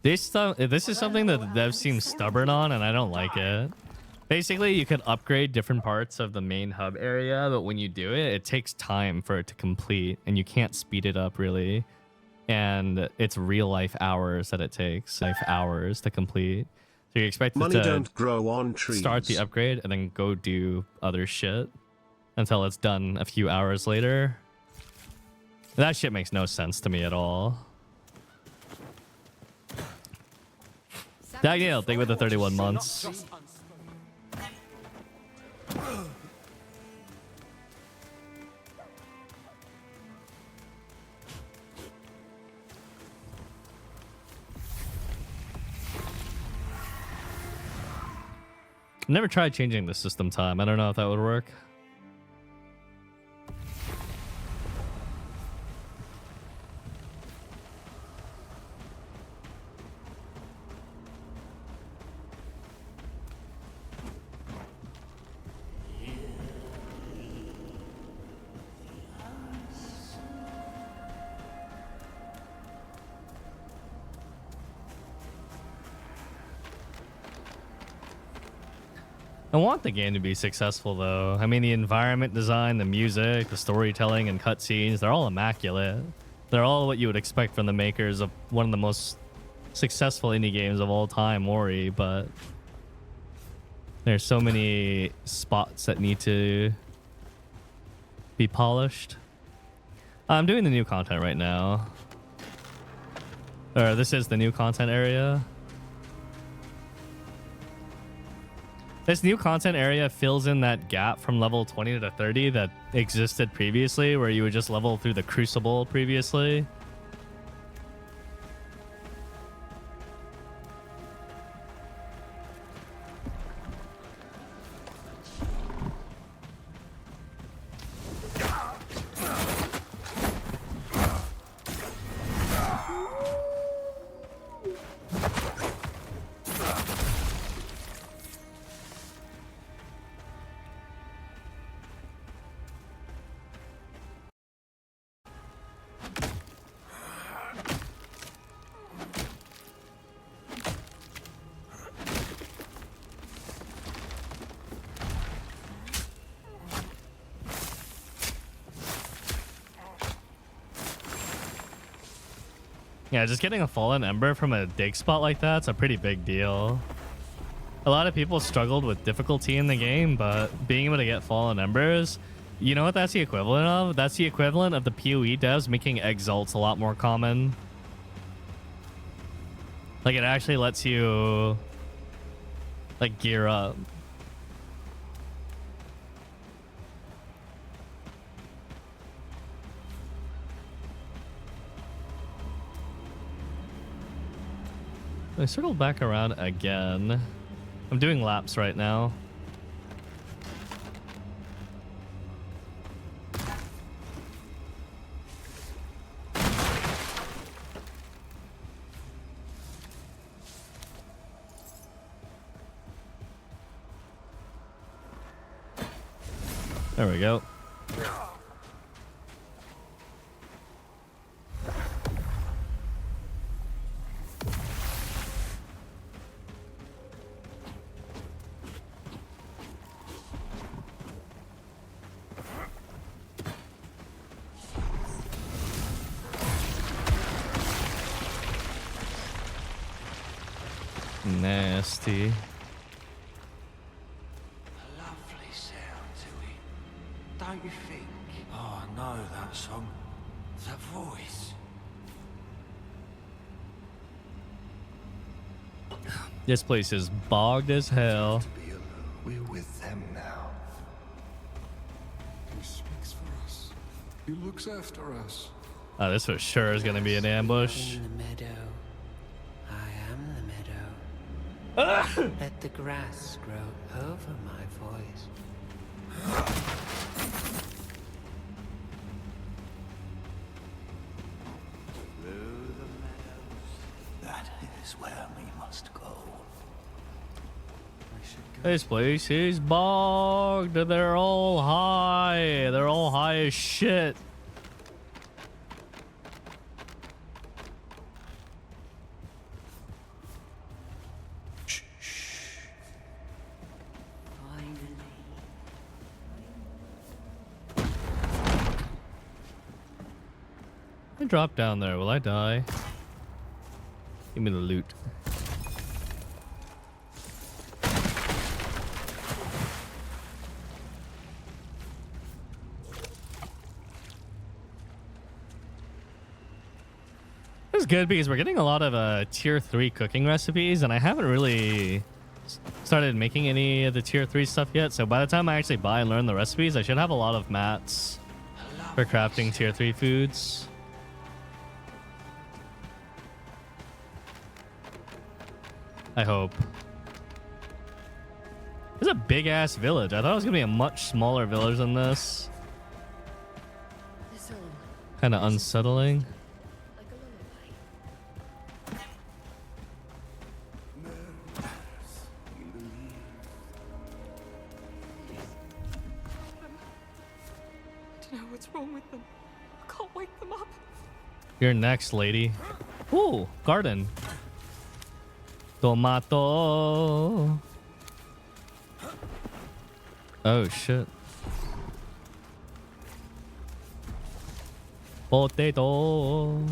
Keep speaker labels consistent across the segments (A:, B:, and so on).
A: This is something that the devs seem stubborn on, and I don't like it. Basically, you could upgrade different parts of the main hub area, but when you do it, it takes time for it to complete, and you can't speed it up really. And it's real life hours that it takes, life hours to complete. So you expect it to
B: don't grow on trees.
A: Start the upgrade and then go do other shit until it's done a few hours later. That shit makes no sense to me at all. Daniel, thank you with the 31 months. Never tried changing the system time. I don't know if that would work. I want the game to be successful, though. I mean, the environment design, the music, the storytelling, and cutscenes, they're all immaculate. They're all what you would expect from the makers of one of the most successful indie games of all time, Ori, but there's so many spots that need to be polished. I'm doing the new content right now. Or this is the new content area. This new content area fills in that gap from level 20 to 30 that existed previously, where you would just level through the Crucible previously. Yeah, just getting a fallen ember from a dig spot like that's a pretty big deal. A lot of people struggled with difficulty in the game, but being able to get fallen embers, you know what that's the equivalent of? That's the equivalent of the PoE devs making exalts a lot more common. Like, it actually lets you, like, gear up. I circled back around again. I'm doing laps right now. There we go. Nasty.
C: A lovely sound to it, don't you think? Oh, I know that song, that voice.
A: This place is bogged as hell.
C: We're with them now.
D: He speaks for us. He looks after us.
A: Oh, this for sure is gonna be an ambush.
E: In the meadow, I am the meadow. Let the grass grow over my voice.
C: Through the meadows, that is where we must go.
A: This place is bogged. They're all high. They're all high as shit. I drop down there, will I die? Give me the loot. It's good because we're getting a lot of tier 3 cooking recipes, and I haven't really started making any of the tier 3 stuff yet. So by the time I actually buy and learn the recipes, I should have a lot of mats for crafting tier 3 foods. I hope. This is a big ass village. I thought it was gonna be a much smaller village than this. Kind of unsettling.
B: I don't know what's wrong with them. I can't wake them up.
A: You're next, lady. Ooh, garden. Tomato. Oh shit. Potato.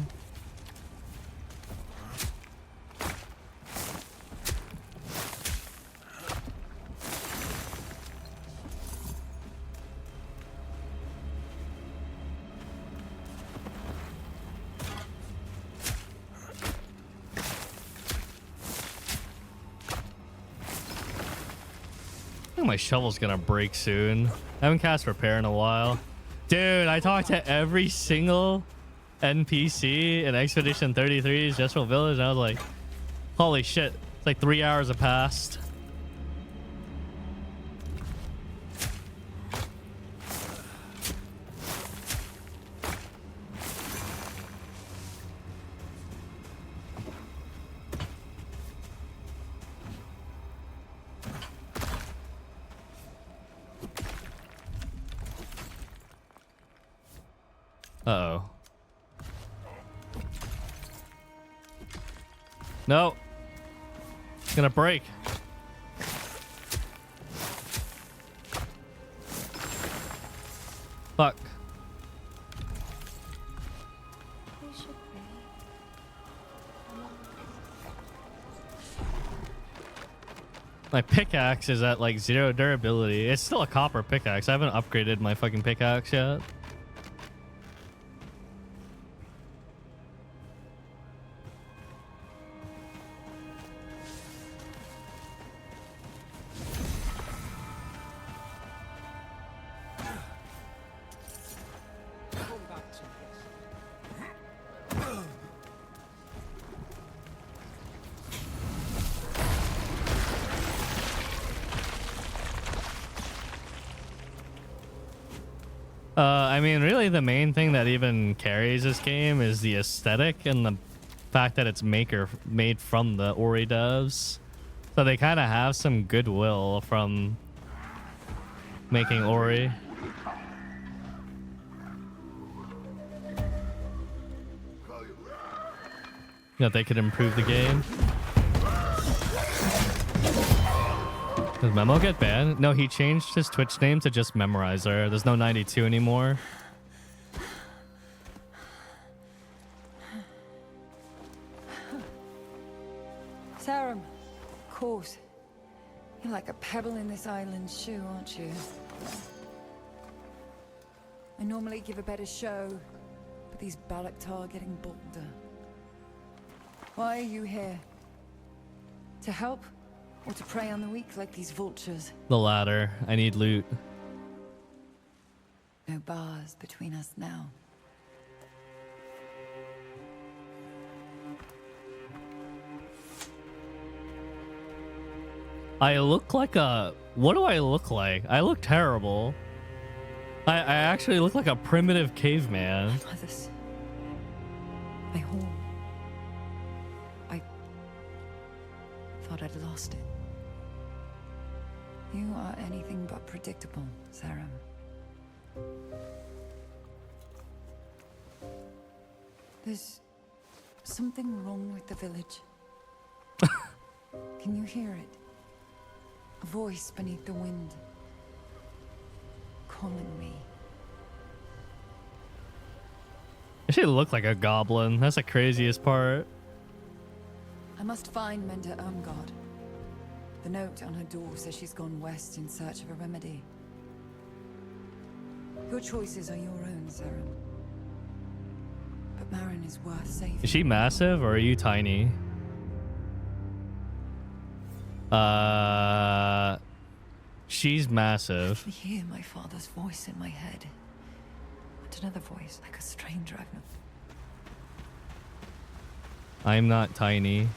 A: My shovel's gonna break soon. I haven't cast repair in a while. Dude, I talked to every single NPC in Expedition 33's Jessel Village, and I was like, holy shit. It's like 3 hours have passed. Uh-oh. No. It's gonna break. Fuck. My pickaxe is at like 0 durability. It's still a copper pickaxe. I haven't upgraded my fucking pickaxe yet. I mean, really the main thing that even carries this game is the aesthetic and the fact that it's made from the Ori devs. So they kind of have some goodwill from making Ori. That they could improve the game. Does Memo get banned? No, he changed his Twitch name to just Memorizer. There's no 92 anymore.
B: Sarum, of course. You're like a pebble in this island's shoe, aren't you? I normally give a better show, but these Balaktar are getting bolder. Why are you here? To help? Or to prey on the weak like these vultures?
A: The latter. I need loot.
B: No bars between us now.
A: I look like a... What do I look like? I look terrible. I actually look like a primitive caveman.
B: Others. My home. I thought I'd lost it. You are anything but predictable, Sarum. There's something wrong with the village. Can you hear it? A voice beneath the wind. Calling me.
A: She looked like a goblin. That's the craziest part.
B: I must find Menda Ermgard. The note on her door says she's gone west in search of a remedy. Your choices are your own, Saren. But Marin is worth saving.
A: Is she massive or are you tiny? She's massive.
B: I hear my father's voice in my head. And another voice, like a stranger I've known.
A: I'm not tiny.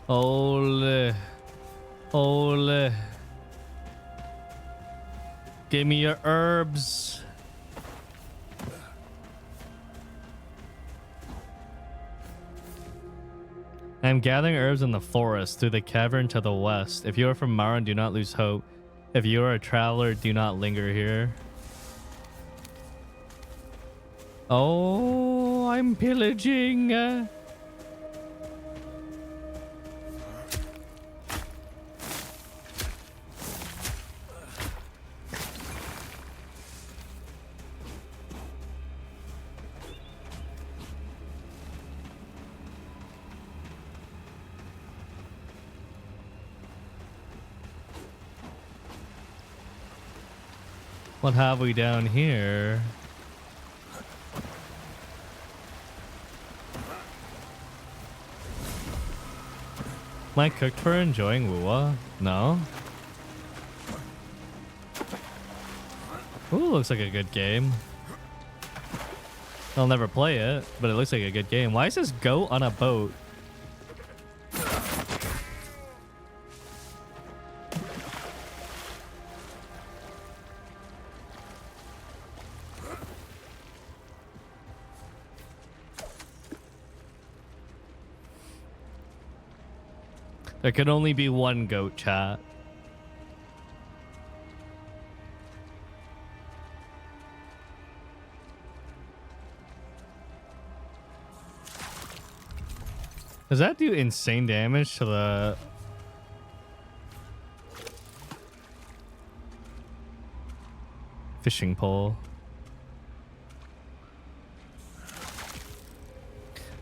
A: Ole. Ole. Give me your herbs. I'm gathering herbs in the forest through the cavern to the west. If you are from Marin, do not lose hope. If you are a traveler, do not linger here. Oh, I'm pillaging. What have we down here? Am I cooked for enjoying Wuwa? No? Ooh, looks like a good game. I'll never play it, but it looks like a good game. Why is this goat on a boat? There could only be one goat, chat. Does that do insane damage to the... fishing pole?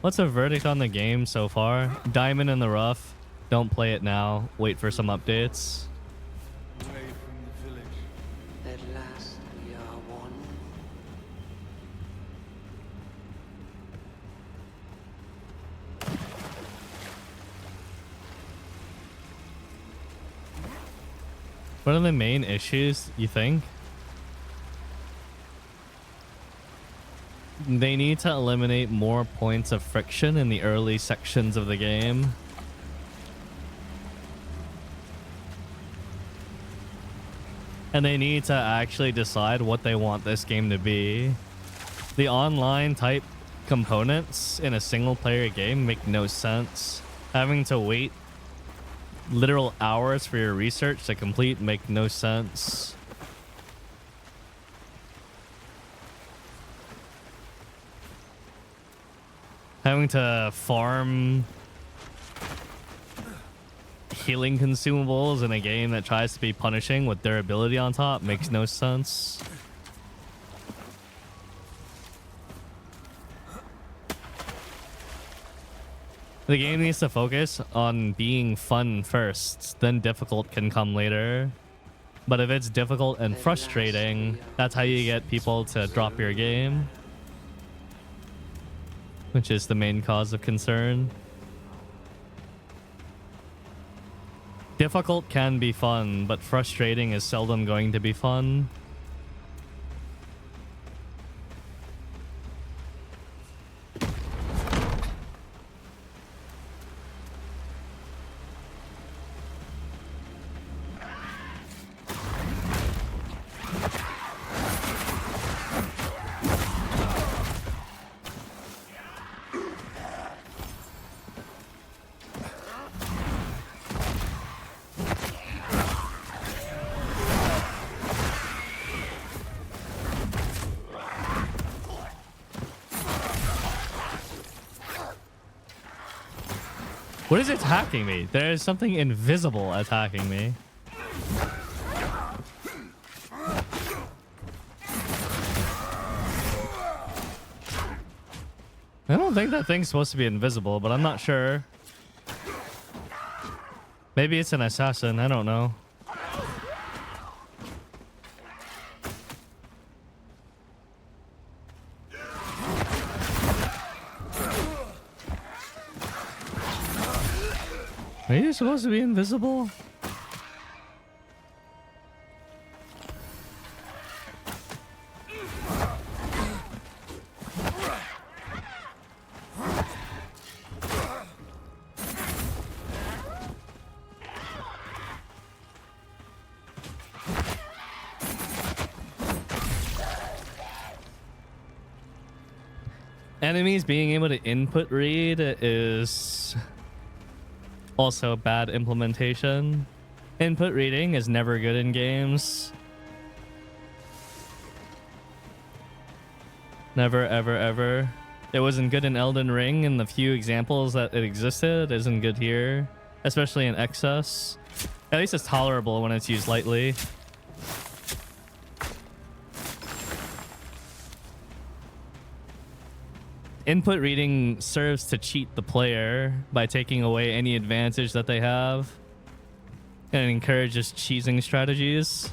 A: What's the verdict on the game so far? Diamond in the rough. Don't play it now. Wait for some updates.
C: Away from the village.
E: At last we are one.
A: What are the main issues, you think? They need to eliminate more points of friction in the early sections of the game. And they need to actually decide what they want this game to be. The online type components in a single player game make no sense. Having to wait literal hours for your research to complete make no sense. Having to farm healing consumables in a game that tries to be punishing with durability on top makes no sense. The game needs to focus on being fun first, then difficult can come later. But if it's difficult and frustrating, that's how you get people to drop your game, which is the main cause of concern. Difficult can be fun, but frustrating is seldom going to be fun. What is attacking me? There is something invisible attacking me. I don't think that thing's supposed to be invisible, but I'm not sure. Maybe it's an assassin. I don't know. Are you supposed to be invisible? Enemies being able to input read is also bad implementation. Input reading is never good in games. Never, ever, ever. It wasn't good in Elden Ring, and the few examples that it existed isn't good here, especially in excess. At least it's tolerable when it's used lightly. Input reading serves to cheat the player by taking away any advantage that they have, and it encourages cheesing strategies.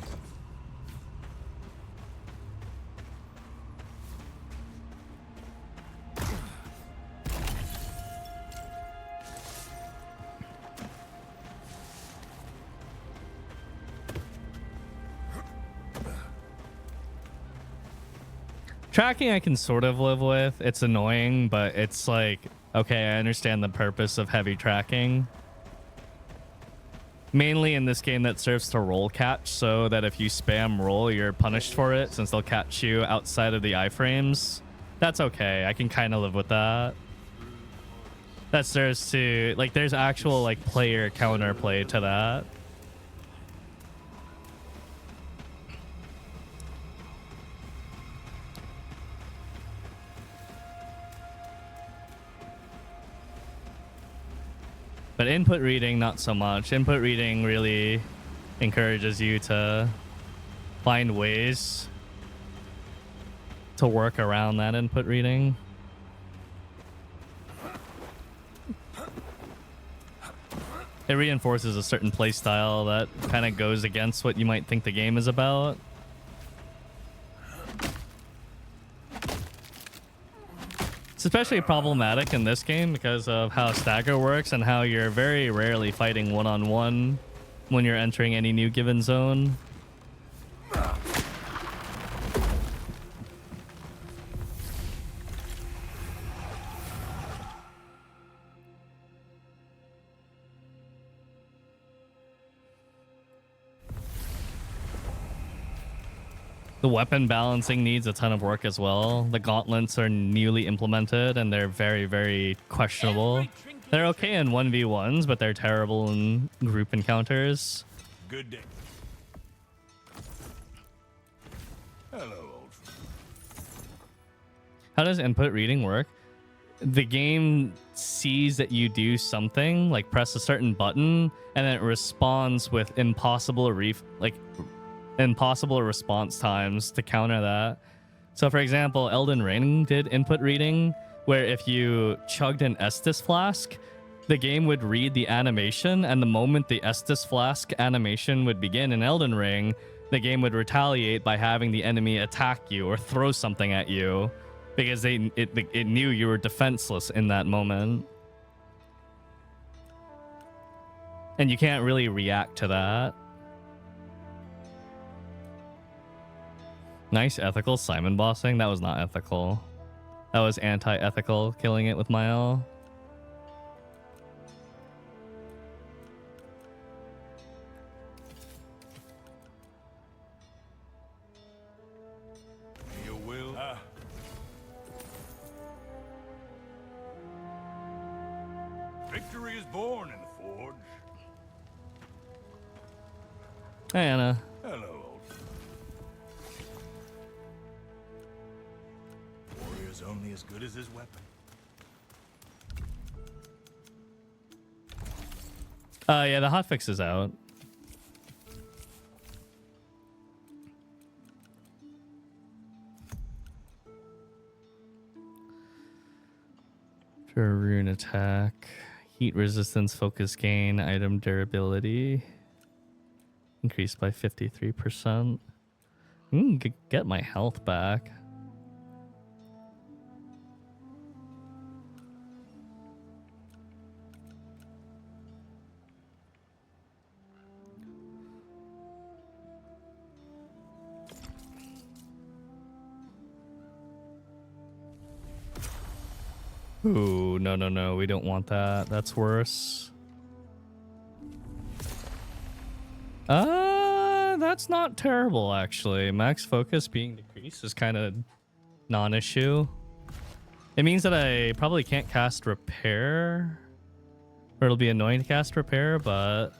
A: Tracking I can sort of live with. It's annoying, but it's like, okay, I understand the purpose of heavy tracking. Mainly in this game that serves to roll catch, so that if you spam roll, you're punished for it, since they'll catch you outside of the iframes. That's okay. I can kind of live with that. That serves to, like, there's actual, like, player counterplay to that. But input reading, not so much. Input reading really encourages you to find ways to work around that input reading. It reinforces a certain play style that kind of goes against what you might think the game is about. It's especially problematic in this game because of how stagger works and how you're very rarely fighting one-on-one when you're entering any new given zone. The weapon balancing needs a ton of work as well. The gauntlets are newly implemented and they're very, very questionable. They're okay in 1v1s, but they're terrible in group encounters.
C: Good day. Hello, old friend.
A: How does input reading work? The game sees that you do something, like press a certain button, and then it responds with impossible response times to counter that. So for example, Elden Ring did input reading, where if you chugged an Estus flask, the game would read the animation, and the moment the Estus flask animation would begin in Elden Ring, the game would retaliate by having the enemy attack you or throw something at you, because it knew you were defenseless in that moment. And you can't really react to that. Nice ethical Simon bossing. That was not ethical. That was anti-ethical, killing it with my L.
C: You will. Victory is born in the forge.
A: Hey, Anna.
C: Hello, old friend. Warrior's only as good as his weapon.
A: Yeah, the hotfix is out. For a rune attack, heat resistance, focus gain, item durability increased by 53%. Get my health back. Ooh, no, no, no. We don't want that. That's worse. That's not terrible, actually. Max focus being decreased is kind of non-issue. It means that I probably can't cast repair. Or it'll be annoying to cast repair, but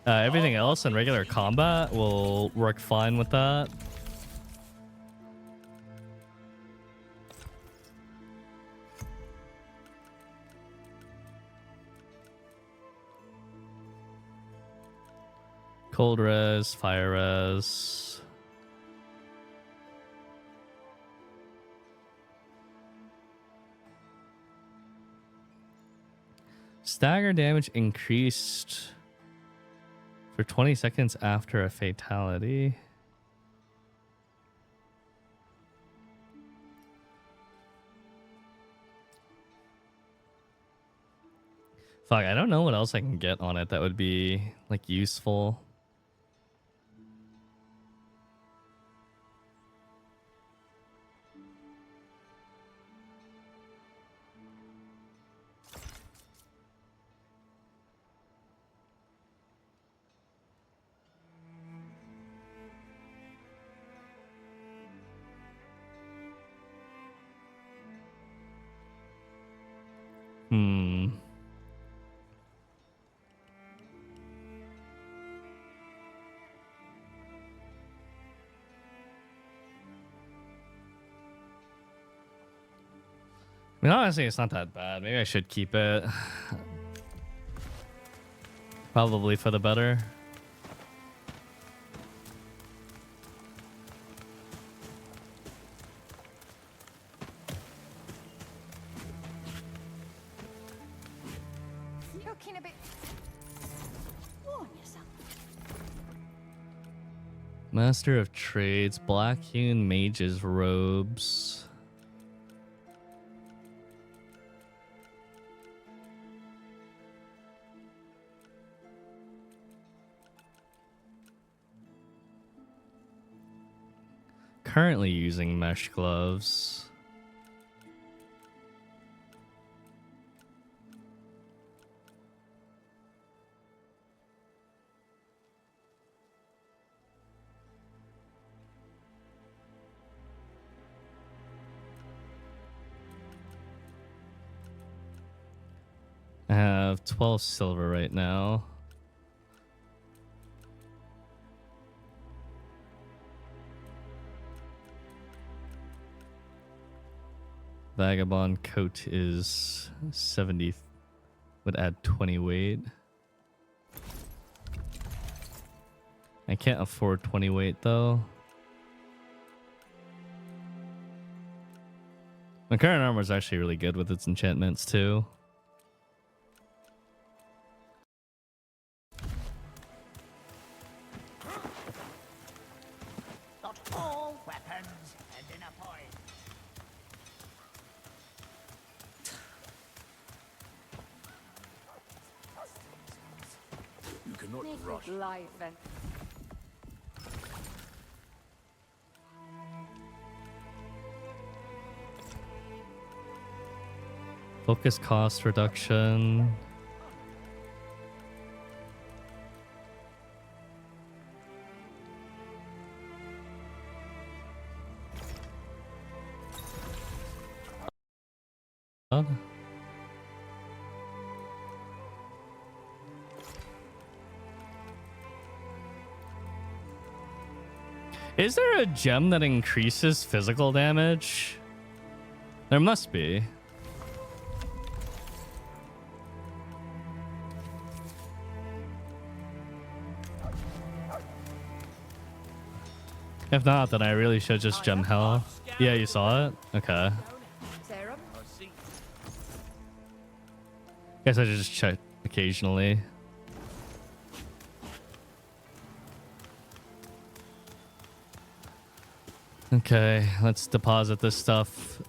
A: everything else in regular combat will work fine with that. Cold res, fire res. Stagger damage increased for 20 seconds after a fatality. Fuck, I don't know what else I can get on it that would be like useful. I mean, honestly, it's not that bad. Maybe I should keep it. Probably for the better.
B: Looking a bit. Warm yourself.
A: Master of Trades, Black Hewn Mage's Robes. Currently using mesh gloves. I have 12 silver right now. Vagabond coat is 70, would add 20 weight. I can't afford 20 weight though. My current armor is actually really good with its enchantments too.
F: Not all weapons end in a point.
D: You cannot
B: Make
D: rush.
B: it live then.
A: Focus cost reduction. Is there a gem that increases physical damage? There must be. If not, then I really should just gem hell. Yeah, you saw it? Okay.
B: Sarah?
A: Guess I should just check occasionally. Okay, let's deposit this stuff,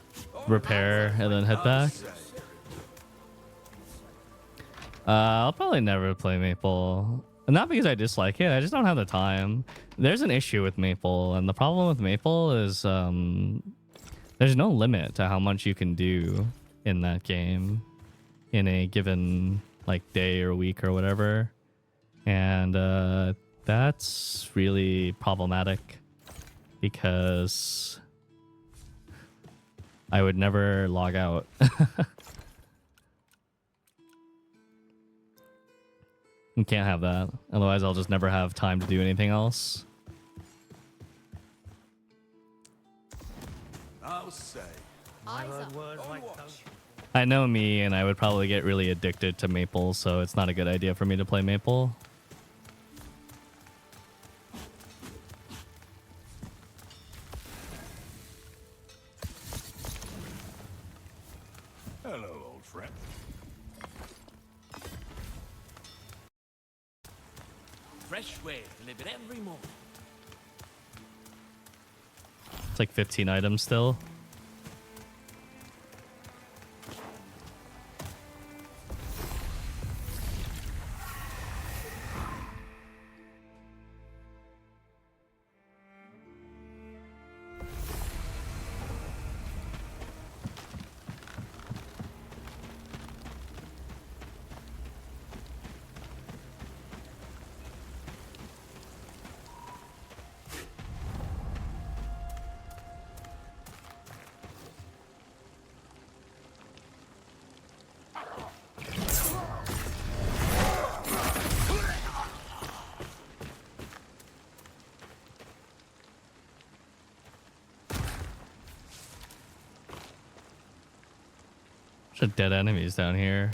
A: repair, and then head back. I'll probably never play Maple. Not because I dislike it, I just don't have the time. There's an issue with Maple, and the problem with Maple is there's no limit to how much you can do in that game in a given like day or week or whatever. And that's really problematic because I would never log out. You can't have that. Otherwise, I'll just never have time to do anything else.
C: I'll say.
A: I know me, and I would probably get really addicted to Maple, so it's not a good idea for me to play Maple.
C: Hello, old friend.
G: Fresh way delivered every morning.
A: It's like 15 items still. Bunch of dead enemies down here.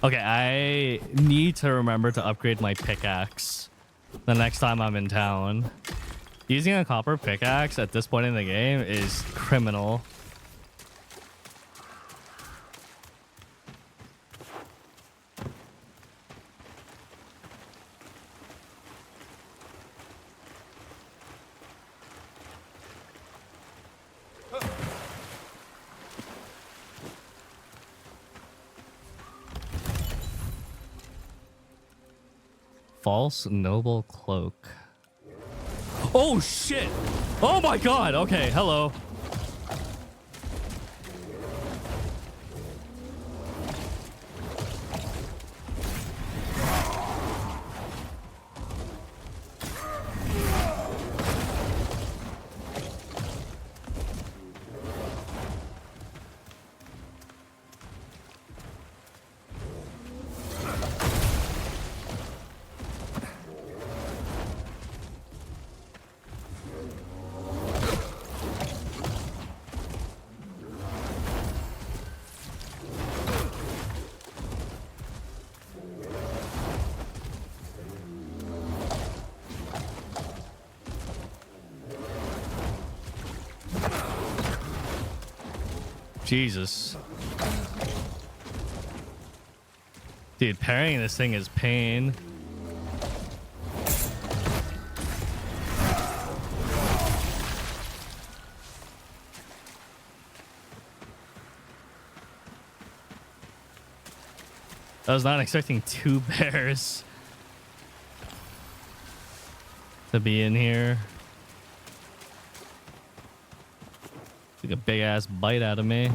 A: Okay, I need to remember to upgrade my pickaxe the next time I'm in town. Using a copper pickaxe at this point in the game is criminal. False noble cloak. Oh shit! Oh my god! Okay, hello. Jesus. Dude, parrying this thing is pain. I was not expecting two bears to be in here. Took a big ass bite out of me.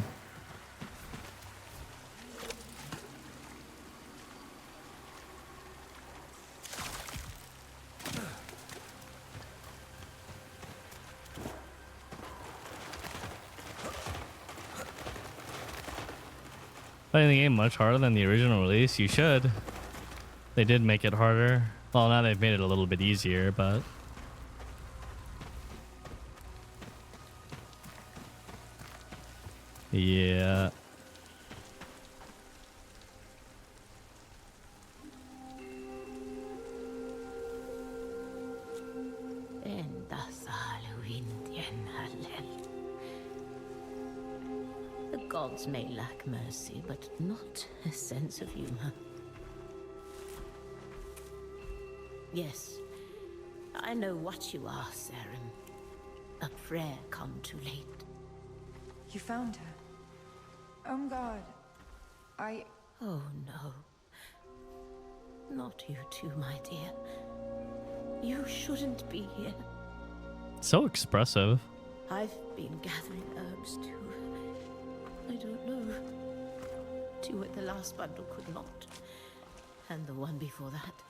A: Playing the game much harder than the original release? You should. They did make it harder. Well, now they've made it a little bit easier, but Yeah.
H: The gods may lack mercy, but not a sense of humor. Yes, I know what you are, Sarum. A prayer come too late.
B: You found her. Oh God.
H: Oh no. Not you too, my dear. You shouldn't be here.
A: So expressive.
H: I've been gathering herbs too. I don't know. 2 at the last bundle could not. And the one before that.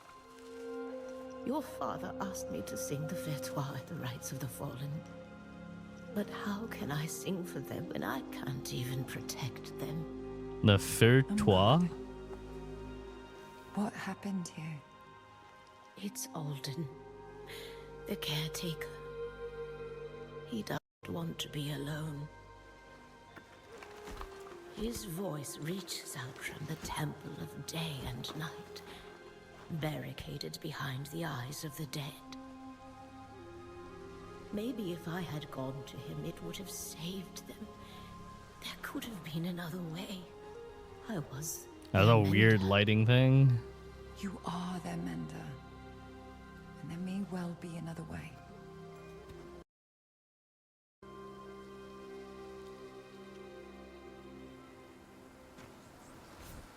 H: Your father asked me to sing the Fetois at the rites of the fallen. But how can I sing for them when I can't even protect them?
A: The Fetois?
B: What happened here?
H: It's Alden, the caretaker. He doesn't want to be alone. His voice reaches out from the temple of day and night, barricaded behind the eyes of the dead. Maybe if I had gone to him, it would have saved them. There could have been another way. I was...
A: That's a weird lighting thing.
B: You are their mender. And there may well be another way.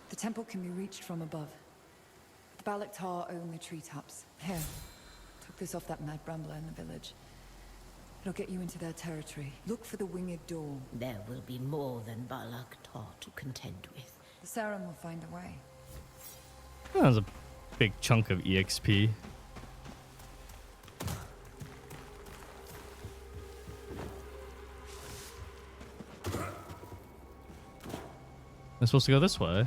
B: The temple can be reached from above. The Balaktar own the treetops. Here, took this off that mad brambler in the village. It'll get you into their territory. Look for the winged door.
H: There will be more than Balaktar to contend with.
B: The Sarum will find a way.
A: That was a big chunk of EXP. I'm supposed to go this way.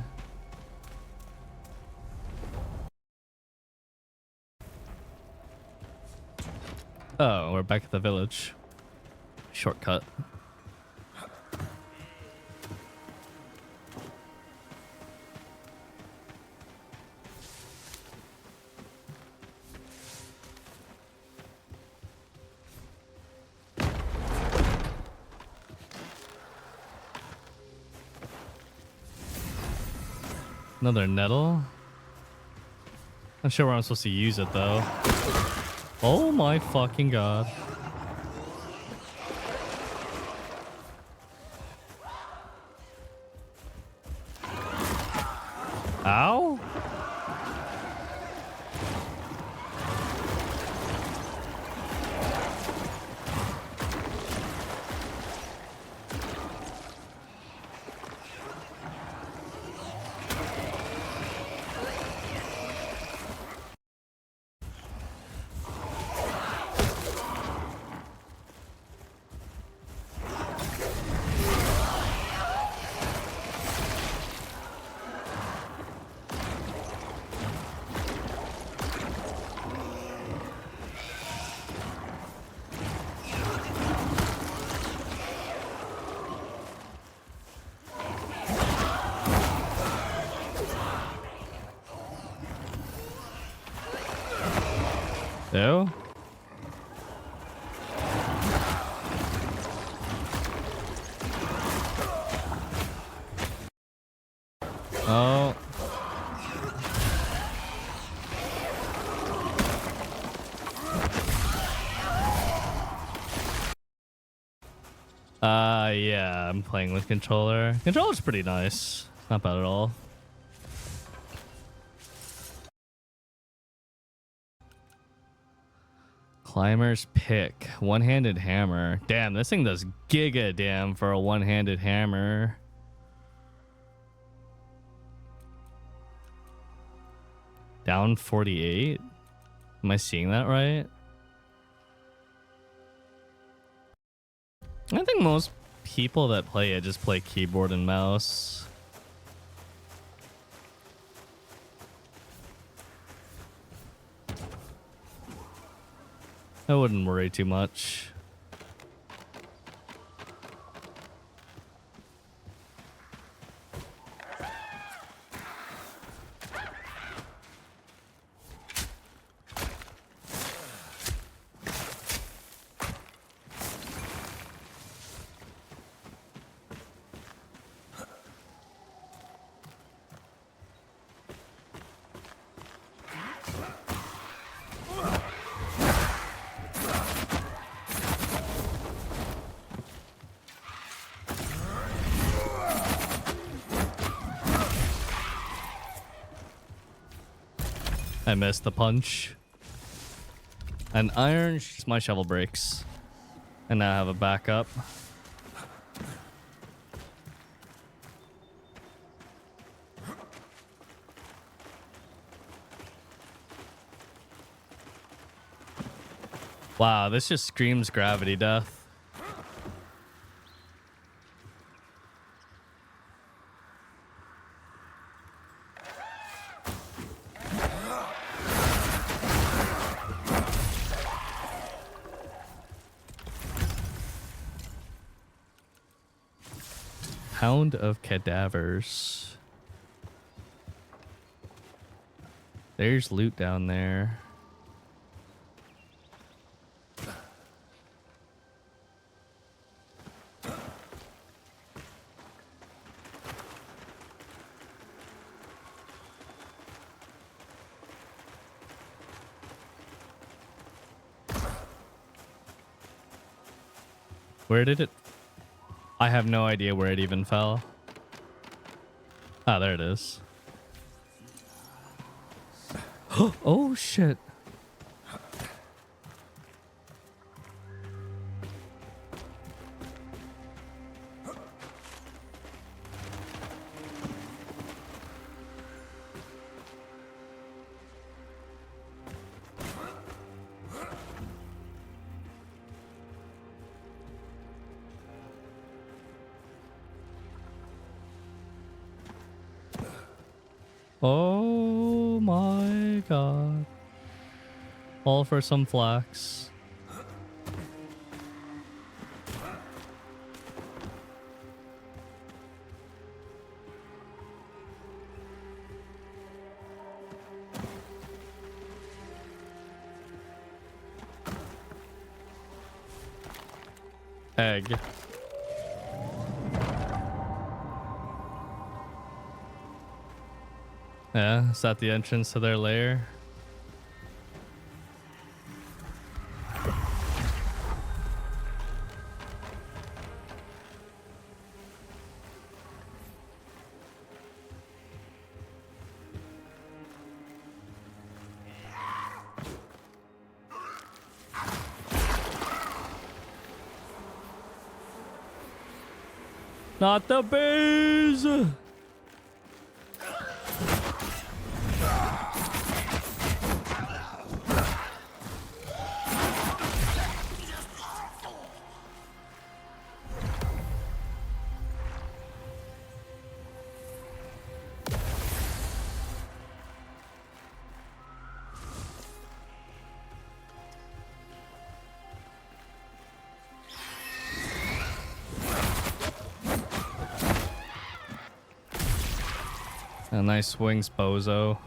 A: Oh, we're back at the village. Shortcut. Another nettle? Not sure where I'm supposed to use it though. Oh my fucking god. Ow? Ew. Oh. Yeah, I'm playing with controller. Controller's pretty nice. Not bad at all. Climber's pick. One-handed hammer. Damn, this thing does giga damn for a one-handed hammer. Down 48? Am I seeing that right? I think most people that play it just play keyboard and mouse. I wouldn't worry too much. I missed the punch. An iron, my shovel breaks. And now I have a backup. Wow, this just screams gravity death. Hound of cadavers. There's loot down there. Where did it? I have no idea where it even fell. Ah, there it is. Oh, shit. Oh my god. All for some flax. Egg. Yeah, is that the entrance to their lair? Not the bees! A nice swings, bozo.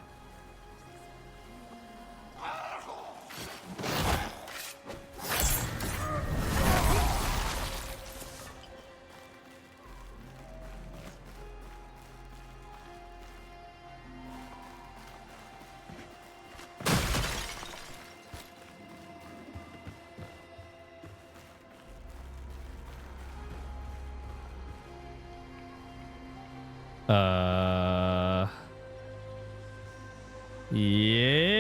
A: Yes.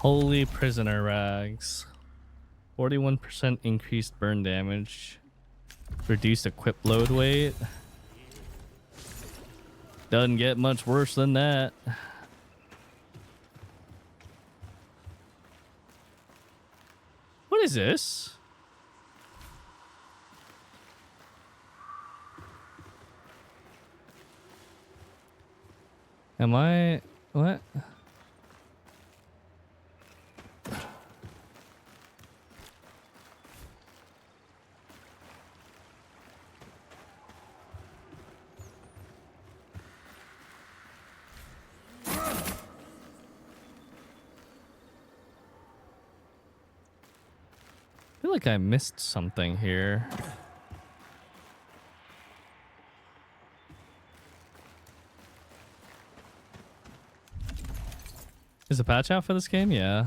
A: Holy prisoner rags. 41% increased burn damage. Reduced equip load weight. Doesn't get much worse than that. What is this? Am I... What? I feel like I missed something here. Is the patch out for this game? Yeah.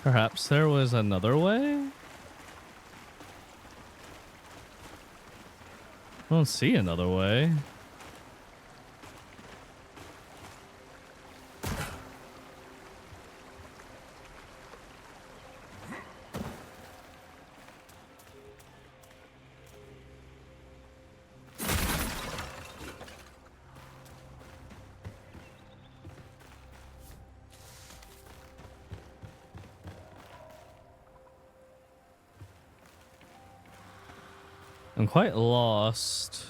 A: Perhaps there was another way? I don't see another way. I'm quite lost.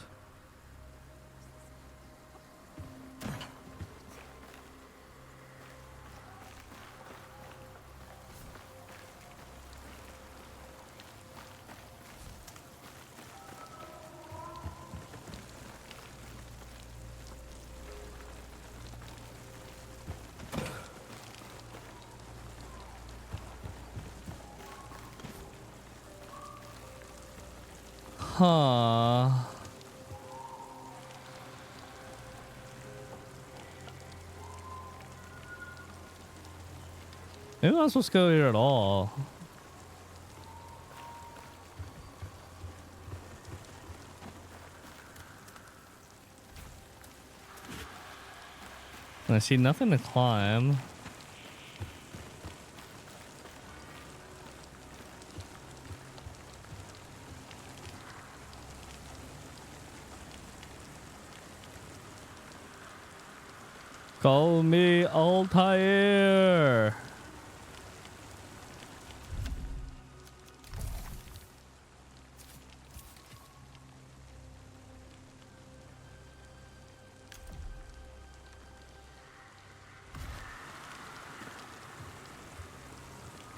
A: Huh. Maybe I'm not supposed to go here at all. I see nothing to climb. Call me Altair.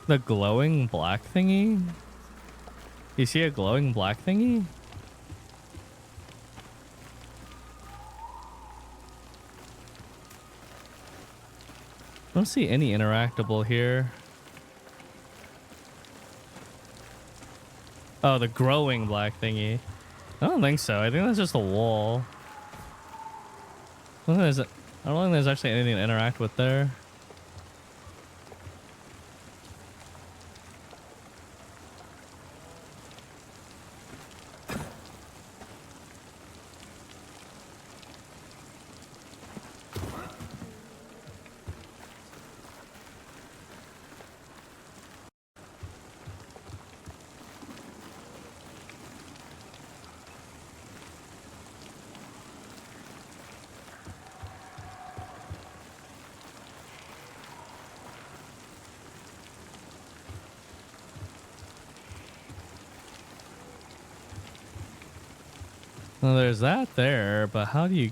A: The glowing black thingy? You see a glowing black thingy? I don't see any interactable here. Oh, the growing black thingy. I don't think so. I think that's just a wall. I don't think there's actually anything to interact with there. Well, there's that there, but how do you...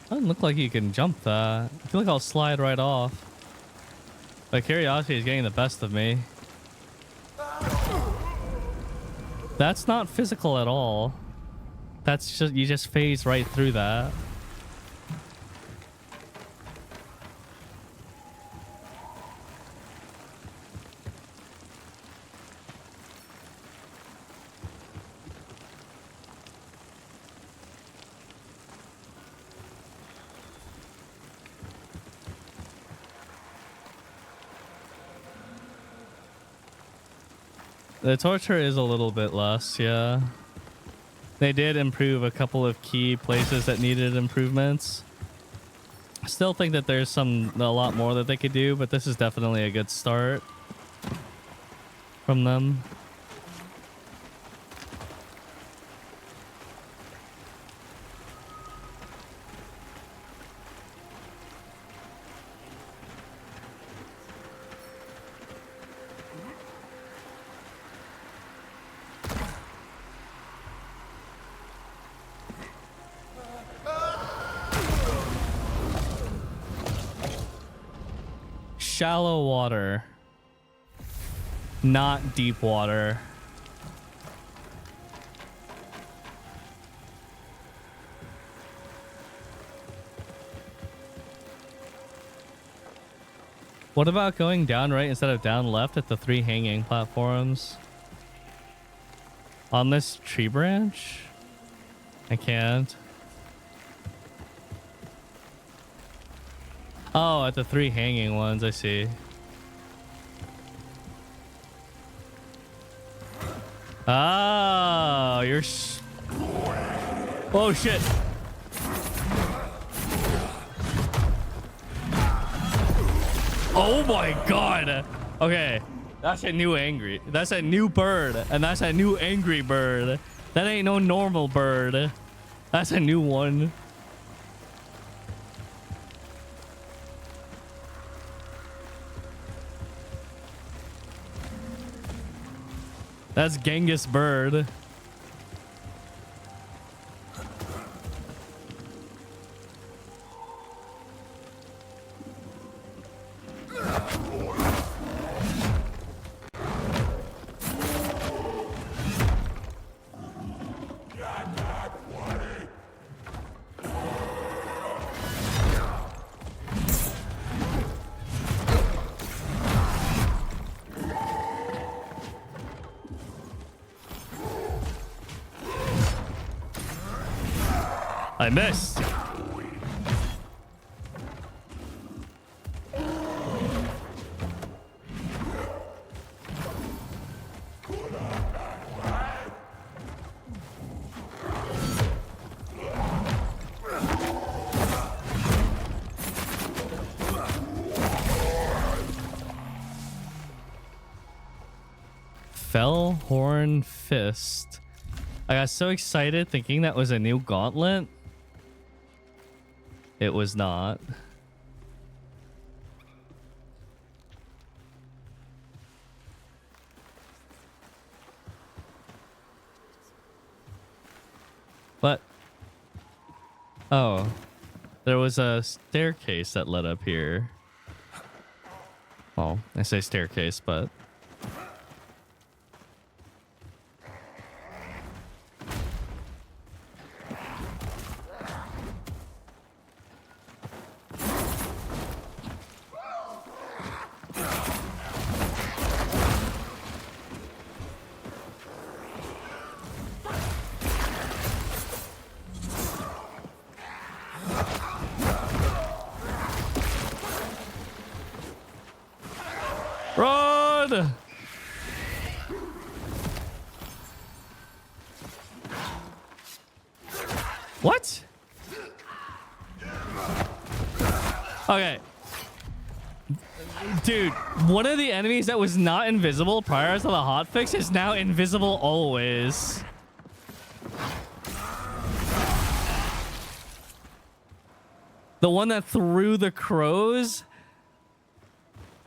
A: Doesn't look like you can jump that. I feel like I'll slide right off. But curiosity is getting the best of me. That's not physical at all. That's just... You just phase right through that. The torture is a little bit less, yeah. They did improve a couple of key places that needed improvements. Still think that there's a lot more that they could do, but this is definitely a good start from them. Shallow water, not deep water. What about going down right instead of down left at the 3 hanging platforms? On this tree branch? I can't. Oh, at the 3 hanging ones, I see. Oh, you're... Oh, shit. Oh my god. Okay. That's a new angry. That's a new bird. And that's a new angry bird. That ain't no normal bird. That's a new one. That's Genghis bird. I missed. Fellhorn Fist. I got so excited thinking that was a new gauntlet. It was not. But oh, there was a staircase that led up here. Well, I say staircase, but run! What? Okay. Dude, one of the enemies that was not invisible prior to the hotfix is now invisible always. The one that threw the crows,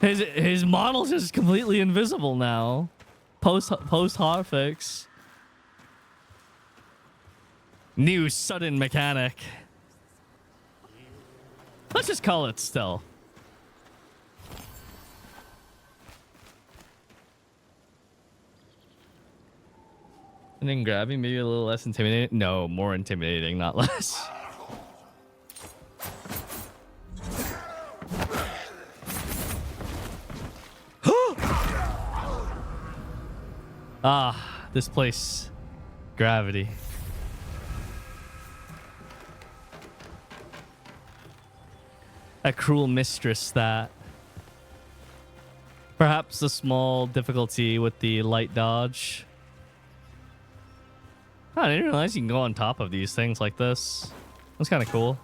A: his model's just completely invisible now. Post hotfix. New sudden mechanic. Let's just call it stealth. And then grabbing, maybe a little less intimidating. No, more intimidating, not less. Ah, this place. Gravity. A cruel mistress that. Perhaps a small difficulty with the light dodge. Oh, I didn't realize you can go on top of these things like this. That's kind of cool.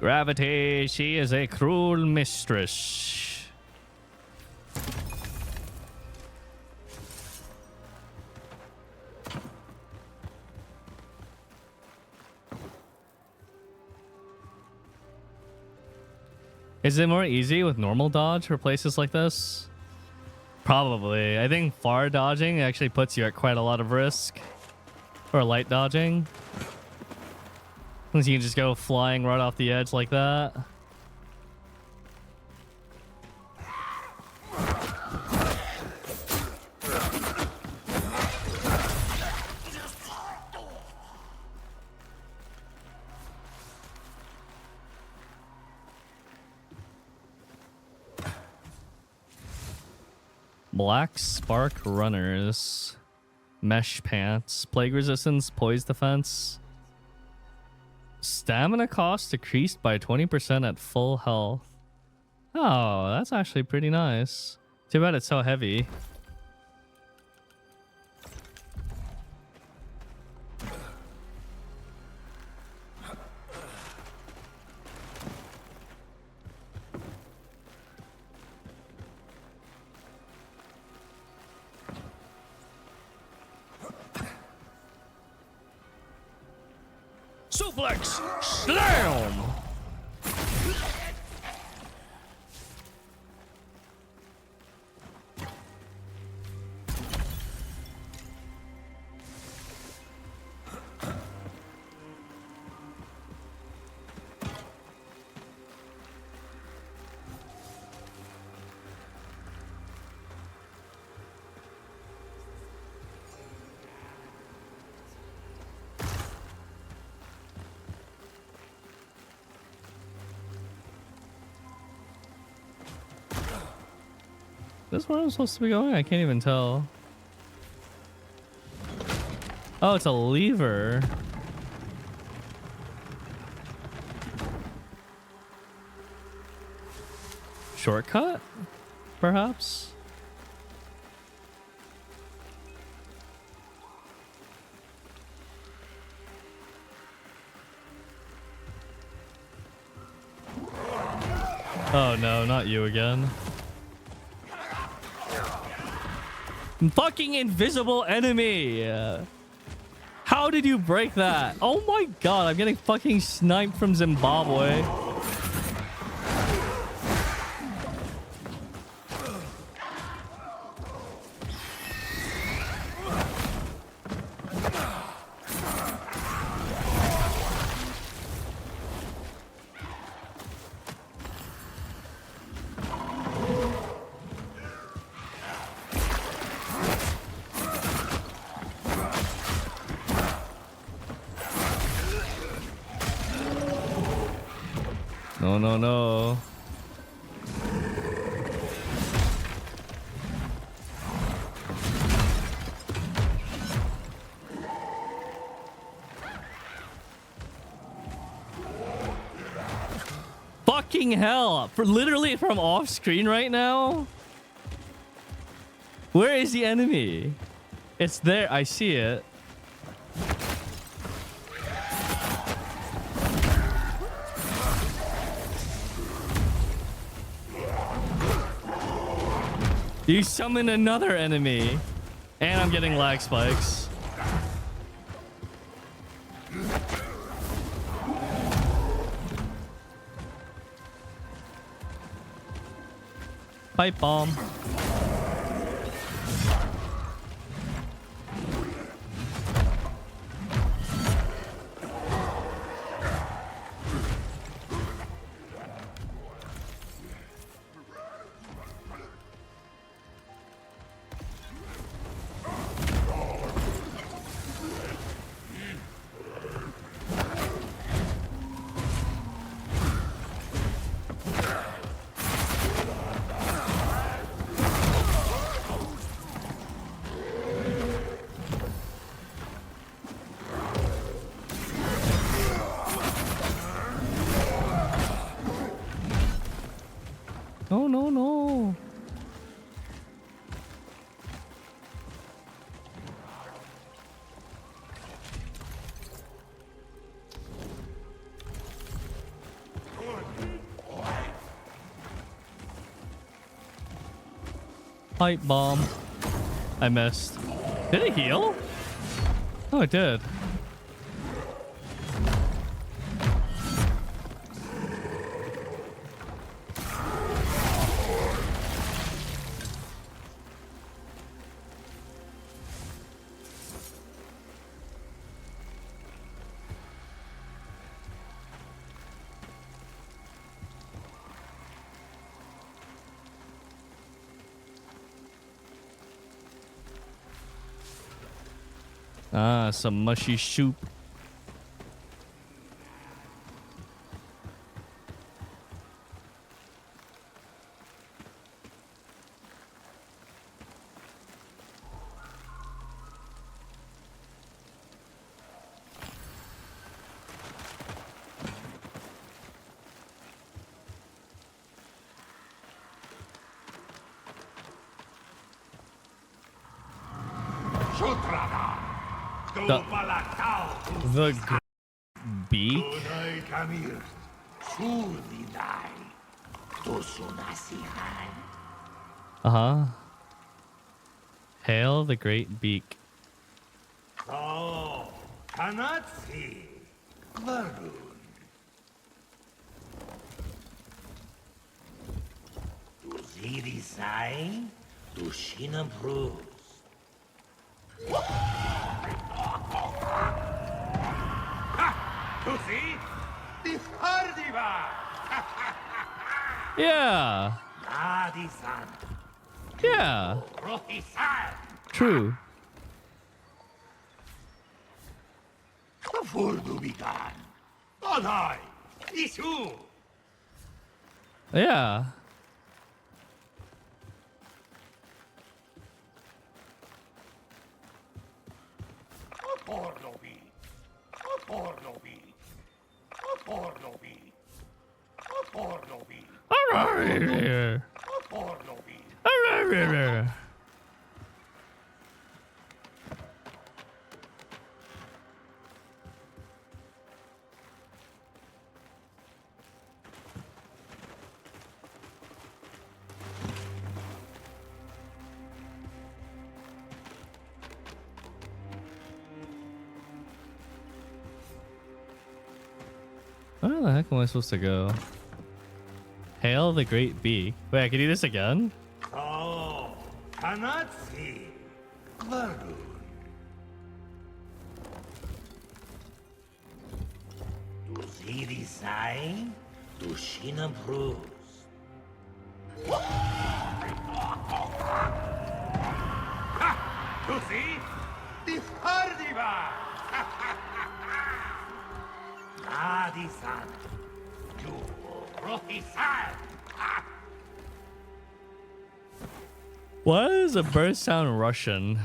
A: Gravity, she is a cruel mistress. Is it more easy with normal dodge for places like this? Probably. I think far dodging actually puts you at quite a lot of risk. Or light dodging. Unless you can just go flying right off the edge like that. Black Spark Runners. Mesh Pants. Plague Resistance. Poise Defense. Stamina cost decreased by 20% at full health. Oh, that's actually pretty nice. Too bad it's so heavy. Suplex Slam! This is where I'm supposed to be going? I can't even tell. Oh, it's a lever. Shortcut? Perhaps? Oh no, not you again. Fucking invisible enemy! How did you break that? Oh my god, I'm getting fucking sniped from Zimbabwe. No, no, no. Fucking hell. Literally from off screen right now? Where is the enemy? It's there. I see it. You summon another enemy. And I'm getting lag spikes. Pipe bomb. Pipe bomb. I missed. Did it heal? Oh, it did. Ah, some mushy soup. The beak? Uh-huh. Hail the great beak.
C: Oh, Kanatsi. Varun. Du Ziri Sai, du Shinam Bruce. Du see? Die Hardiva!
A: Yeah.
C: Nadi-san.
A: Yeah.
C: Rohi-san.
A: True.
C: Furdubigan. Onai. Isu.
A: Yeah.
C: Pornobi. Pornobi. Pornobi. Pornobi. Pornobi.
A: Where the heck am I supposed to go? Hail the great beak. Wait, I can do this again?
C: Oh, Kanatsi. Varun. Du Ziri Sai, du Shinam Bruce. Du see? Die Hardiva! Nadi-san. Du Rohi-san.
A: Why does a bird sound Russian?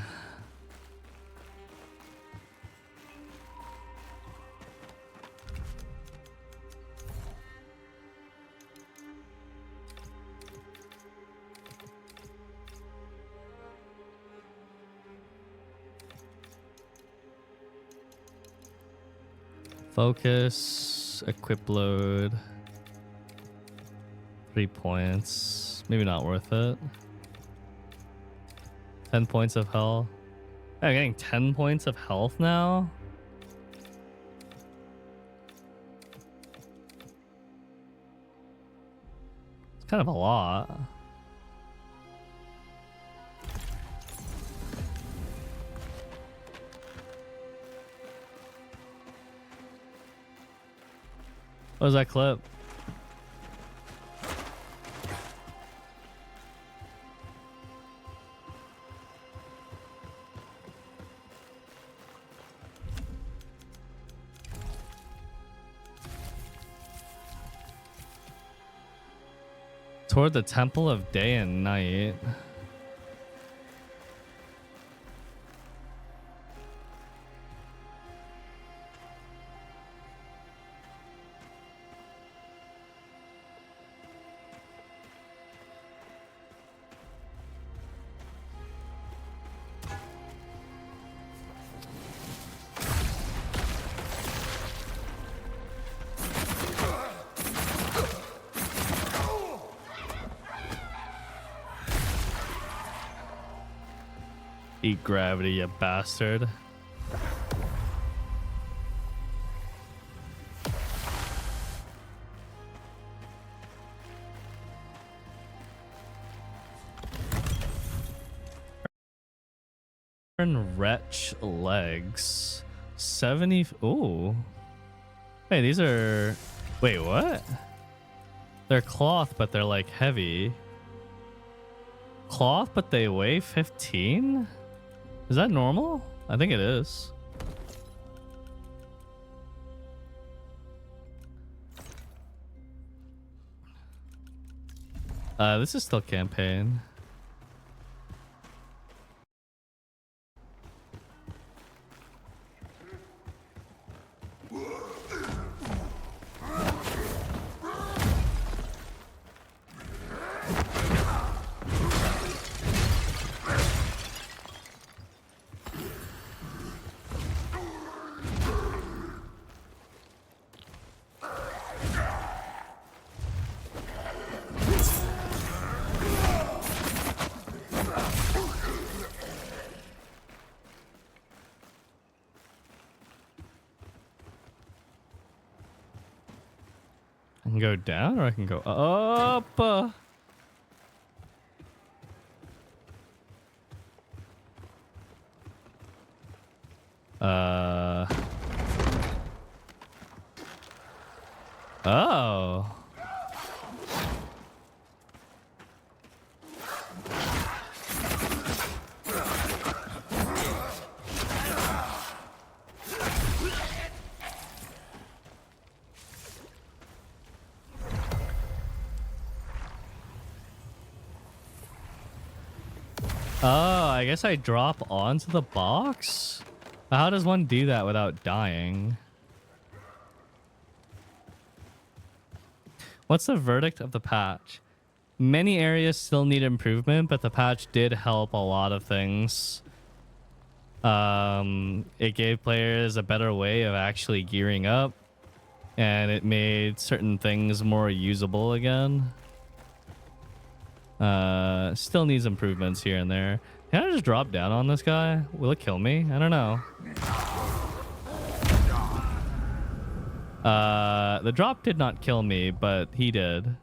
A: Focus, equip load, 3 points. Maybe not worth it. 10 points of health. I'm getting 10 points of health now? It's kind of a lot. What was that clip? Toward the Temple of Day and Night. Eat gravity, you bastard. Wretch legs. 70. Ooh. Hey, these are. Wait, what? They're cloth, but they're like heavy. Cloth, but they weigh 15? Is that normal? I think it is. This is still campaign. I can go down or I can go up. Oh. Oh, I guess I drop onto the box? How does one do that without dying? What's the verdict of the patch? Many areas still need improvement, but the patch did help a lot of things. It gave players a better way of actually gearing up, and it made certain things more usable again. Still needs improvements here and there. Can I just drop down on this guy? Will it kill me? I don't know. The drop did not kill me, but he did.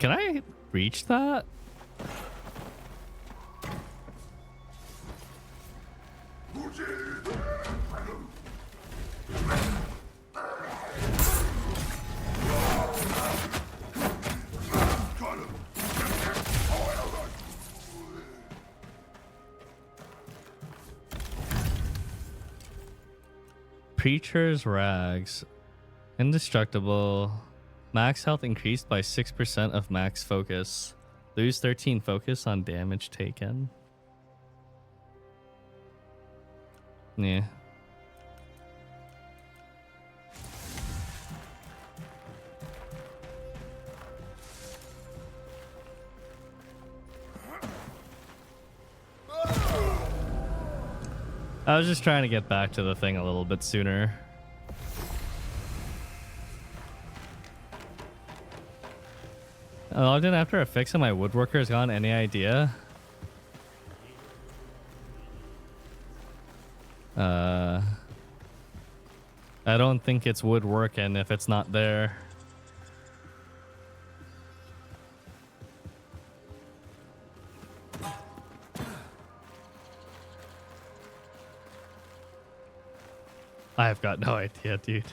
A: Can I reach that? Preacher's rags. Indestructible. Max health increased by 6% of max focus. Lose 13 focus on damage taken. Yeah. I was just trying to get back to the thing a little bit sooner. I logged in after a fix and my woodworker has gone. Any idea? I don't think it's woodworking if it's not there. I've got no idea, dude.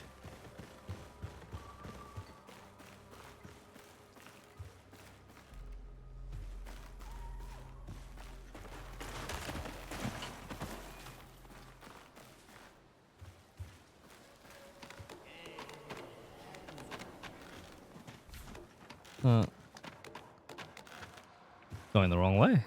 A: Going the wrong way.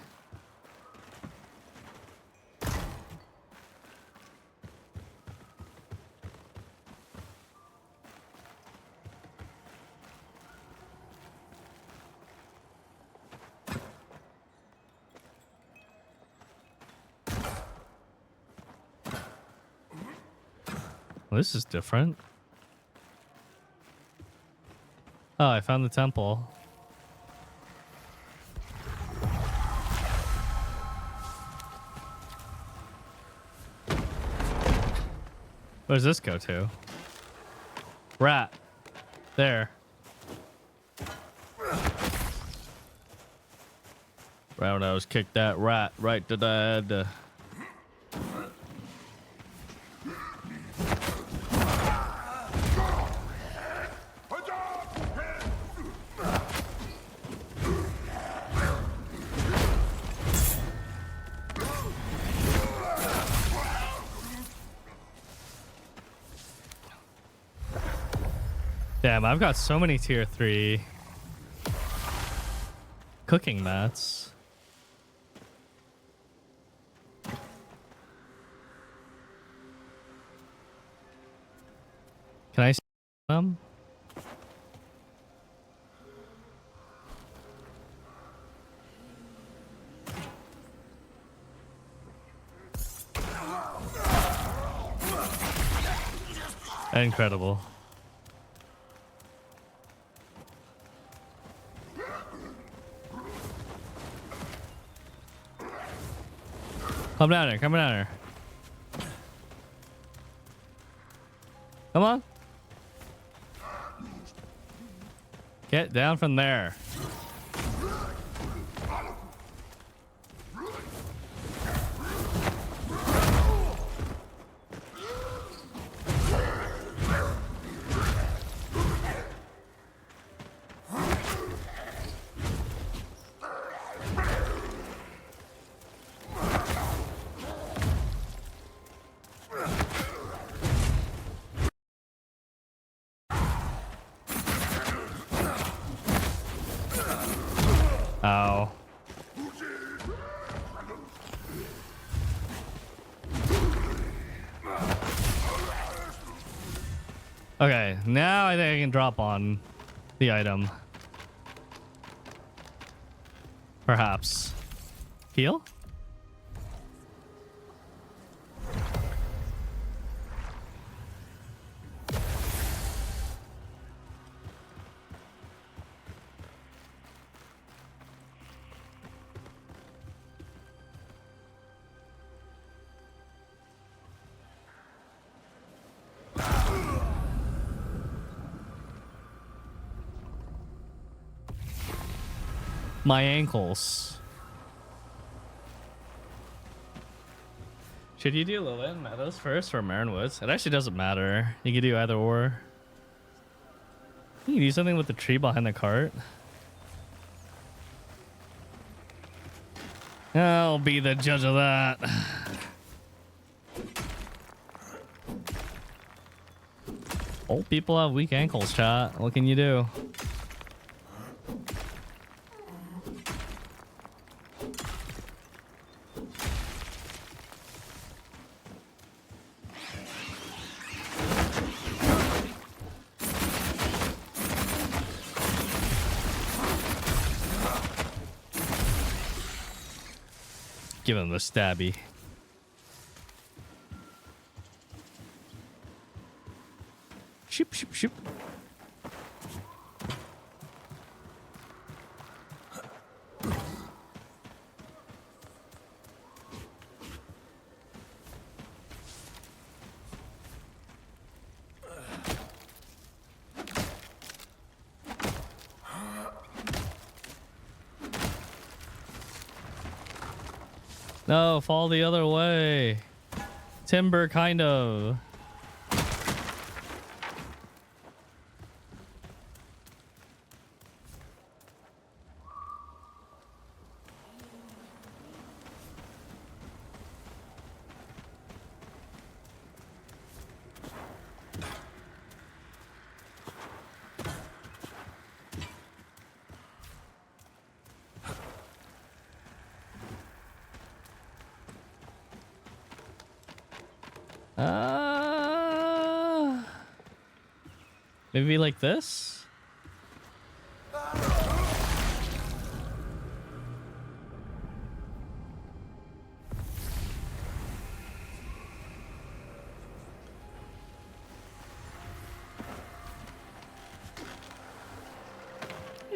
A: Well, this is different. Oh, I found the temple. Where does this go to? Rat. There. Roundhouse kicked that rat right to the head. Damn, I've got so many tier 3 cooking mats. Can I see them? Incredible. Come down here, come down here. Come on. Get down from there. Ow. Okay, now I think I can drop on the item. Perhaps. Heal? My ankles. Should you do Lilith Meadows first or Marin Woods? It actually doesn't matter. You can do either or. You can do something with the tree behind the cart. I'll be the judge of that. Old people have weak ankles, chat. What can you do? Give him the stabby. Shoop, shoop, shoop. No, fall the other way. Timber, kind of. Maybe like this?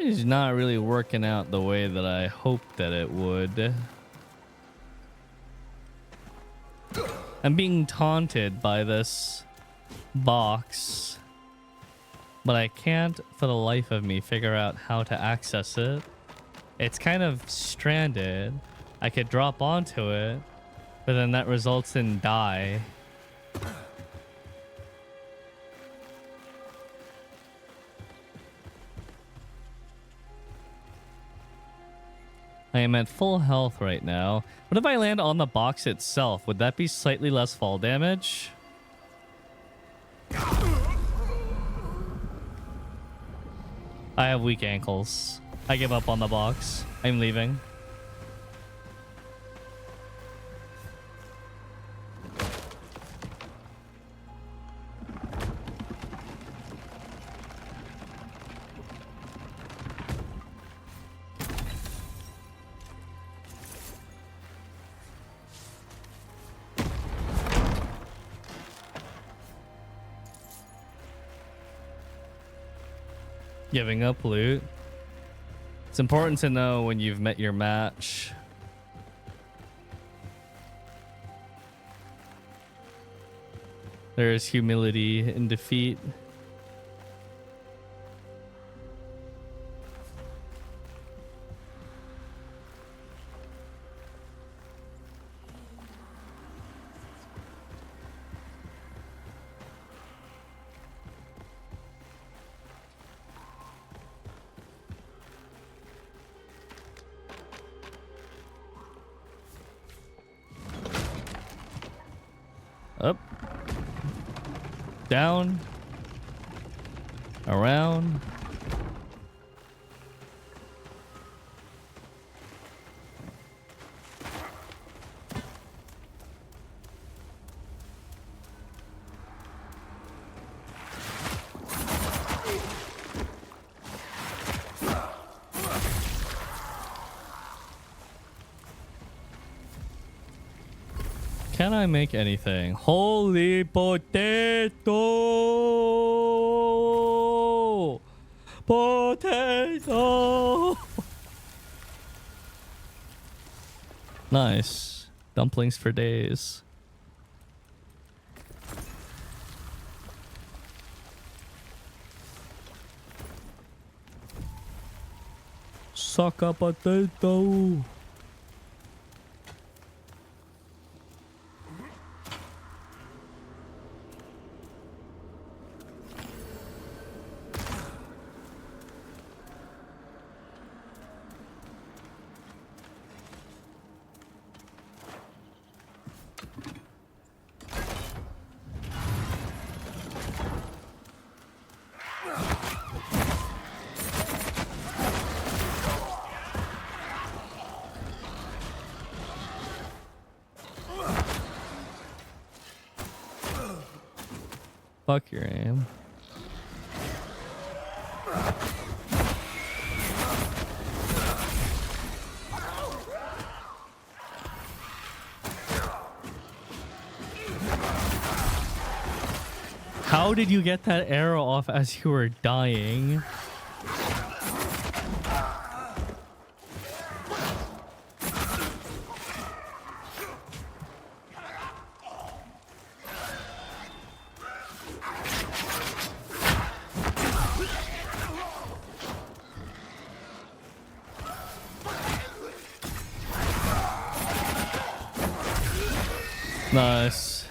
A: is not really working out the way that I hoped that it would. I'm being taunted by this box, but I can't for the life of me figure out how to access it. It's kind of stranded. I could drop onto it, but then that results in die. I am at full health right now. What if I land on the box itself? Would that be slightly less fall damage? I have weak ankles. I give up on the box. I'm leaving. Giving up loot. It's important to know when you've met your match. There is humility in defeat. Up. Down. Around. Can I make anything? Holy potato! Potato! Nice. Dumplings for days. Suck a potato! Fuck your aim. How did you get that arrow off as you were dying? Nice.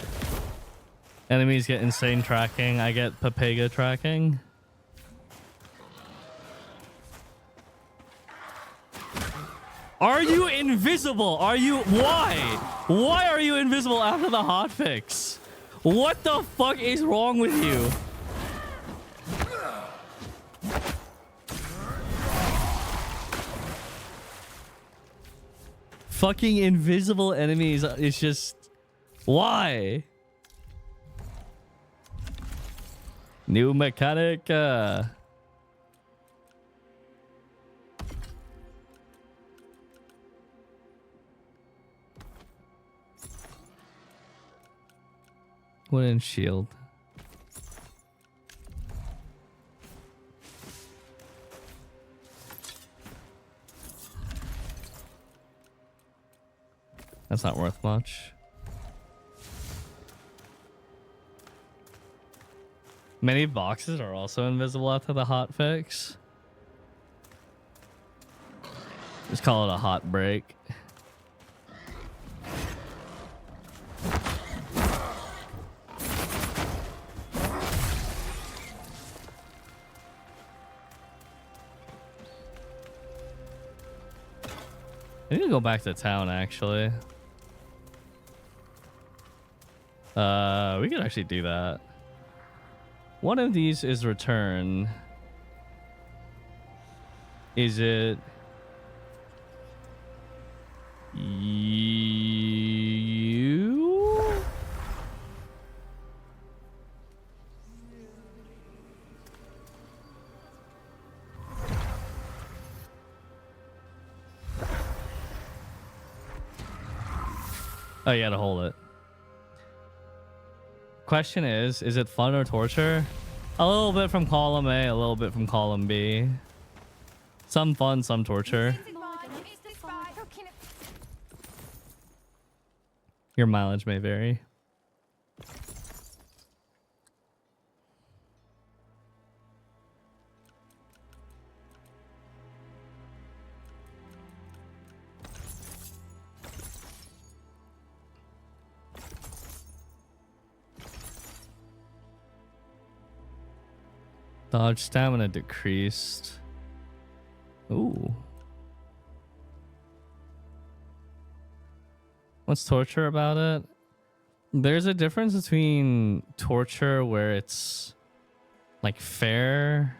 A: Enemies get insane tracking. I get Papega tracking. Are you invisible? Are you... Why? Why are you invisible after the hotfix? What the fuck is wrong with you? Fucking invisible enemies is just... Why? New mechanic. Wooden shield. That's not worth much. Many boxes are also invisible after the hot fix. Just call it a hot break. I need to go back to town, actually. We could actually do that. One of these is return. Is it you? Oh, you gotta hold it. Question is it fun or torture? A little bit from column A, a little bit from column B. Some fun, some torture. Your mileage may vary. Dodge stamina decreased. Ooh. What's torture about it? There's a difference between torture where it's like fair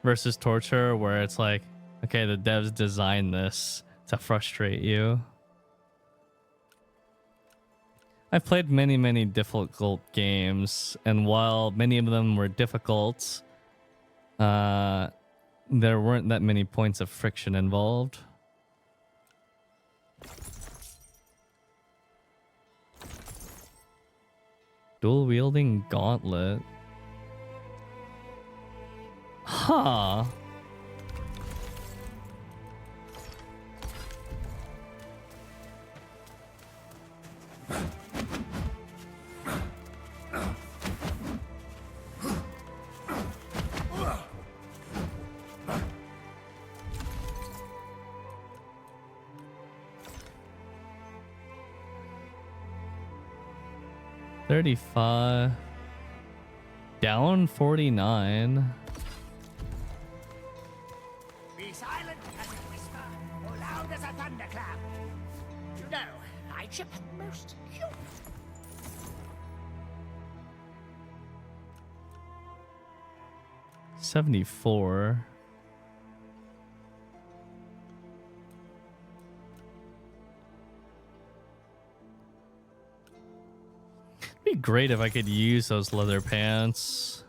A: versus torture where it's like, okay, the devs designed this to frustrate you. I've played many difficult games, and while many of them were difficult, there weren't that many points of friction involved. Dual wielding gauntlet. Huh. $35. Down 49.
F: Be silent as a whisper, or loud as a thunderclap. You know, I chip most cute.
A: $74. Be great if I could use those leather pants.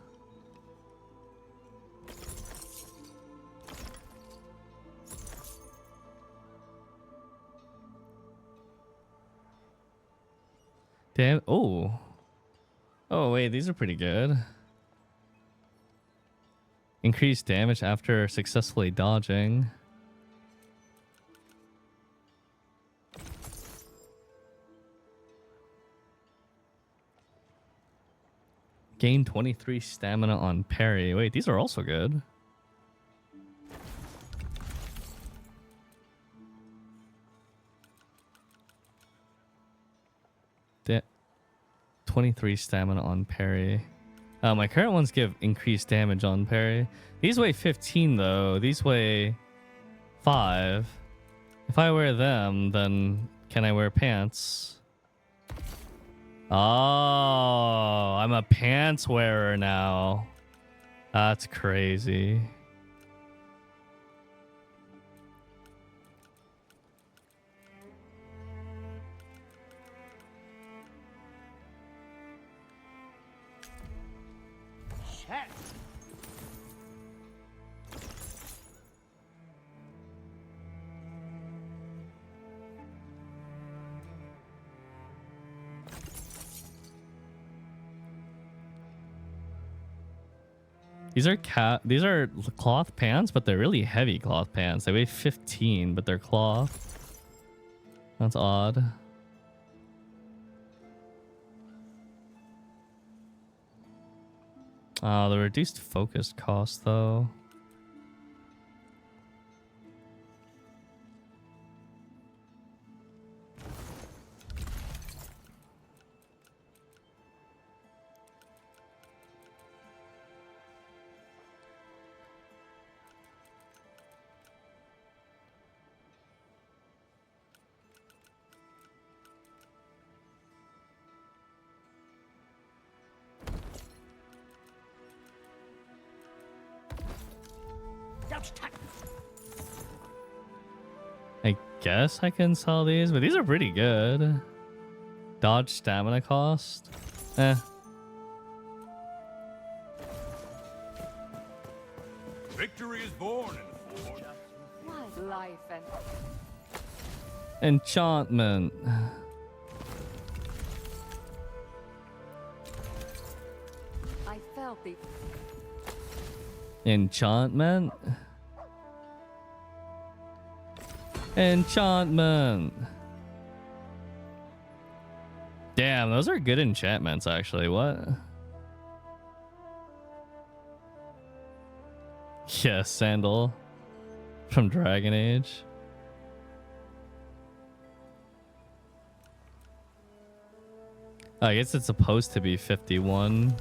A: Damn. Oh. Oh, wait, these are pretty good. Increased damage after successfully dodging. Gain 23 stamina on parry. Wait, these are also good. Da 23 stamina on parry. My current ones give increased damage on parry. These weigh 15 though. These weigh 5. If I wear them, then can I wear pants? Oh, I'm a pants wearer now. That's crazy.
F: Shit.
A: These are cloth pants, but they're really heavy cloth pants. They weigh 15, but they're cloth. That's odd. Oh, the reduced focus cost though.
F: Don't touch.
A: I guess I can sell these, but these are pretty good. Dodge stamina cost. Eh.
C: Victory is born in the forge.
B: Life and
A: Enchantment.
B: I felt the
A: Enchantment. Enchantment. Damn, those are good enchantments actually. What? Yeah, sandal from Dragon Age. I guess it's supposed to be 51.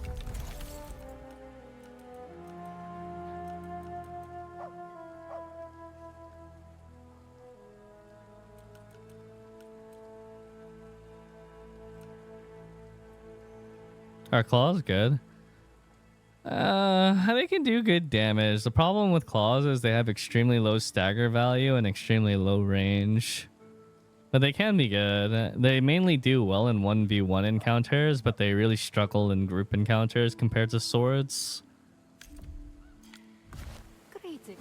A: Our claw's good. They can do good damage. The problem with claws is they have extremely low stagger value and extremely low range. But they can be good. They mainly do well in 1v1 encounters, but they really struggle in group encounters compared to swords.
B: greeting.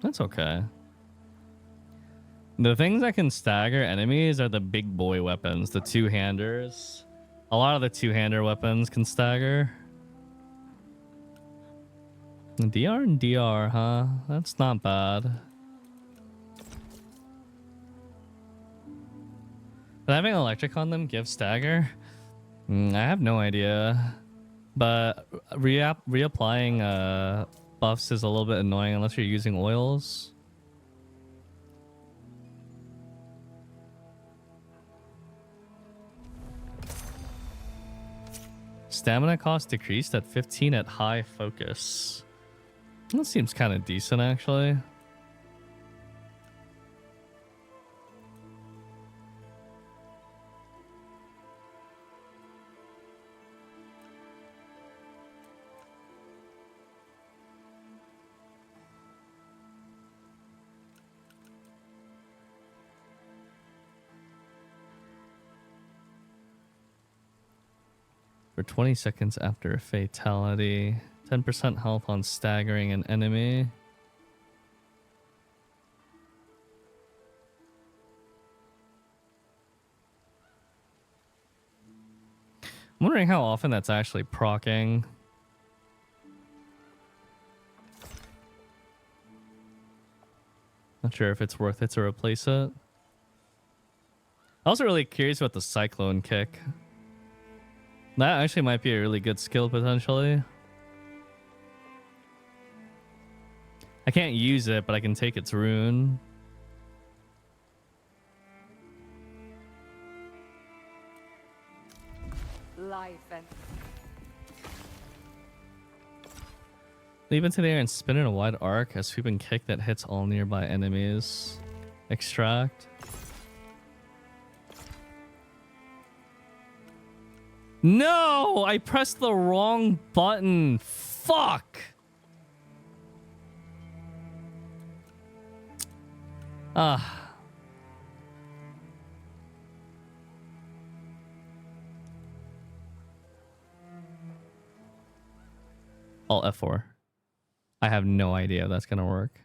A: That's okay. The things that can stagger enemies are the big boy weapons, the two-handers. A lot of the two-hander weapons can stagger. DR and DR, huh? That's not bad. But having electric on them give stagger? I have no idea. But reapplying buffs is a little bit annoying unless you're using oils. Stamina cost decreased at 15 at high focus. That seems kind of decent, actually. For 20 seconds after a fatality, 10% health on staggering an enemy. I'm wondering how often that's actually proccing. Not sure if it's worth it to replace it. I'm also really curious about the cyclone kick. That actually might be a really good skill potentially. I can't use it, but I can take its rune.
B: Life and
A: Leap into the air and spin in a wide arc, a sweeping kick that hits all nearby enemies. Extract. No! I pressed the wrong button. Fuck! Ah. Alt F4. I have no idea if that's gonna work.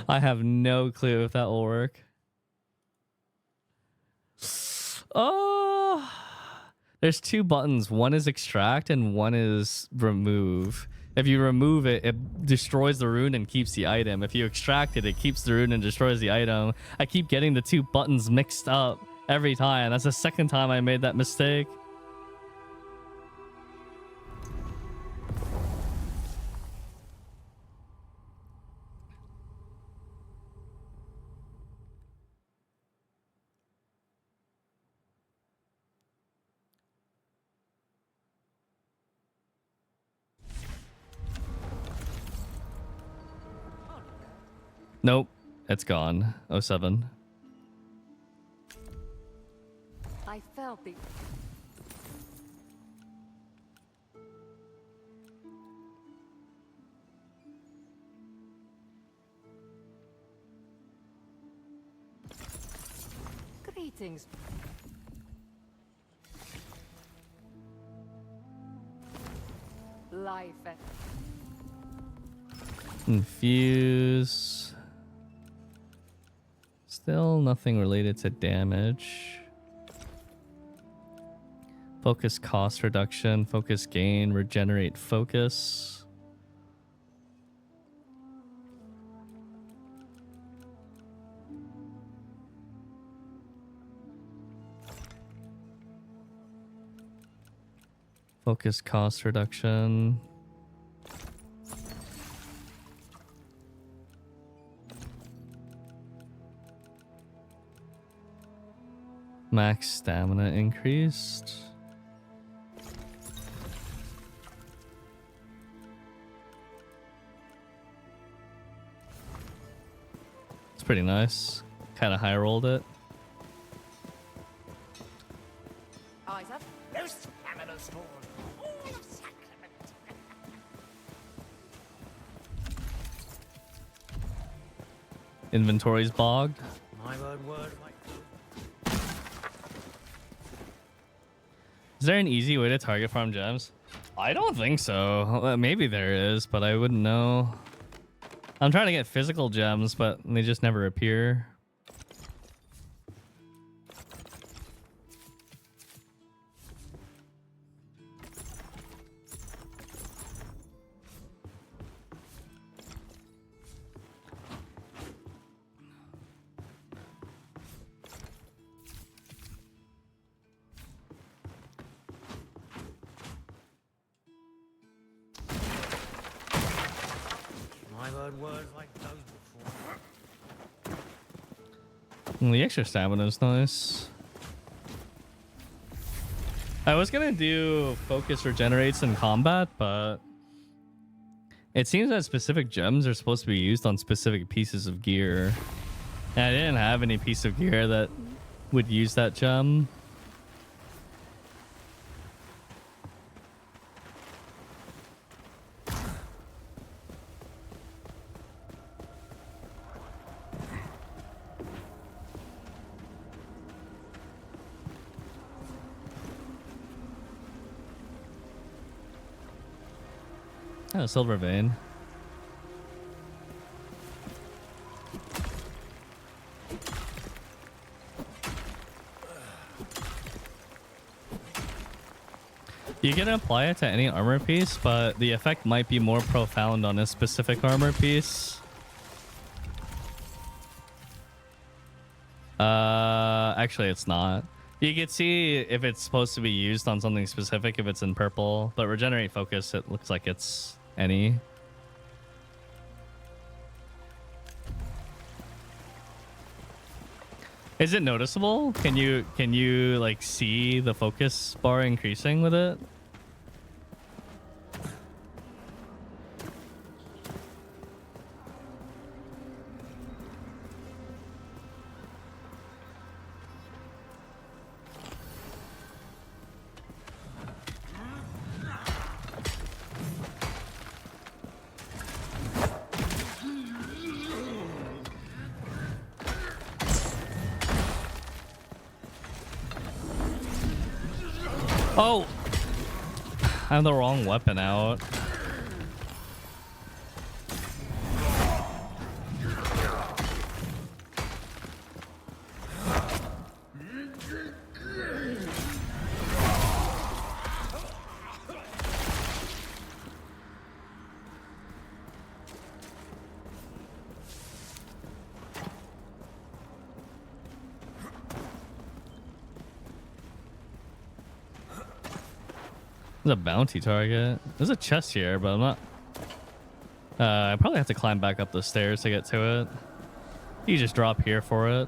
A: I have no clue if that will work. Oh, there's two buttons. One is extract and one is remove. If you remove it, it destroys the rune and keeps the item. If you extract it, it keeps the rune and destroys the item. I keep getting the two buttons mixed up every time. That's the second time I made that mistake. Nope, it's gone. 07.
B: I felt the... Greetings. Life.
A: Infuse. Still nothing related to damage. Focus cost reduction, focus gain, regenerate focus. Focus cost reduction. Max stamina increased. It's pretty nice. Kind of high rolled it.
B: Eyes up.
F: Most animal spawn. All of sacrament.
A: Inventory's bogged.
F: My word, like...
A: Is there an easy way to target farm gems? I don't think so. Maybe there is, but I wouldn't know. I'm trying to get physical gems, but they just never appear.
F: Words like those before.
A: The extra stamina is nice. I was gonna do focus regenerates in combat, but it seems that specific gems are supposed to be used on specific pieces of gear. And I didn't have any piece of gear that would use that gem. Oh, silver vein. You can apply it to any armor piece, but the effect might be more profound on a specific armor piece. Actually, it's not. You can see if it's supposed to be used on something specific if it's in purple, but regenerate focus, it looks like it's any. Is it noticeable? Can you like see the focus bar increasing with it? Oh, I have the wrong weapon out. There's a bounty target. There's a chest here, but I'm not... I probably have to climb back up the stairs to get to it. You just drop here for it.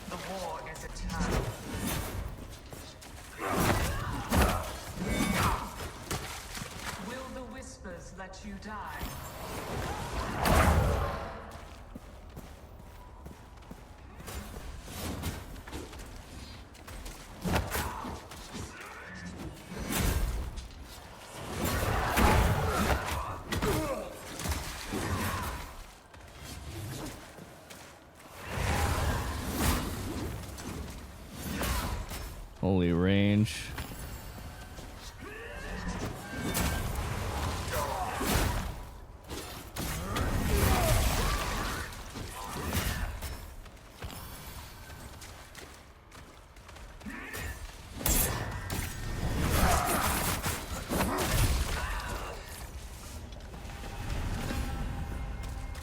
I: The war is eternal. Will the whispers let you die?
A: Holy range.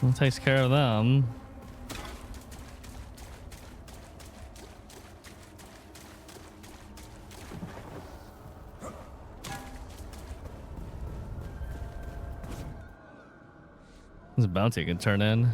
A: Well, takes care of them. There's a bounty I can turn in.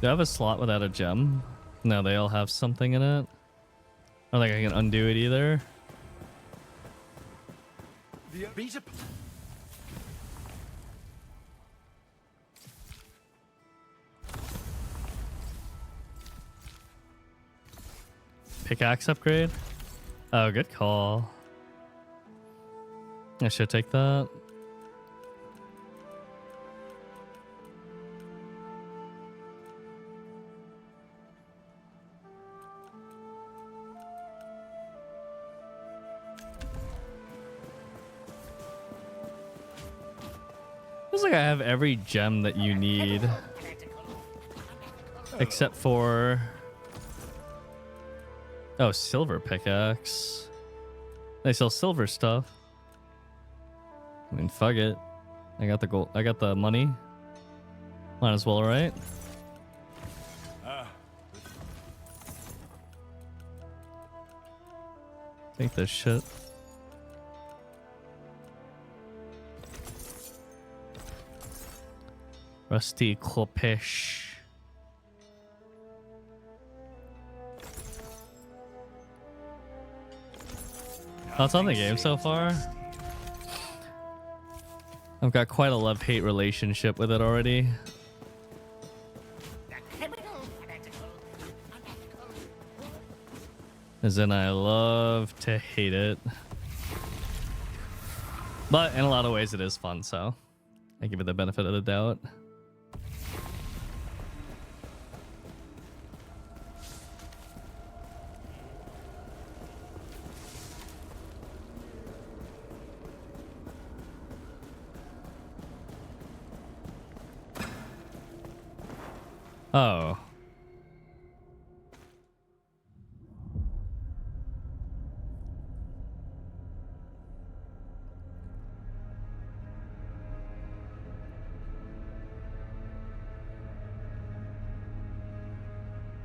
A: Do I have a slot without a gem? No, they all have something in it. I don't think I can undo it either. Pickaxe upgrade? Oh, good call. I should take that. Feels like I have every gem that you need. Except for... Oh, silver pickaxe. They sell silver stuff. I mean, fuck it. I got the gold. I got the money. Might as well, right? Take this shit. Rusty Klopish. Thoughts on the game so far? I've got quite a love-hate relationship with it already. As in, I love to hate it. But in a lot of ways, it is fun, so I give it the benefit of the doubt. Oh.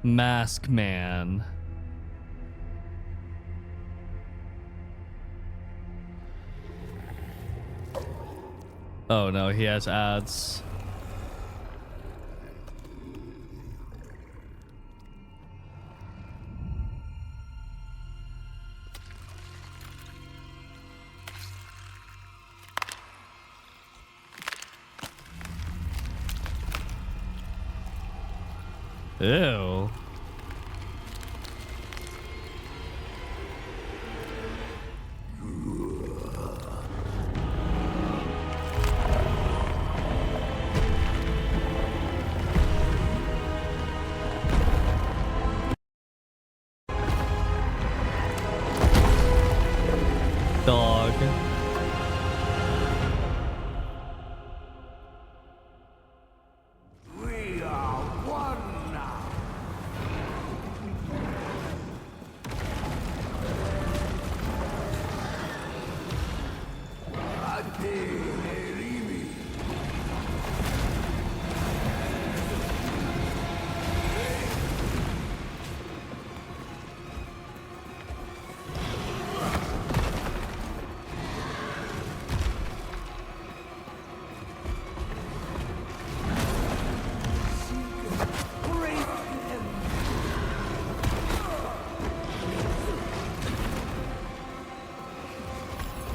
A: Mask Man. Oh no, he has ads. Ew. Dog.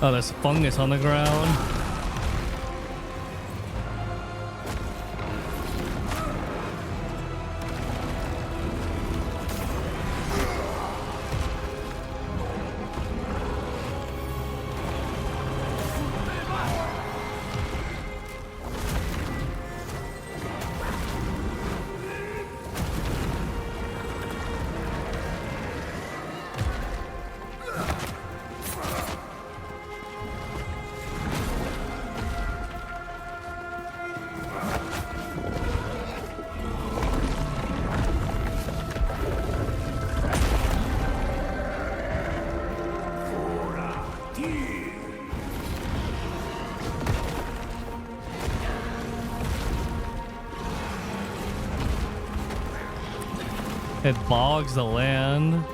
A: Oh, there's fungus on the ground. It bogs the land.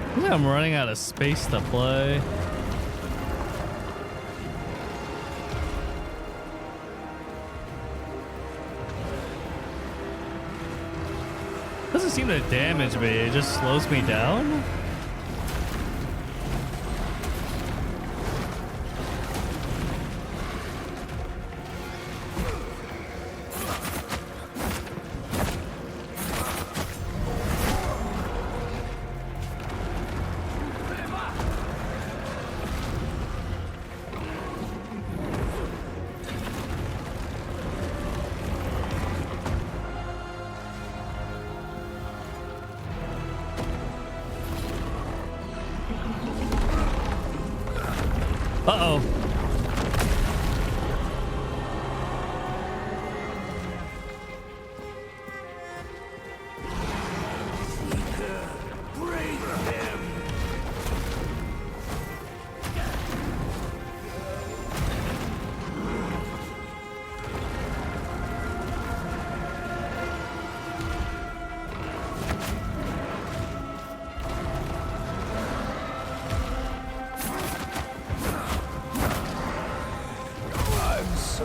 A: I think I'm running out of space to play. Doesn't seem to damage me, it just slows me down. Uh-oh.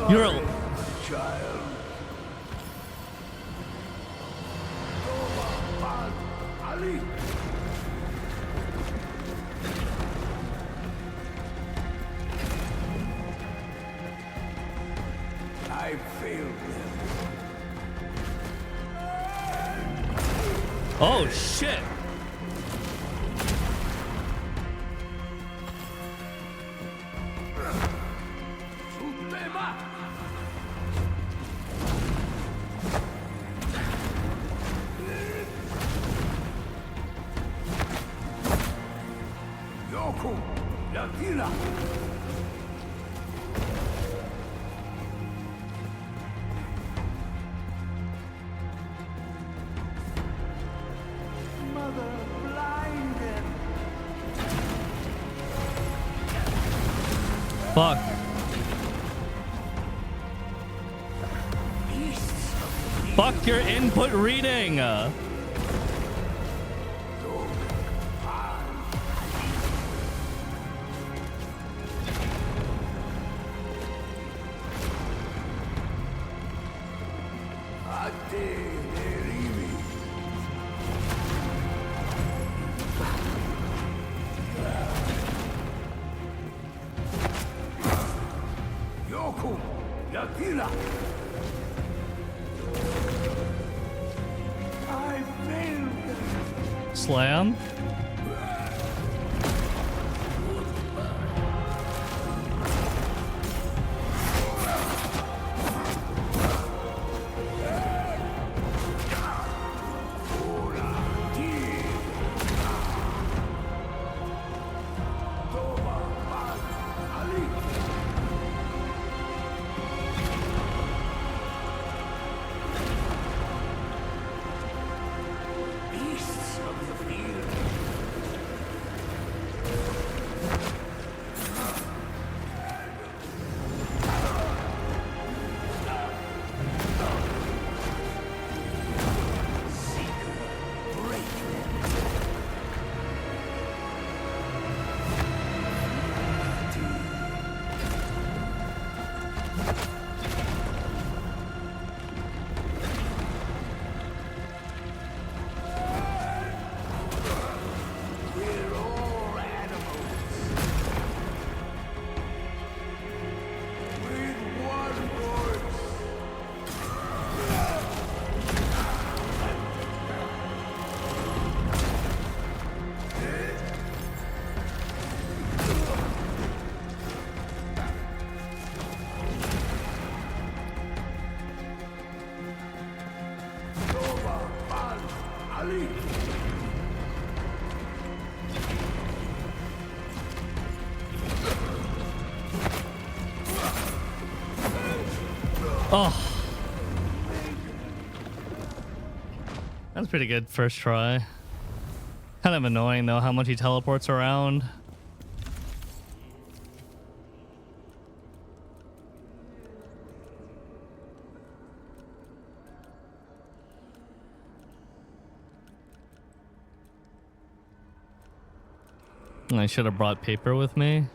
A: You're a
C: child. Ali. I failed them.
A: Oh shit. Fuck. Fuck your input reading. Slam. Oh. That's pretty good first try. Kind of annoying though how much he teleports around. I should have brought paper with me.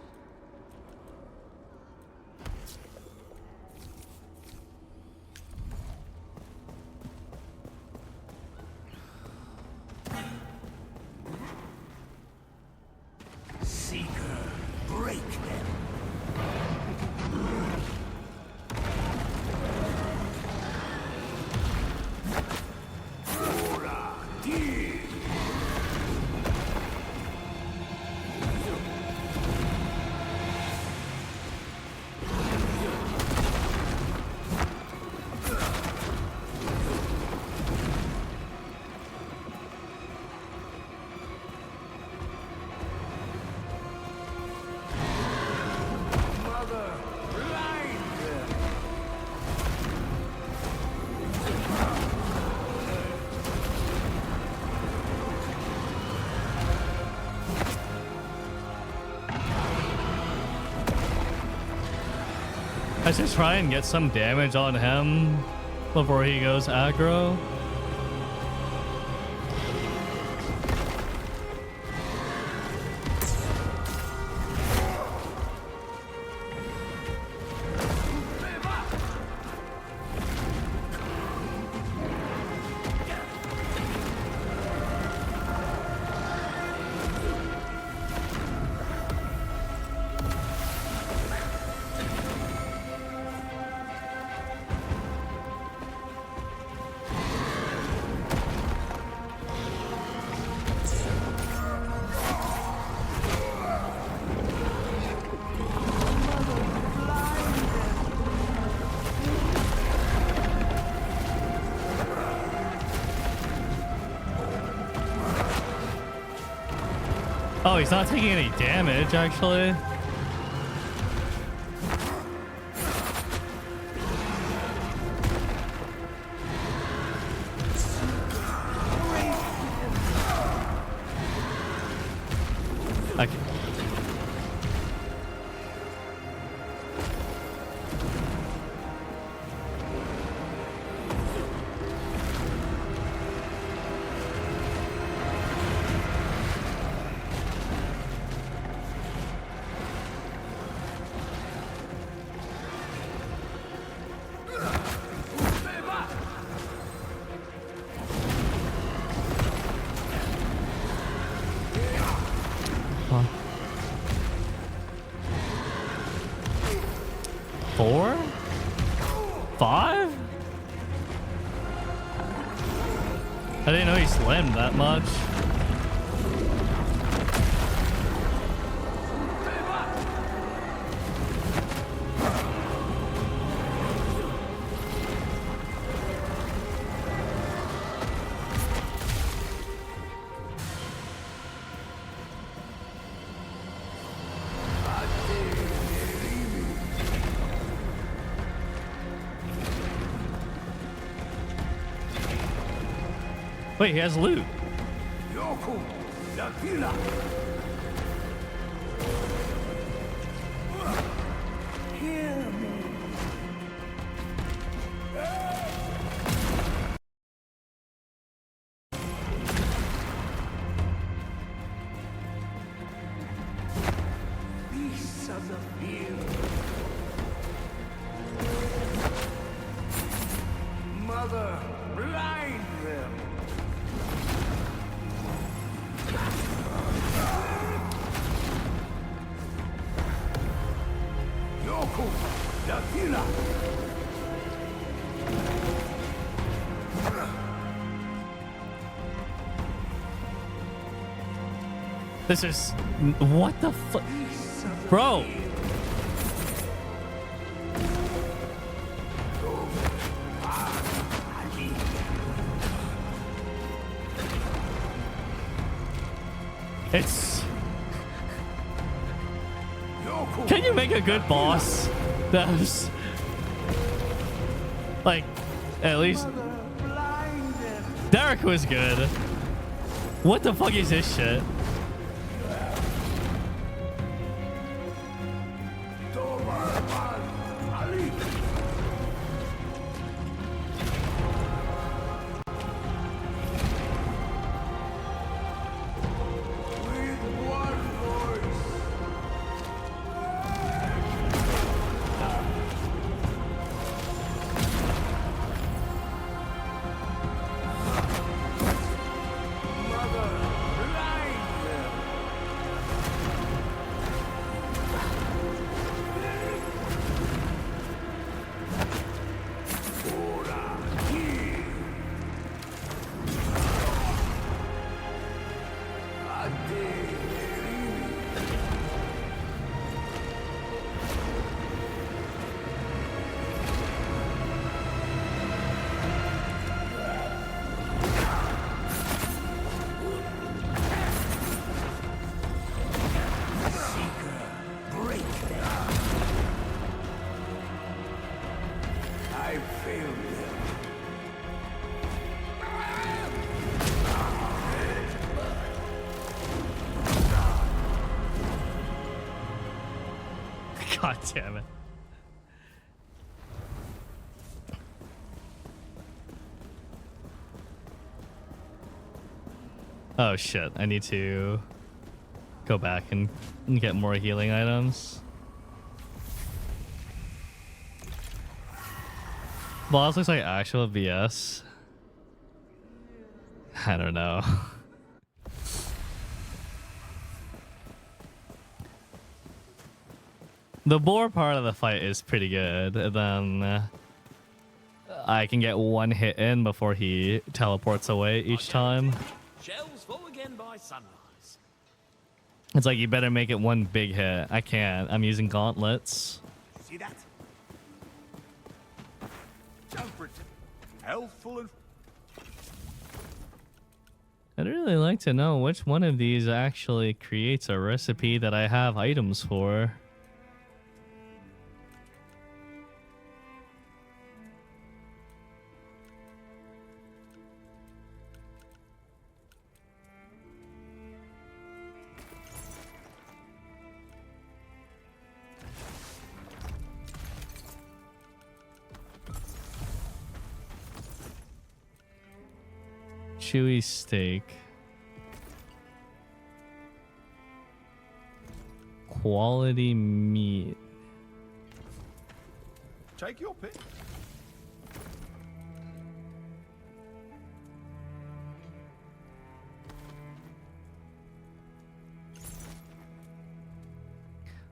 C: Seeker, break them. Ora, deal. Mother, blind them.
A: I should try and get some damage on him before he goes aggro. Oh, he's not taking any damage, actually. Okay. Four? Five? I didn't know he slammed that much. Wait, he has loot.
C: Yoku, the killer. Hear me. Beasts of the field. Mother, blind them. Yoku, the killer.
A: This is... What the fuck? Bro! It's... Can you make a good boss? That was... Like, at least Derek was good. What the fuck is this shit? God damn it. Oh shit, I need to go back and get more healing items. Boss looks like actual BS. I don't know. The boar part of the fight is pretty good. And then I can get one hit in before he teleports away each time.
G: Shells full again by sunrise.
A: It's like you better make it one big hit. I can't. I'm using gauntlets.
C: See that? Jumper, healthful and.
A: I'd really like to know which one of these actually creates a recipe that I have items for. Chewy steak. Quality meat.
C: Take your pick.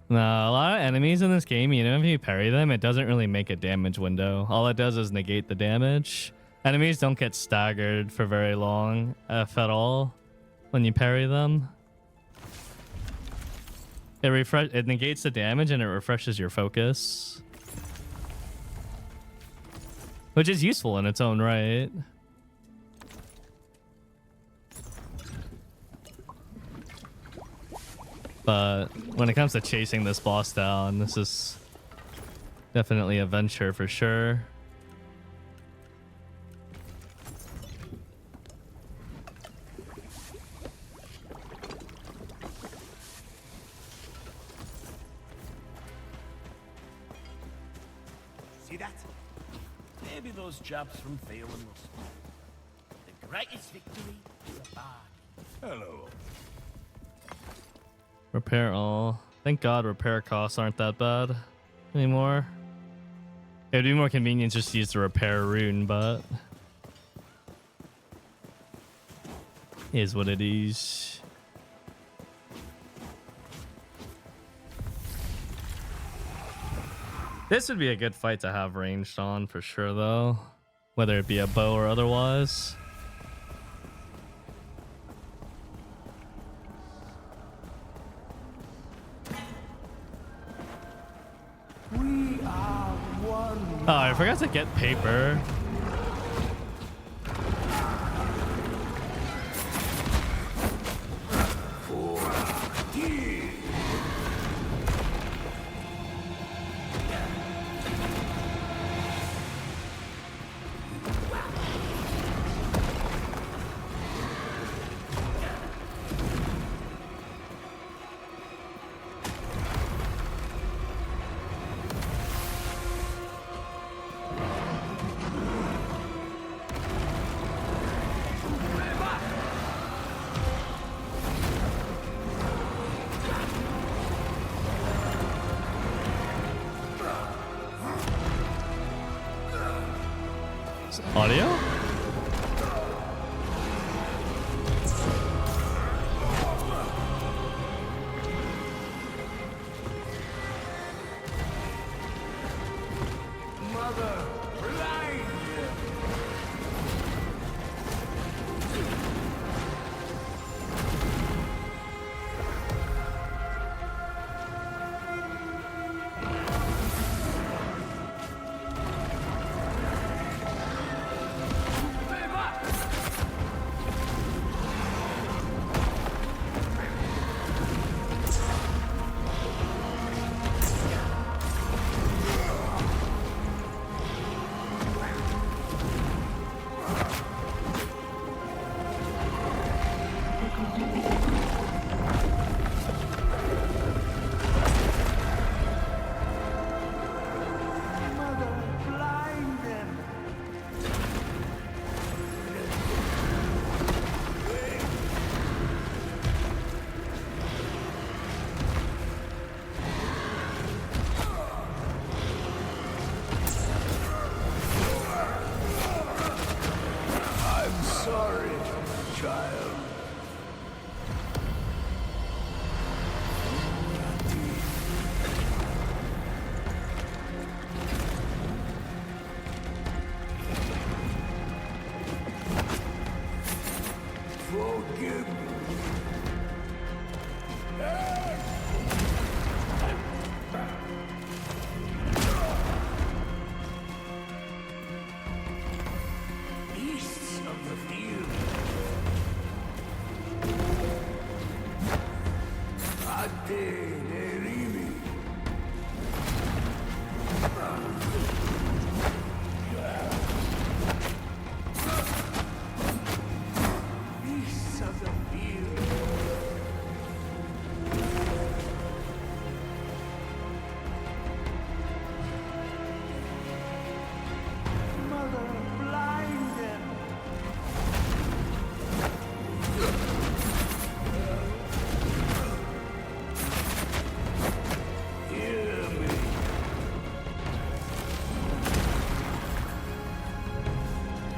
A: Now, a lot of enemies in this game, you know, if you parry them, it doesn't really make a damage window. All it does is negate the damage. Enemies don't get staggered for very long, if at all, when you parry them. It negates the damage and it refreshes your focus, which is useful in its own right. But when it comes to chasing this boss down, this is definitely a venture for sure.
C: See that?
G: Maybe those chaps from Phelan will spot. The greatest victory is a bargain.
C: Hello.
A: Repair all. Thank God repair costs aren't that bad anymore. It'd be more convenient just to use the repair rune, but is what it is. This would be a good fight to have ranged on for sure, though, whether it be a bow or otherwise.
C: We are one.
A: Oh, I forgot to get paper. Audio?
C: Mother, blind!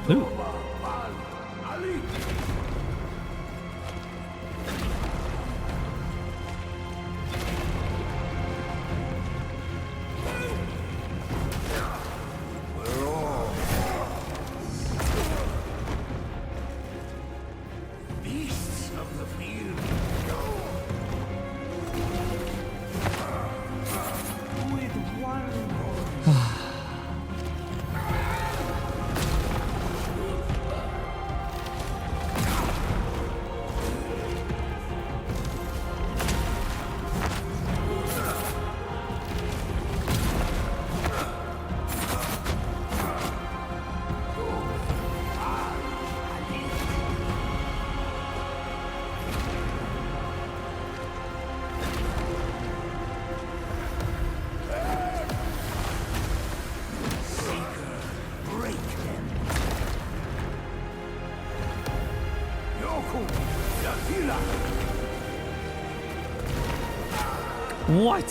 A: Ooh.
C: Beasts of the field. With one voice.
A: What?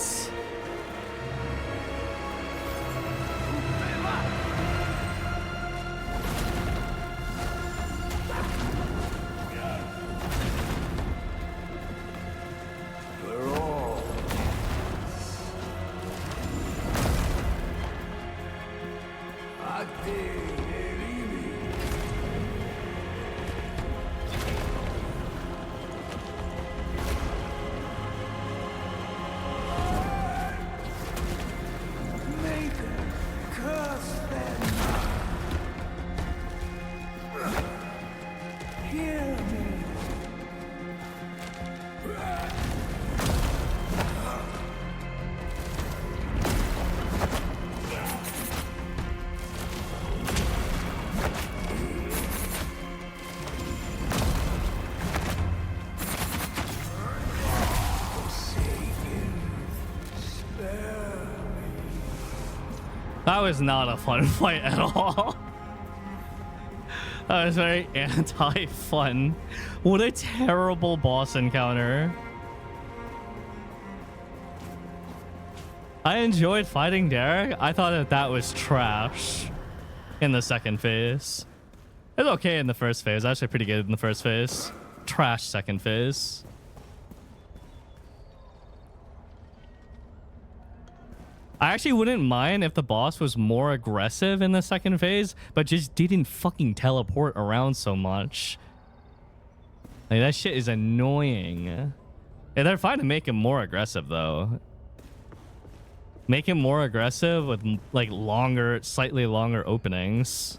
A: That was not a fun fight at all. That was very anti-fun. What a terrible boss encounter. I enjoyed fighting Derek. I thought that was trash. in the second phase. It's okay in the first phase. Actually pretty good in the first phase. Trash second phase. I actually wouldn't mind if the boss was more aggressive in the second phase, but just didn't fucking teleport around so much. Like, that shit is annoying. Yeah, they're fine to make him more aggressive, though. Make him more aggressive with, like, longer, slightly longer openings.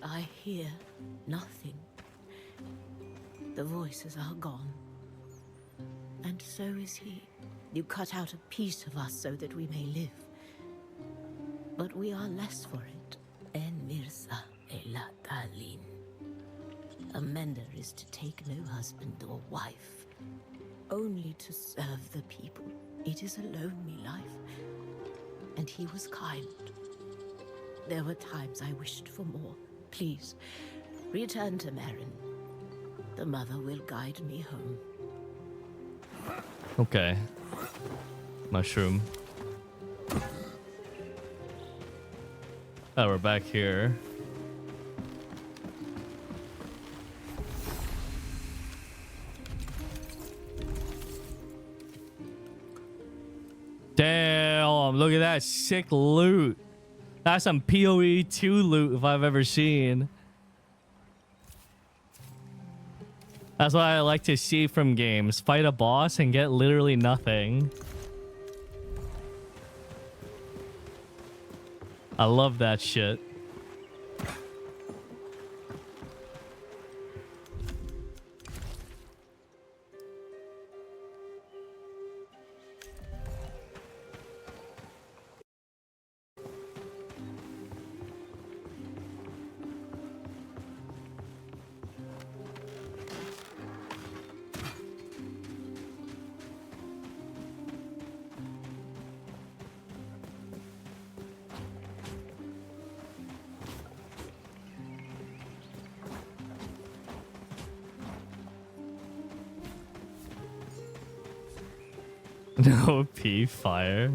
H: I hear nothing. The voices are gone. And so is he. You cut out a piece of us so that we may live. But we are less for it. En Mirza Elatalin. A mender is to take no husband or wife, only to serve the people. It is a lonely life. And he was kind. There were times I wished for more. Please, return to Marin. The mother will guide me home.
A: Okay. Mushroom. Oh, we're back here. Damn, look at that sick loot. That's some PoE 2 loot if I've ever seen. That's what I like to see from games. Fight a boss and get literally nothing. I love that shit. No P fire.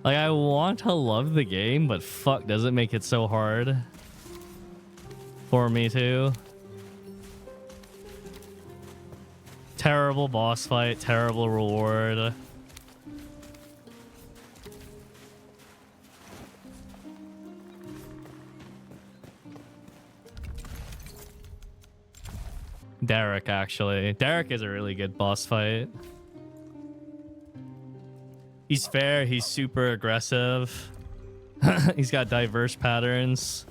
A: Like, I want to love the game, but fuck, does it make it so hard for me too? Terrible boss fight, terrible reward. Derek, actually. Derek is a really good boss fight. He's fair. He's super aggressive. He's got diverse patterns.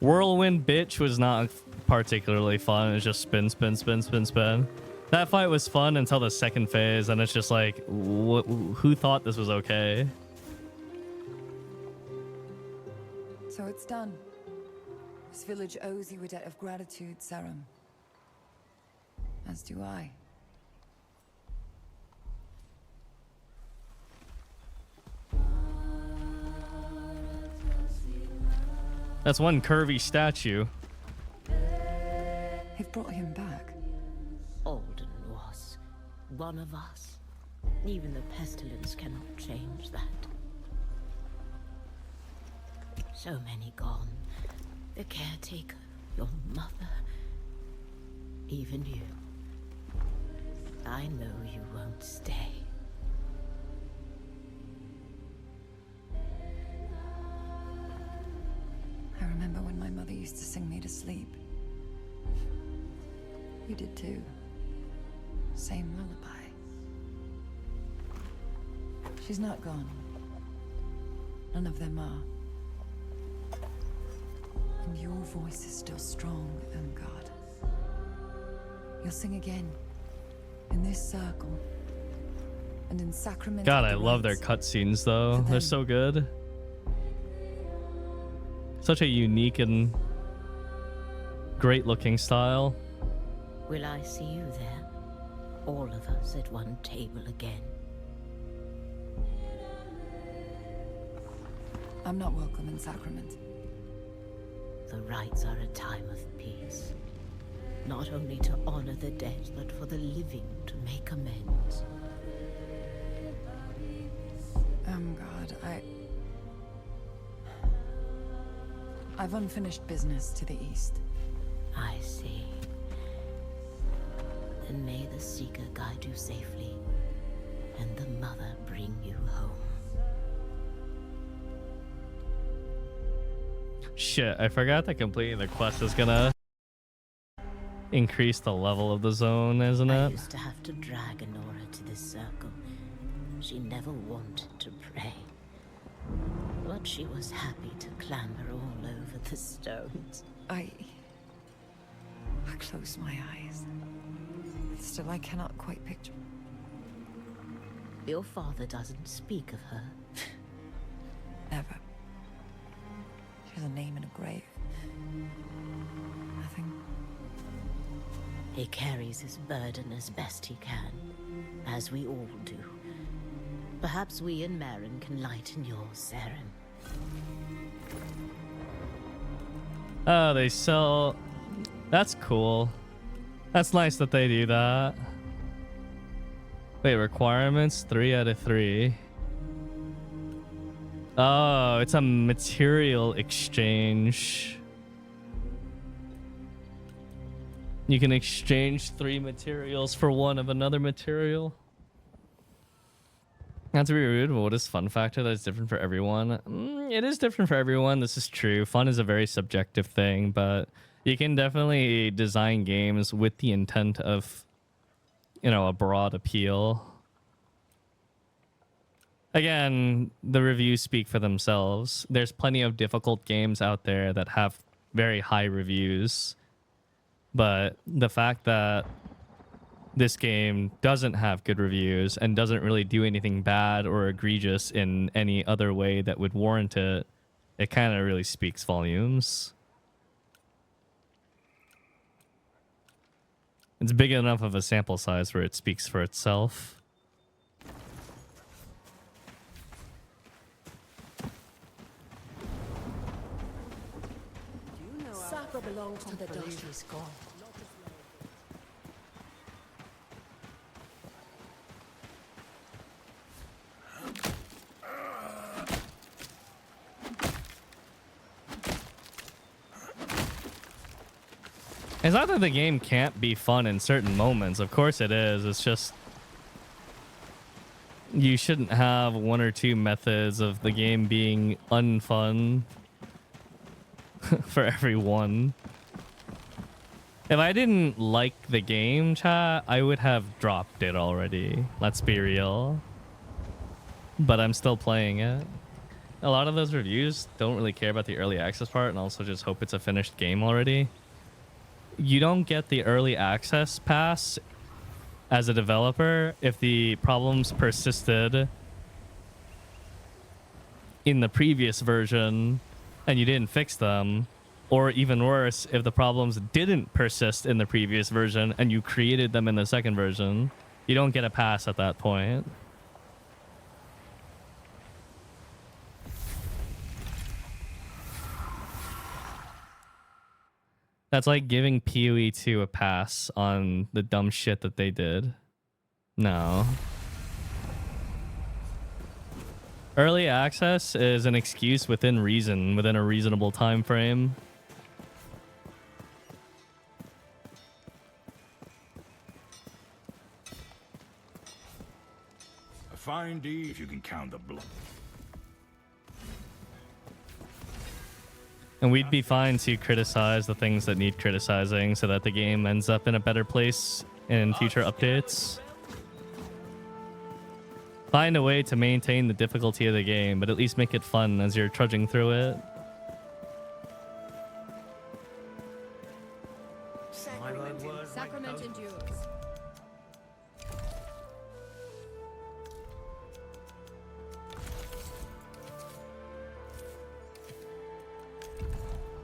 A: Whirlwind Bitch was not particularly fun. It was just spin, spin, spin, spin, spin. That fight was fun until the second phase, and it's just like, who thought this was okay?
B: So it's done. This village owes you a debt of gratitude, Sarum. As do I.
A: That's one curvy statue.
B: They've brought him back.
H: Alden was one of us. Even the pestilence cannot change that. So many gone. The caretaker, your mother, even you. I know you won't stay.
B: I remember when my mother used to sing me to sleep. You did too. Same lullaby. She's not gone. None of them are. And your voice is still strong, Ermengarde. You'll sing again. In this circle. And in Sacrament.
A: God, I love their cutscenes though. They're so good. Such a unique and great looking style.
H: Will I see you there? All of us at one table again.
B: I'm not welcome in Sacrament.
H: the rites are a time of peace. Not only to honor the dead, but for the living to make amends.
B: God, I've unfinished business to the east.
H: I see. Then may the Seeker guide you safely, and the Mother bring you home.
A: Shit, I forgot that completing the quest is gonna increase the level of the zone, isn't
H: I
A: it?
H: used to have to drag Honora to this circle. She never wanted to pray. But she was happy to clamber all over the stones.
B: I close my eyes. Still, I cannot quite picture.
H: Your father doesn't speak of her.
B: Never. She has a name in a grave. Nothing.
H: He carries his burden as best he can, as we all do. Perhaps we and Marin can lighten yours, Saren.
A: Oh, they sell... That's cool. That's nice that they do that. Wait, requirements? 3 out of 3. Oh, it's a material exchange. You can exchange 3 materials for 1 of another material. Not to be rude, but what is fun factor that's different for everyone? It is different for everyone. This is true. Fun is a very subjective thing, but you can definitely design games with the intent of, you know, a broad appeal. Again, the reviews speak for themselves. There's plenty of difficult games out there that have very high reviews, but the fact that this game doesn't have good reviews and doesn't really do anything bad or egregious in any other way that would warrant it, it kind of really speaks volumes. It's big enough of a sample size where it speaks for itself.
H: Sapa belongs to the dust.
A: It's not that the game can't be fun in certain moments. Of course it is. It's just you shouldn't have 1 or 2 methods of the game being unfun for everyone. If I didn't like the game, chat, I would have dropped it already. Let's be real. But I'm still playing it. A lot of those reviews don't really care about the early access part and also just hope it's a finished game already. You don't get the early access pass as a developer if the problems persisted in the previous version and you didn't fix them, or even worse, if the problems didn't persist in the previous version and you created them in the second version. You don't get a pass at that point. That's like giving PoE 2 a pass on the dumb shit that they did. No. Early access is an excuse within reason, within a reasonable time frame.
J: A fine deed if you can count the blood.
A: And we'd be fine to criticize the things that need criticizing so that the game ends up in a better place in future updates. Find a way to maintain the difficulty of the game, but at least make it fun as you're trudging through it.
K: Sacrament endures.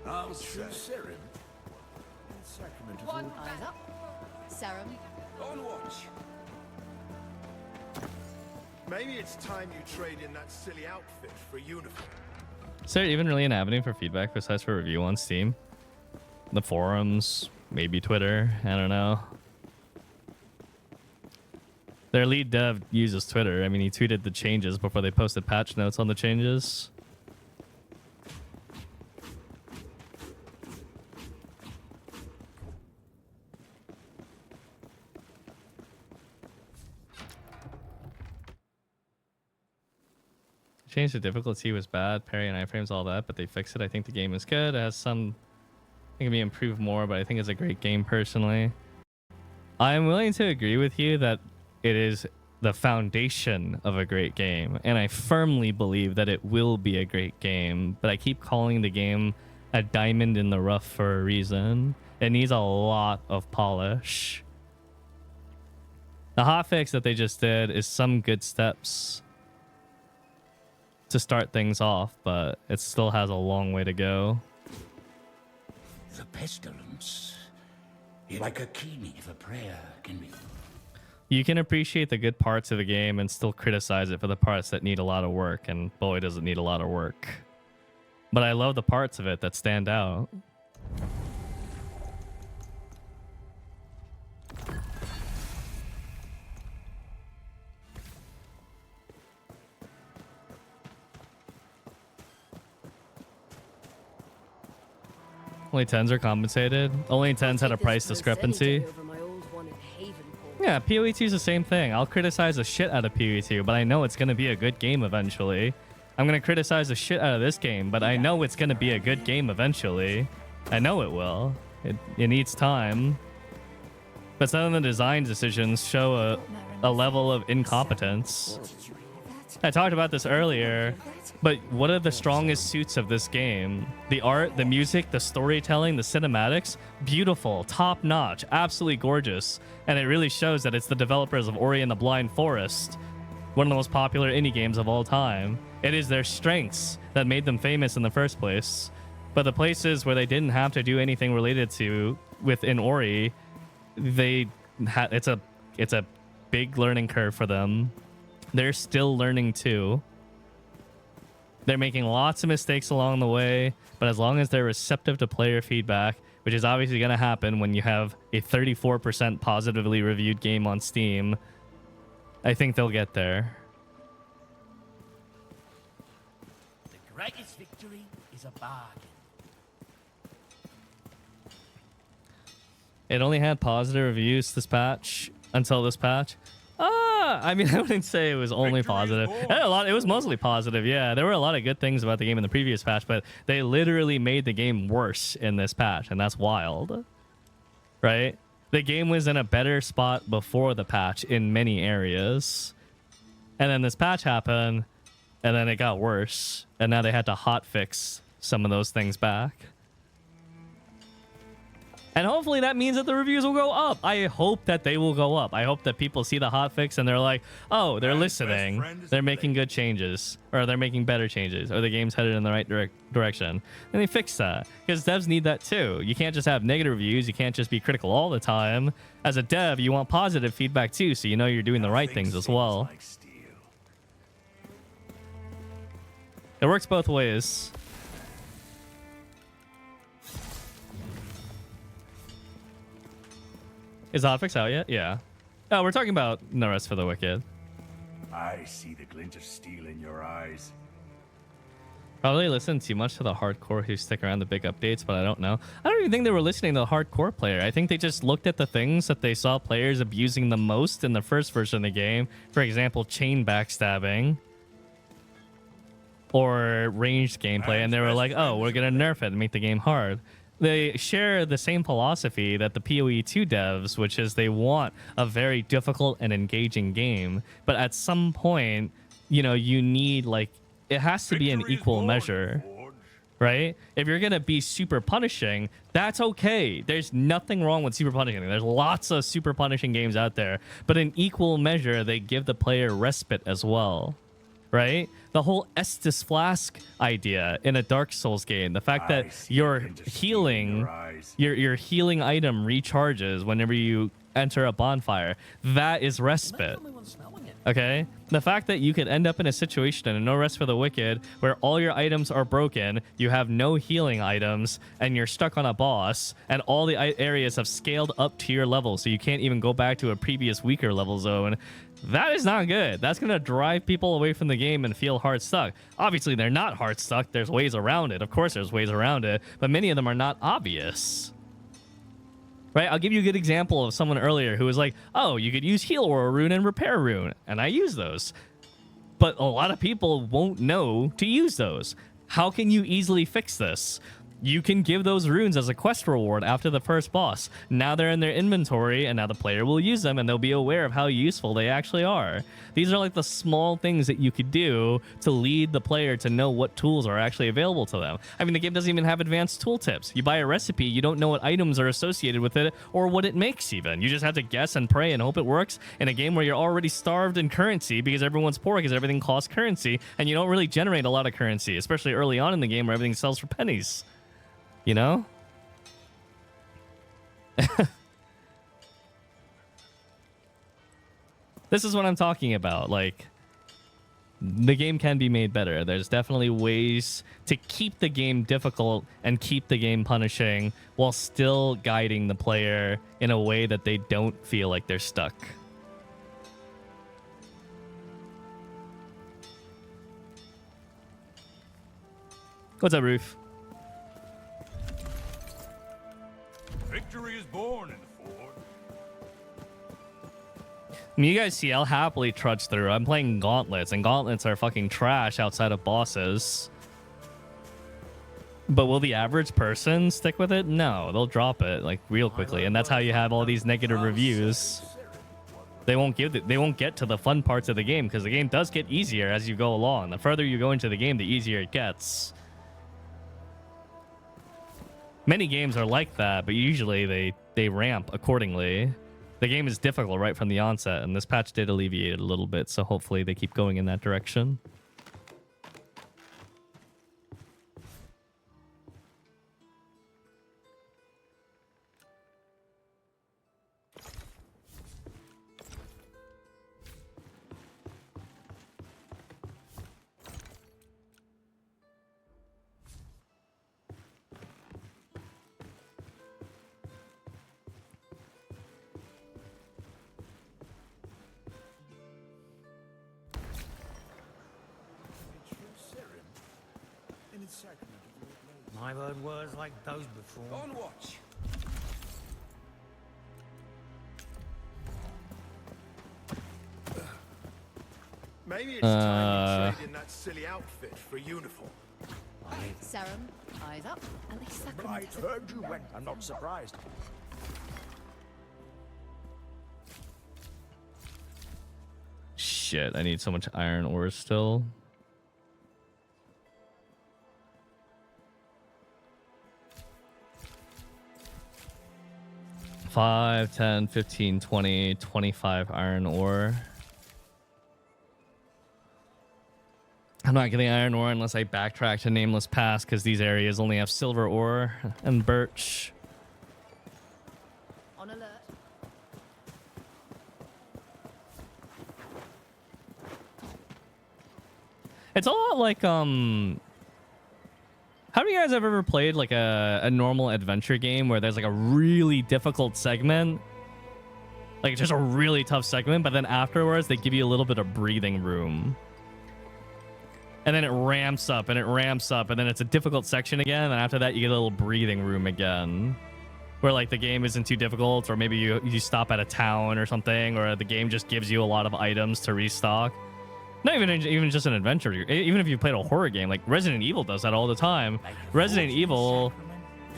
J: I'll true Saren. Sacrament of
K: One
J: all.
K: eyes up. Sarum.
C: On watch.
L: Maybe it's time you trade in that silly outfit for a uniform.
A: Is there even really an avenue for feedback besides for review on Steam? The forums, maybe Twitter, I don't know. Their lead dev uses Twitter. I mean, he tweeted the changes before they posted patch notes on the changes. Change the difficulty was bad, parry and iframes, all that, but they fixed it. I think the game is good. It has some, it can be improved more, but I think it's a great game personally. I am willing to agree with you that it is the foundation of a great game, and I firmly believe that it will be a great game, but I keep calling the game a diamond in the rough for a reason. It needs a lot of polish. The hotfix that they just did is some good steps to start things off, but it still has a long way to go.
C: The pestilence, like a keening of a prayer, can be.
A: You can appreciate the good parts of the game and still criticize it for the parts that need a lot of work, and boy, does it need a lot of work. But I love the parts of it that stand out. Only 10s are compensated. Only 10s had a price discrepancy. Yeah, PoE 2 is the same thing. I'll criticize the shit out of PoE 2, but I know it's going to be a good game eventually. I'm going to criticize the shit out of this game, but I know it's going to be a good game eventually. I know it will. It needs time. But some of the design decisions show a level of incompetence. I talked about this earlier, but what are the strongest suits of this game? The art, the music, the storytelling, the cinematics, beautiful, top notch, absolutely gorgeous. And it really shows that it's the developers of Ori and the Blind Forest, one of the most popular indie games of all time. It is their strengths that made them famous in the first place. But the places where they didn't have to do anything related to within Ori, it's a big learning curve for them. They're still learning too. They're making lots of mistakes along the way, but as long as they're receptive to player feedback, which is obviously going to happen when you have a 34% positively reviewed game on Steam, I think they'll get there.
G: The greatest victory is a bargain.
A: It only had positive reviews this patch, until this patch. I mean, I wouldn't say it was only positive. It was mostly positive, yeah. There were a lot of good things about the game in the previous patch, but they literally made the game worse in this patch, and that's wild. Right? The game was in a better spot before the patch in many areas. And then this patch happened, and then it got worse, and now they had to hotfix some of those things back. And hopefully that means that the reviews will go up. I hope that they will go up. I hope that people see the hotfix and they're like, oh, they're listening. They're making good changes. Or they're making better changes. Or the game's headed in the right direction. And they fix that. Because devs need that too. You can't just have negative reviews. You can't just be critical all the time. As a dev, you want positive feedback too, so you know you're doing the right things as well. It works both ways. Is the hotfix out yet? Yeah. Oh, we're talking about No Rest for the Wicked.
J: I see the glint of steel in your eyes.
A: Probably listen too much to the hardcore who stick around the big updates, but I don't know. I don't even think they were listening to the hardcore player. I think they just looked at the things that they saw players abusing the most in the first version of the game. For example, chain backstabbing or ranged gameplay, and they were like, oh, we're going to nerf it and make the game hard. They share the same philosophy that the PoE 2 devs, which is they want a very difficult and engaging game. But at some point, you know, you need, like, it has to be an equal measure, right? If you're going to be super punishing, that's okay. There's nothing wrong with super punishing. There's lots of super punishing games out there. But in equal measure, they give the player respite as well. Right? The whole Estus Flask idea in a Dark Souls game, the fact that your healing item recharges whenever you enter a bonfire, that is respite. Okay, the fact that you could end up in a situation in No Rest for the Wicked where all your items are broken, you have no healing items, and you're stuck on a boss, and all the areas have scaled up to your level, so you can't even go back to a previous weaker level zone. That is not good. That's going to drive people away from the game and feel hard stuck. Obviously, they're not hard stuck. There's ways around it. Of course, there's ways around it, but many of them are not obvious. Right, I'll give you a good example of someone earlier who was like, oh, you could use heal or rune and repair rune, and I use those. But a lot of people won't know to use those. How can you easily fix this? You can give those runes as a quest reward after the first boss. Now they're in their inventory, and now the player will use them, and they'll be aware of how useful they actually are. These are like the small things that you could do to lead the player to know what tools are actually available to them. I mean, the game doesn't even have advanced tooltips. You buy a recipe, you don't know what items are associated with it or what it makes even. You just have to guess and pray and hope it works in a game where you're already starved in currency because everyone's poor because everything costs currency, and you don't really generate a lot of currency, especially early on in the game where everything sells for pennies. You know? This is what I'm talking about. Like, the game can be made better. There's definitely ways to keep the game difficult and keep the game punishing while still guiding the player in a way that they don't feel like they're stuck. What's up, Roof?
J: Victory is born in the fort.
A: I mean, you guys see, I'll happily trudge through. I'm playing gauntlets, and gauntlets are fucking trash outside of bosses. But will the average person stick with it? No, they'll drop it like real quickly, and that's how you have all these negative reviews. They won't get to the fun parts of the game because the game does get easier as you go along. The further you go into the game, the easier it gets. Many games are like that, but usually they ramp accordingly. The game is difficult right from the onset, and this patch did alleviate it a little bit, so hopefully they keep going in that direction.
C: I've heard words like those before. On watch.
L: Maybe it's time you trade in that silly outfit for a uniform.
K: Sarum, eyes up. At least
C: I heard you went. I'm not surprised.
A: Shit, I need so much iron ore still. 5, 10, 15, 20, 25 iron ore. I'm not getting iron ore unless I backtrack to Nameless Pass because these areas only have silver ore and birch.
K: On alert.
A: It's a lot like how many of you guys have ever played like a normal adventure game where there's like a really difficult segment? Like just a really tough segment, but then afterwards they give you a little bit of breathing room. And then it ramps up and it ramps up and then it's a difficult section again, and after that you get a little breathing room again. Where like the game isn't too difficult, or maybe you stop at a town or something, or the game just gives you a lot of items to restock. Not even just an adventure. Even if you played a horror game, like Resident Evil does that all the time. Resident Evil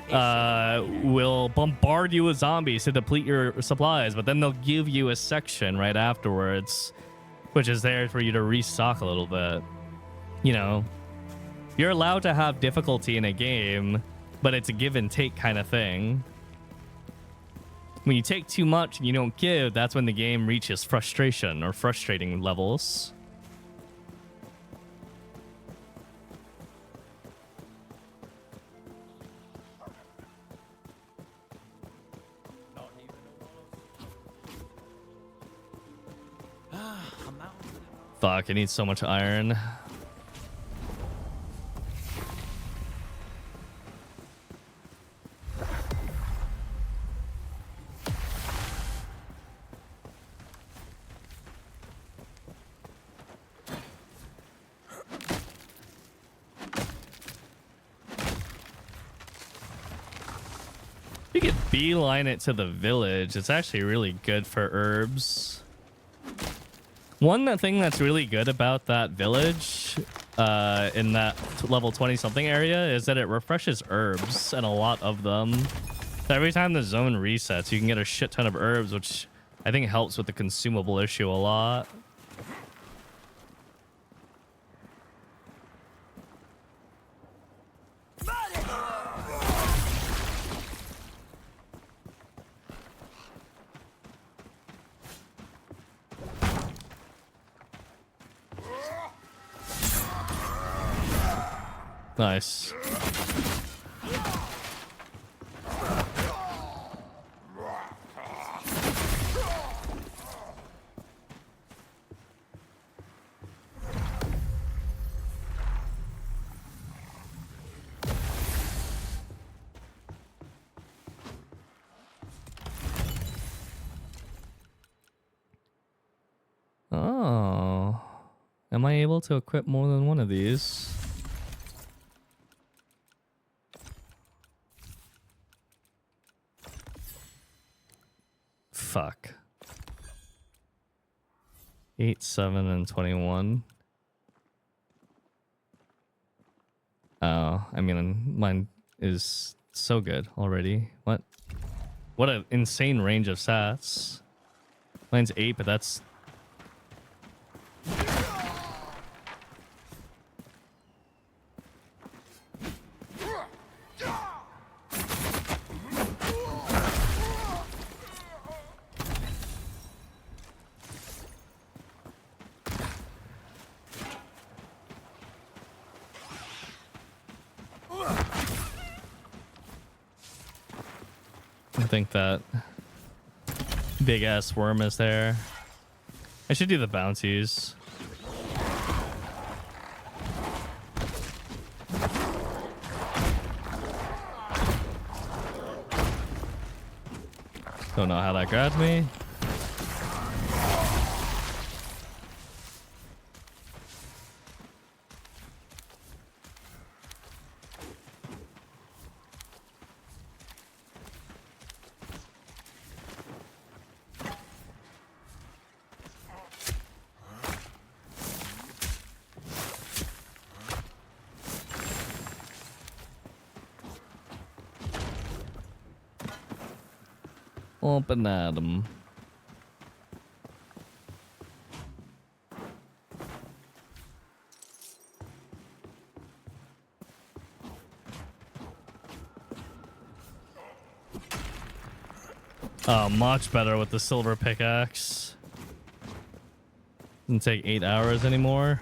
A: will bombard you with zombies to deplete your supplies, but then they'll give you a section right afterwards, which is there for you to restock a little bit. You know, you're allowed to have difficulty in a game, but it's a give and take kind of thing. When you take too much and you don't give, that's when the game reaches frustration or frustrating levels.
C: I'm out
A: Fuck, I need so much iron. You could beeline it to the village. It's actually really good for herbs. One thing that's really good about that village in that level 20 something area is that it refreshes herbs and a lot of them. So every time the zone resets, you can get a shit ton of herbs, which I think helps with the consumable issue a lot. Nice. Oh. Am I able to equip more than one of these? Fuck. 8, 7, and 21. Oh, I mean, mine is so good already. What? What an insane range of stats. Mine's 8, but that's... I think that big ass worm is there. I should do the bounties. Don't know how that grabbed me. Open Adam. Oh, much better with the silver pickaxe. Doesn't take 8 hours anymore.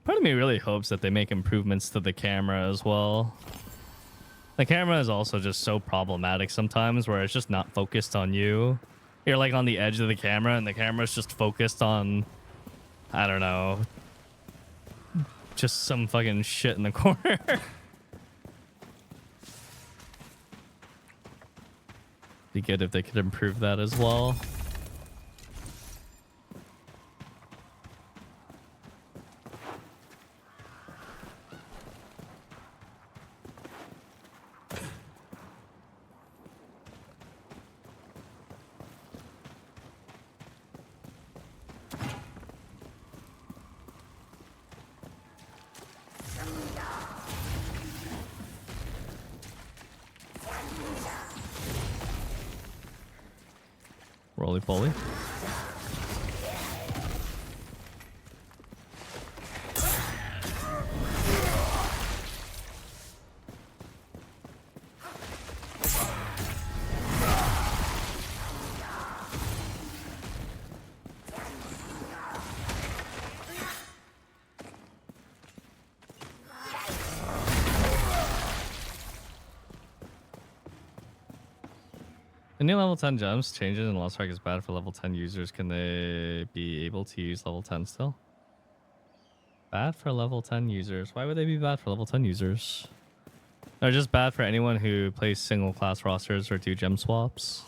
A: Part of me really hopes that they make improvements to the camera as well. The camera is also just so problematic sometimes where it's just not focused on you. You're like on the edge of the camera and the camera's just focused on, I don't know, just some fucking shit in the corner. Be good if they could improve that as well. roly poly. The new level 10 gems changes and Lost Ark is bad for level 10 users. Can they be able to use level 10 still? Bad for level 10 users. Why would they be bad for level 10 users? They're just bad for anyone who plays single class rosters or do gem swaps.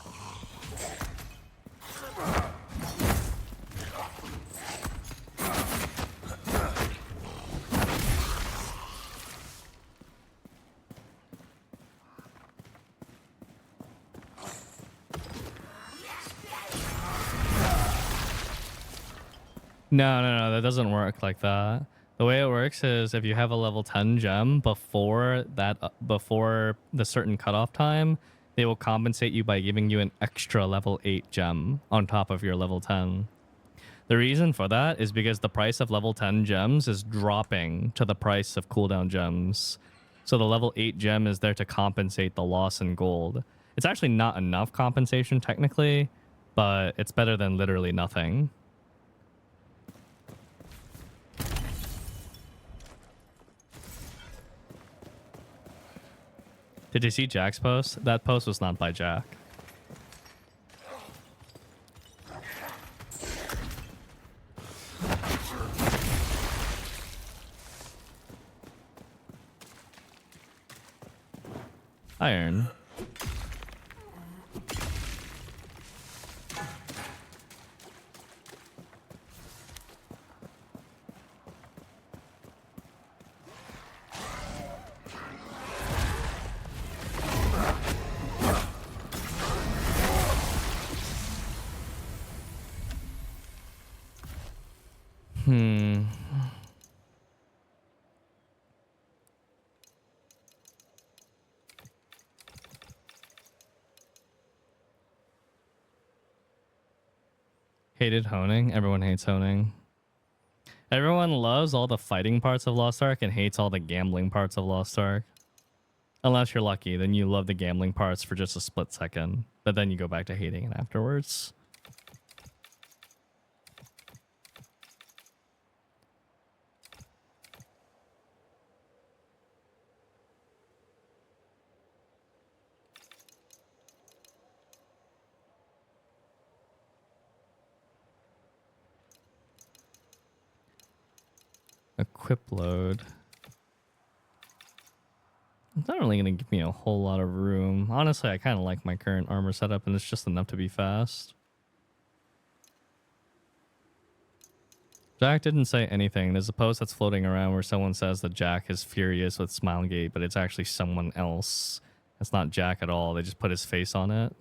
A: No, that doesn't work like that. The way it works is if you have a level 10 gem before the certain cutoff time, they will compensate you by giving you an extra level 8 gem on top of your level 10. The reason for that is because the price of level 10 gems is dropping to the price of cooldown gems. So the level 8 gem is there to compensate the loss in gold. It's actually not enough compensation technically, but it's better than literally nothing. Did you see Jack's post? That post was not by Jack. Iron. Hated honing. Everyone hates honing. Everyone loves all the fighting parts of Lost Ark and hates all the gambling parts of Lost Ark. Unless you're lucky, then you love the gambling parts for just a split second, but then you go back to hating it afterwards. Equip load. It's not really going to give me a whole lot of room. Honestly, I kind of like my current armor setup and it's just enough to be fast. Jack didn't say anything. There's a post that's floating around where someone says that Jack is furious with Smilegate, but it's actually someone else. It's not Jack at all. They just put his face on it.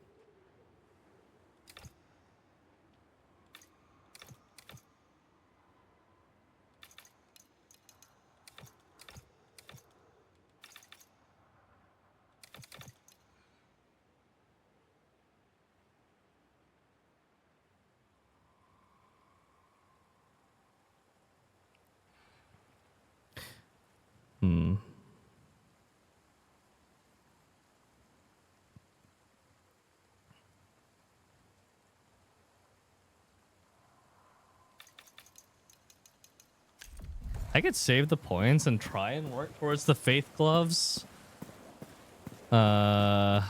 A: I could save the points and try and work towards the Faith Gloves. It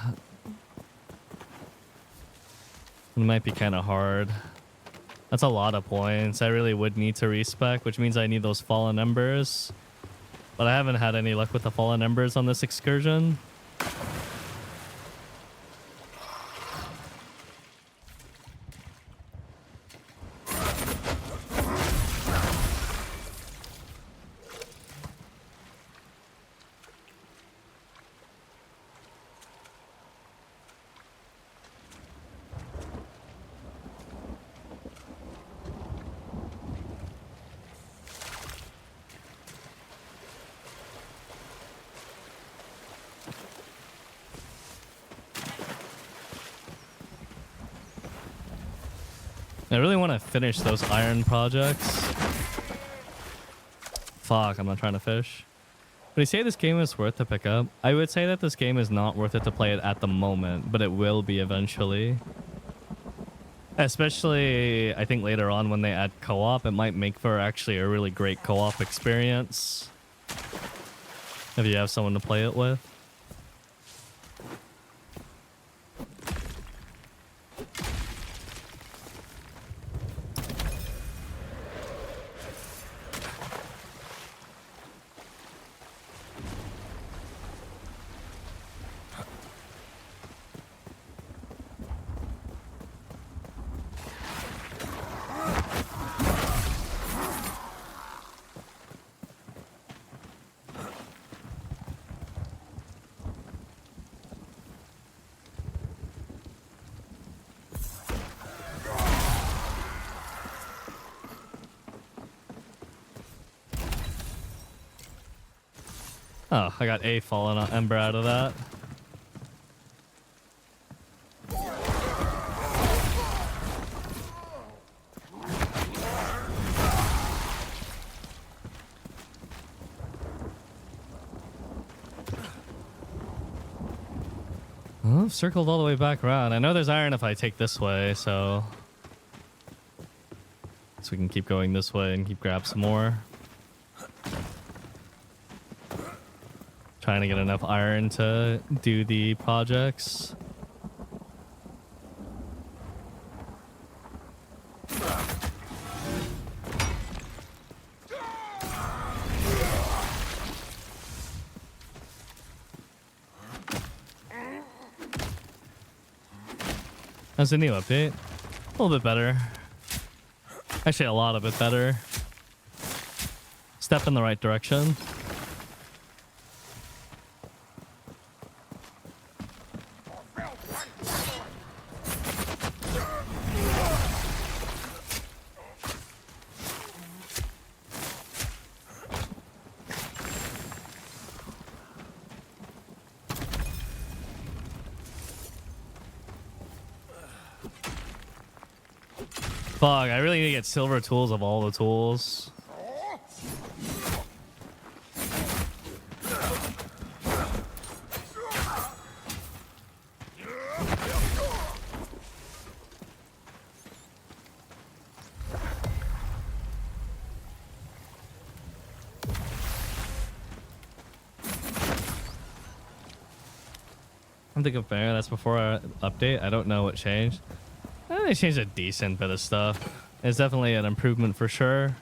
A: might be kind of hard. That's a lot of points. I really would need to respec, which means I need those Fallen Embers. But I haven't had any luck with the Fallen Embers on this excursion. I really want to finish those iron projects. Fuck, I'm not trying to fish. Would you say this game is worth to pick up? I would say that this game is not worth it to play it at the moment, but it will be eventually. Especially, I think later on when they add co-op, it might make for actually a really great co-op experience. If you have someone to play it with. Oh, I got a fallen ember out of that. Oh, I've circled all the way back around. I know there's iron if I take this way, so we can keep going this way and keep grab some more. Trying to get enough iron to do the projects. How's the new update? A little bit better. Actually, a lot of it better. Step in the right direction. Fuck, I really need to get silver tools of all the tools. I'm thinking fair, that's before our update. I don't know what changed. They changed a decent bit of stuff. It's definitely an improvement for sure.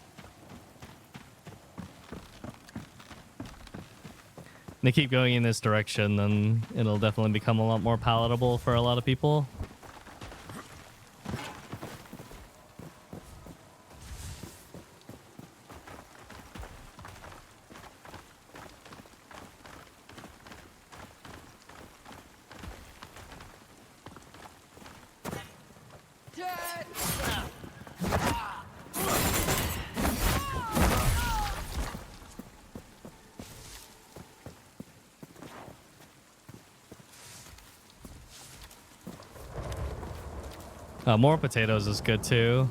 A: They keep going in this direction, then it'll definitely become a lot more palatable for a lot of people. More potatoes is good too.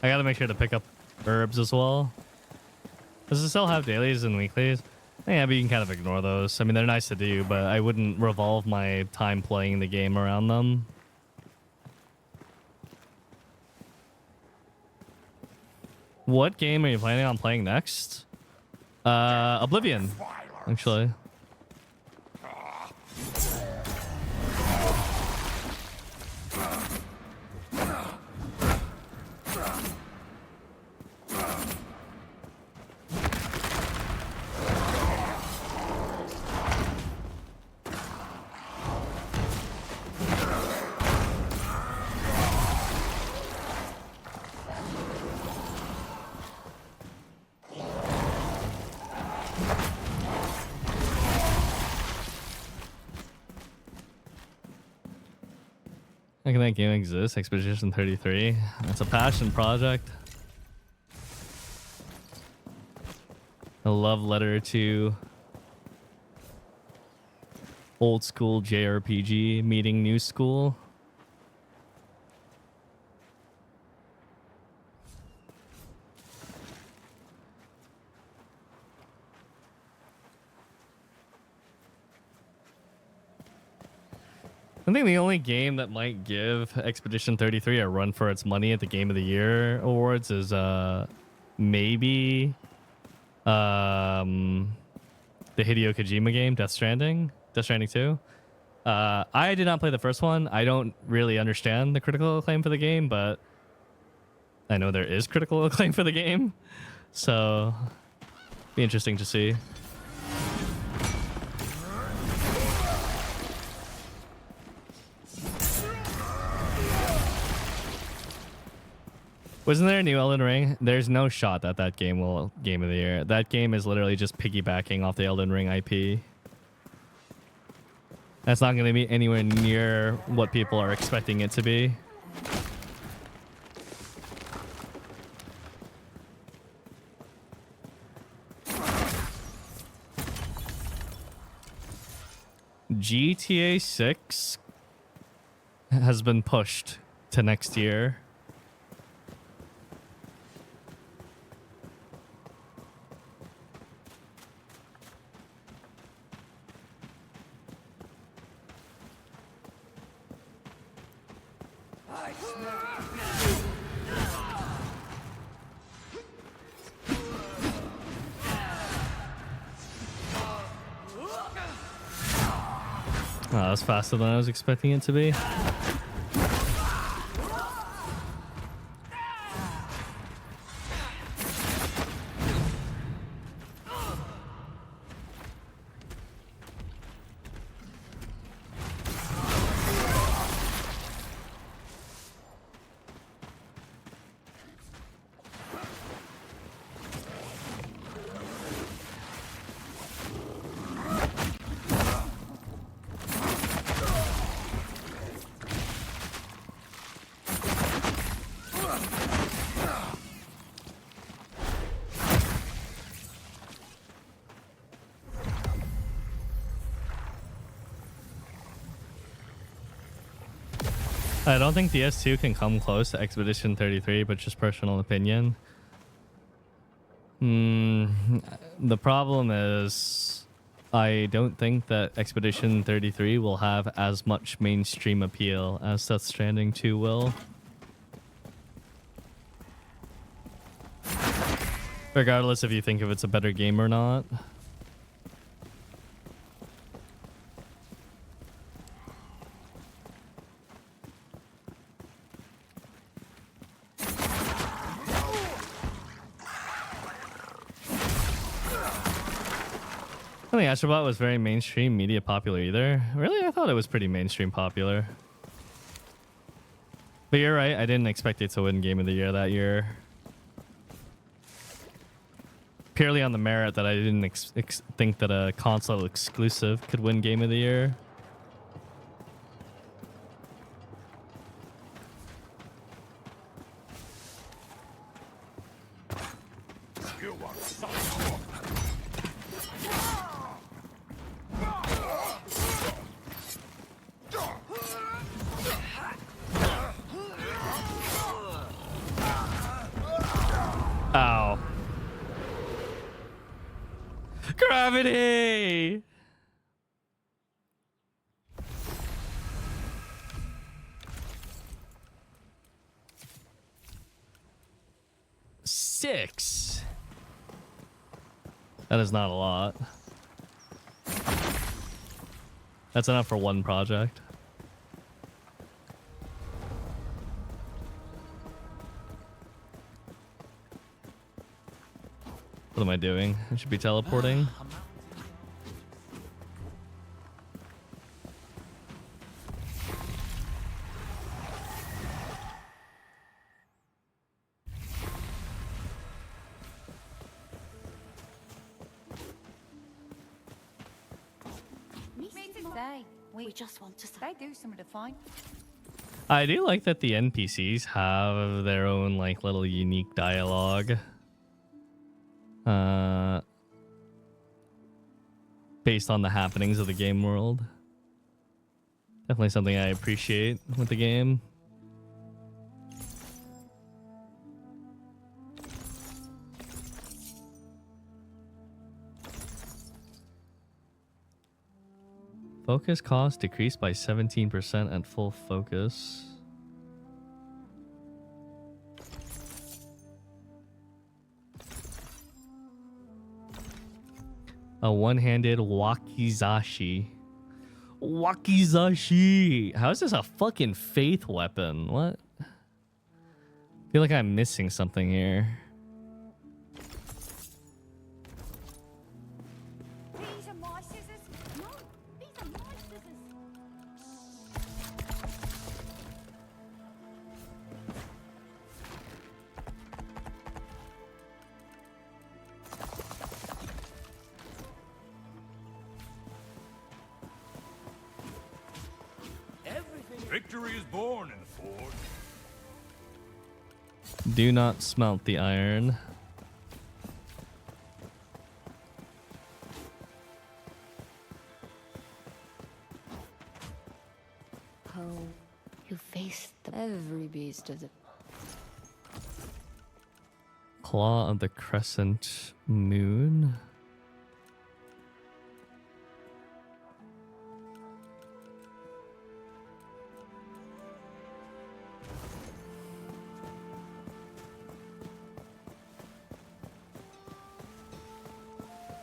A: I gotta make sure to pick up herbs as well. Does it still have dailies and weeklies? Yeah, but you can kind of ignore those. I mean, they're nice to do, but I wouldn't revolve my time playing the game around them. What game are you planning on playing next? Oblivion, actually. How can that game exist? Expedition 33. That's a passion project. A love letter to old school JRPG meeting new school. I think the only game that might give Expedition 33 a run for its money at the Game of the Year awards is maybe the Hideo Kojima game, Death Stranding 2. I did not play the first one. I don't really understand the critical acclaim for the game, but I know there is critical acclaim for the game, so be interesting to see. Wasn't there a new Elden Ring? There's no shot that that game will Game of the Year. That game is literally just piggybacking off the Elden Ring IP. That's not going to be anywhere near what people are expecting it to be. GTA 6 has been pushed to next year. Oh, that's faster than I was expecting it to be. I don't think DS2 can come close to Expedition 33, but just personal opinion. The problem is I don't think that Expedition 33 will have as much mainstream appeal as Death Stranding 2 will. Regardless if you think if it's a better game or not. I don't think Astrobot was very mainstream media popular either. Really? I thought it was pretty mainstream popular. But you're right, I didn't expect it to win Game of the Year that year. Purely on the merit that I didn't think that a console exclusive could win Game of the Year. Ow. Gravity! Six. That is not a lot. That's enough for one project. What am I doing? I should be teleporting.
K: We just want to say do something to find.
A: I do like that the NPCs have their own like little unique dialogue. Based on the happenings of the game world. Definitely something I appreciate with the game. Focus cost decreased by 17% at full focus. A one-handed wakizashi. Wakizashi! How is this a fucking faith weapon? What? I feel like I'm missing something here.
K: These are my scissors. No, these are my scissors.
J: Victory is born in the forge.
A: Do not smelt the iron.
H: Oh, you faced every beast of the...
A: Claw of the Crescent Moon.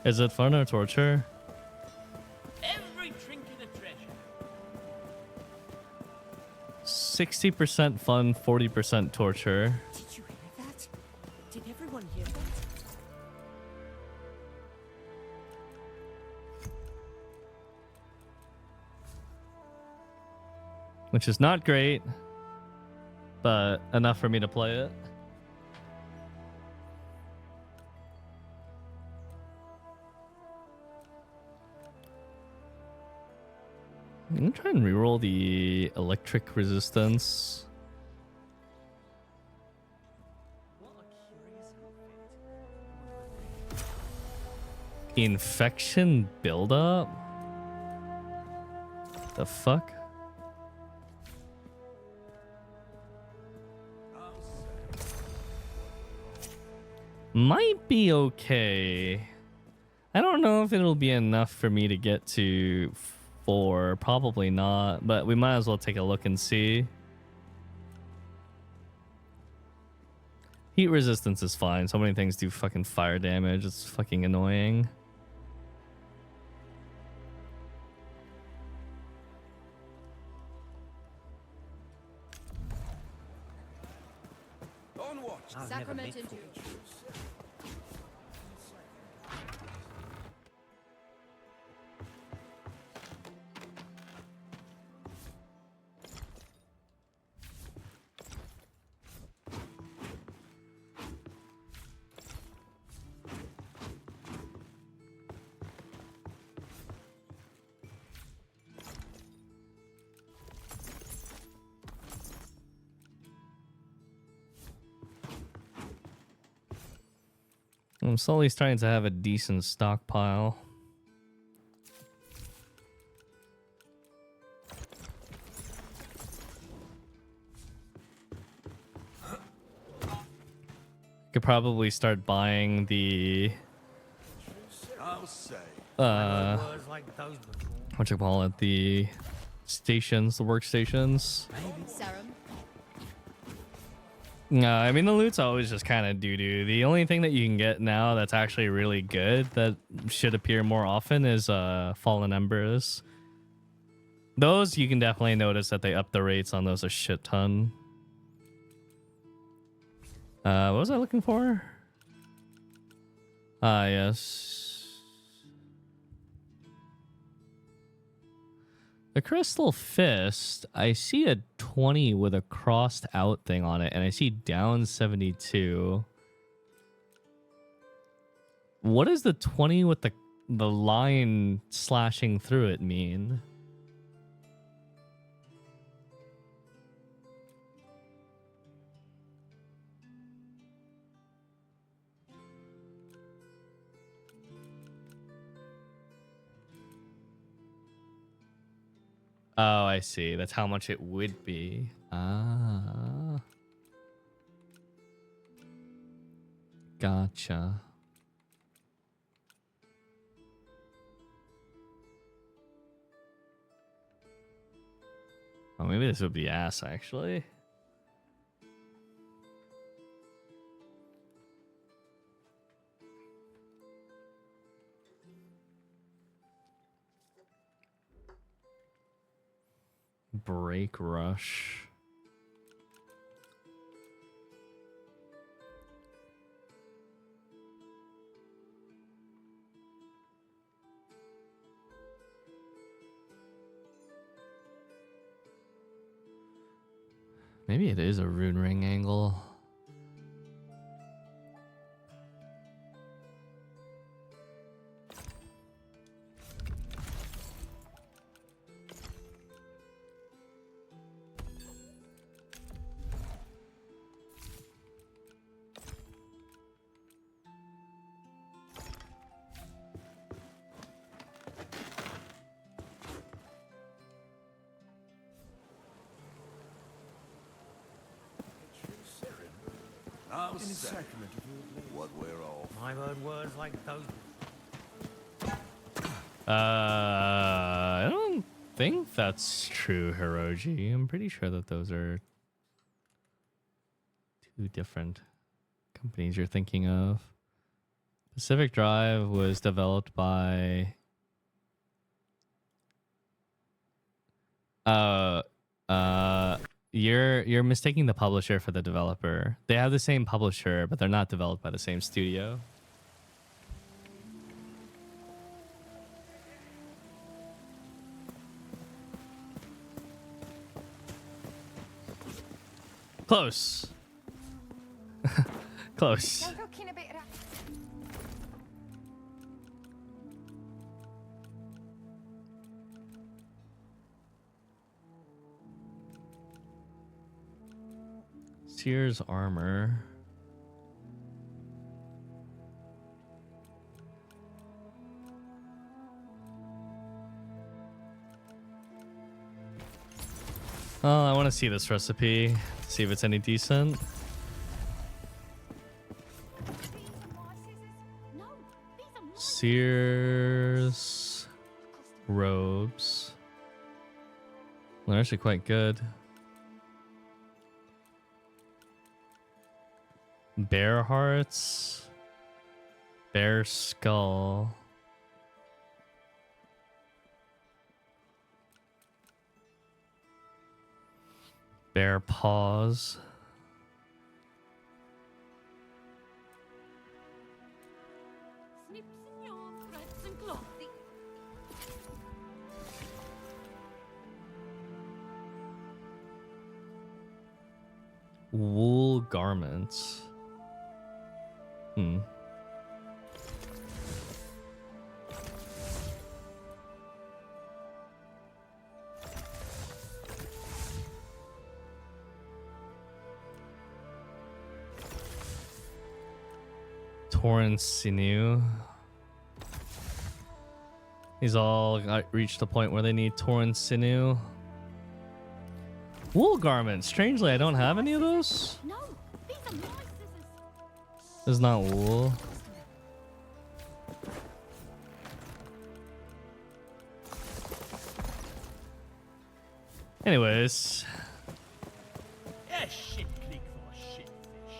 A: Is it fun or torture?
G: Every trinket a treasure.
A: 60% fun, 40% torture.
F: Did you hear that? Did everyone hear that?
A: Which is not great, but enough for me to play it. I'm gonna try and reroll the electric resistance. Infection buildup? The fuck? Might be okay. I don't know if it'll be enough for me to get to 4. Probably not, but we might as well take a look and see. Heat resistance is fine. So many things do fucking fire damage. It's fucking annoying.
K: Sacrament into
A: I'm slowly starting to have a decent stockpile. Could probably start buying the what you call it, the stations, the workstations. I mean, the loot's always just kind of doo-doo. The only thing that you can get now that's actually really good that should appear more often is Fallen Embers. Those, you can definitely notice that they up the rates on those a shit ton. What was I looking for? Yes. The Crystal Fist, I see a 20 with a crossed out thing on it, and I see down 72. What does the 20 with the line slashing through it mean? Oh, I see. That's how much it would be. Ah. Gotcha. maybe this would be ass actually. Break rush. Maybe it is a rune ring angle.
C: In the sacrament of what we're all.
F: I've heard words like those.
A: I don't think that's true, Hiroji. I'm pretty sure that those are two different companies you're thinking of. Pacific Drive was developed by you're mistaking the publisher for the developer. They have the same publisher, but they're not developed by the same studio. Close. Close. Sears armor. Oh, I want to see this recipe. See if it's any decent. Sears robes. They're actually quite good. Bear hearts. Bear skull. Bear paws. Wool garments. Torrent sinew. These all reached the point where they need torrent sinew. Wool garments. Strangely, I don't have any of those.
K: No, these are my scissors.
A: This is not wool. Anyways.
G: Yeah, shit click for shit fish.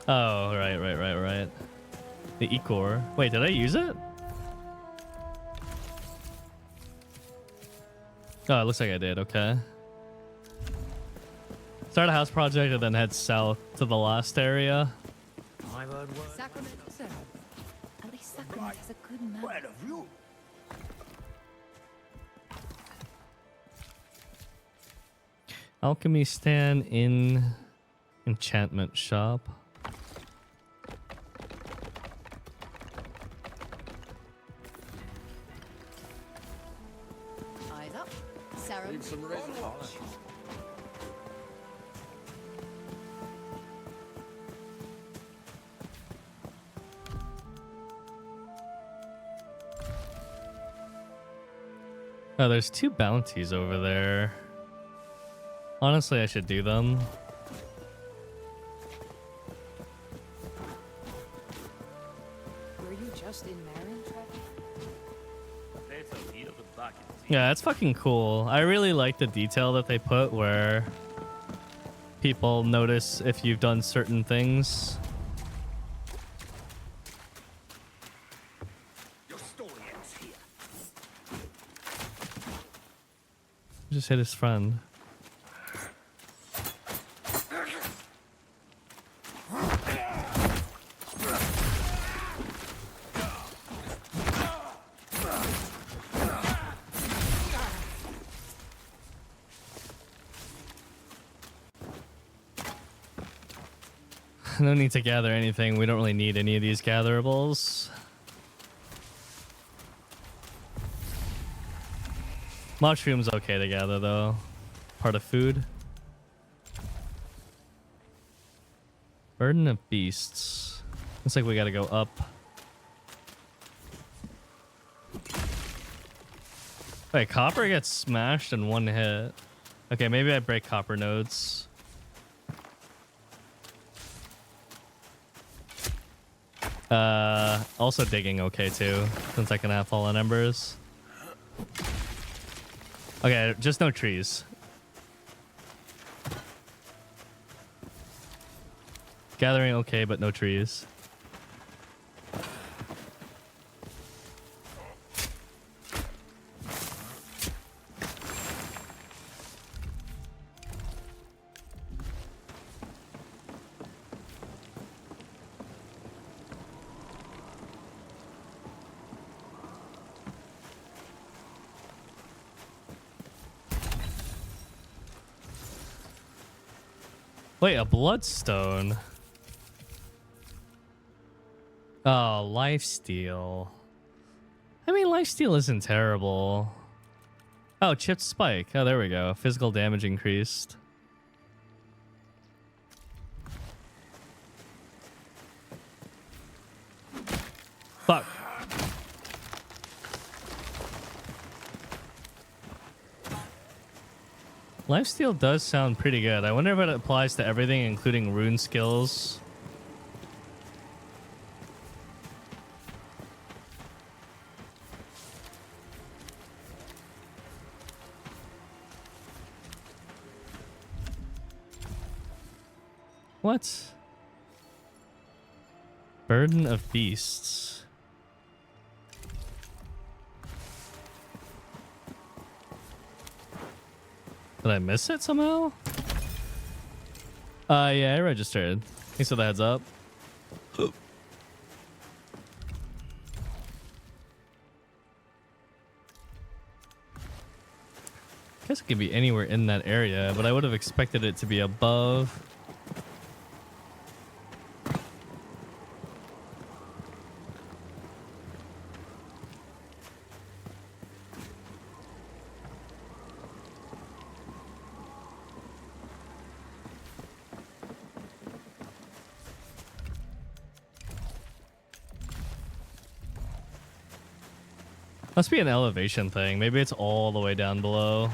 A: Oh, right. The Ecor. Wait, did I use it? Oh, it looks like I did. Okay. Start a house project and then head south to the last area.
F: I've heard words.
B: Sacrament served. At least Sacrament has a good man.
C: Well, of you.
A: Alchemy stand in enchantment shop.
B: Eyes up. Sarah.
D: Need some resin.
A: Oh, there's two bounties over there. Honestly, I should do them.
B: Were you just in Marin, Trevor?
G: Better hear the
A: Yeah, it's fucking cool. I really like the detail that they put where people notice if you've done certain things.
C: Your story ends here.
A: Just hit his friend. No need to gather anything. We don't really need any of these gatherables. Mushrooms okay to gather though. Part of food. Burden of beasts. Looks like we gotta go up. Wait, copper gets smashed in one hit. Okay, maybe I break copper nodes. Also digging okay too, since I can have fallen embers. Okay, just no trees. Gathering okay, but no trees. Wait, a bloodstone. Oh, lifesteal. I mean, lifesteal isn't terrible. Oh, chipped spike. Oh, there we go. Physical damage increased. Fuck. Lifesteal does sound pretty good. I wonder if it applies to everything, including rune skills. What? Burden of beasts. Did I miss it somehow? Yeah, I registered. Thanks for the heads up. Guess it could be anywhere in that area, but I would have expected it to be above. Must be an elevation thing. Maybe it's all the way down below.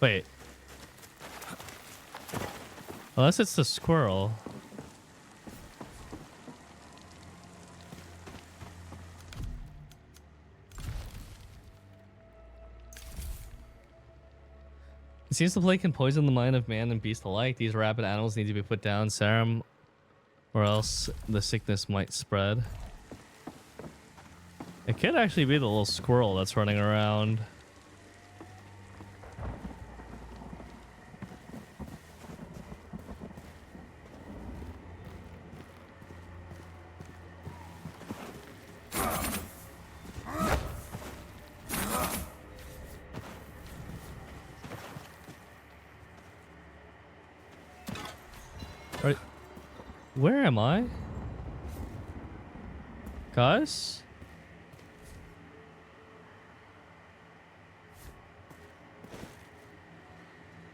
A: Wait. Unless it's the squirrel. It seems the plague can poison the mind of man and beast alike. These rabid animals need to be put down, serum, or else the sickness might spread. It could actually be the little squirrel that's running around. Where am I? Guys?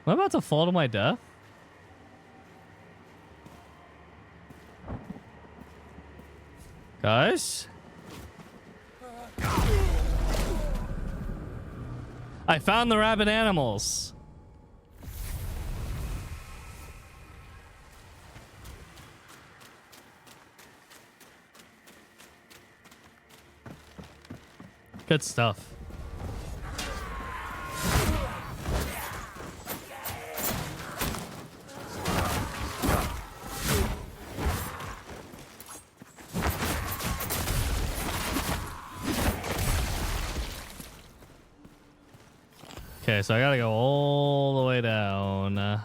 A: Am I about to fall to my death? Guys? I found the rabid animals. Good stuff. Okay, so I gotta go all the way down.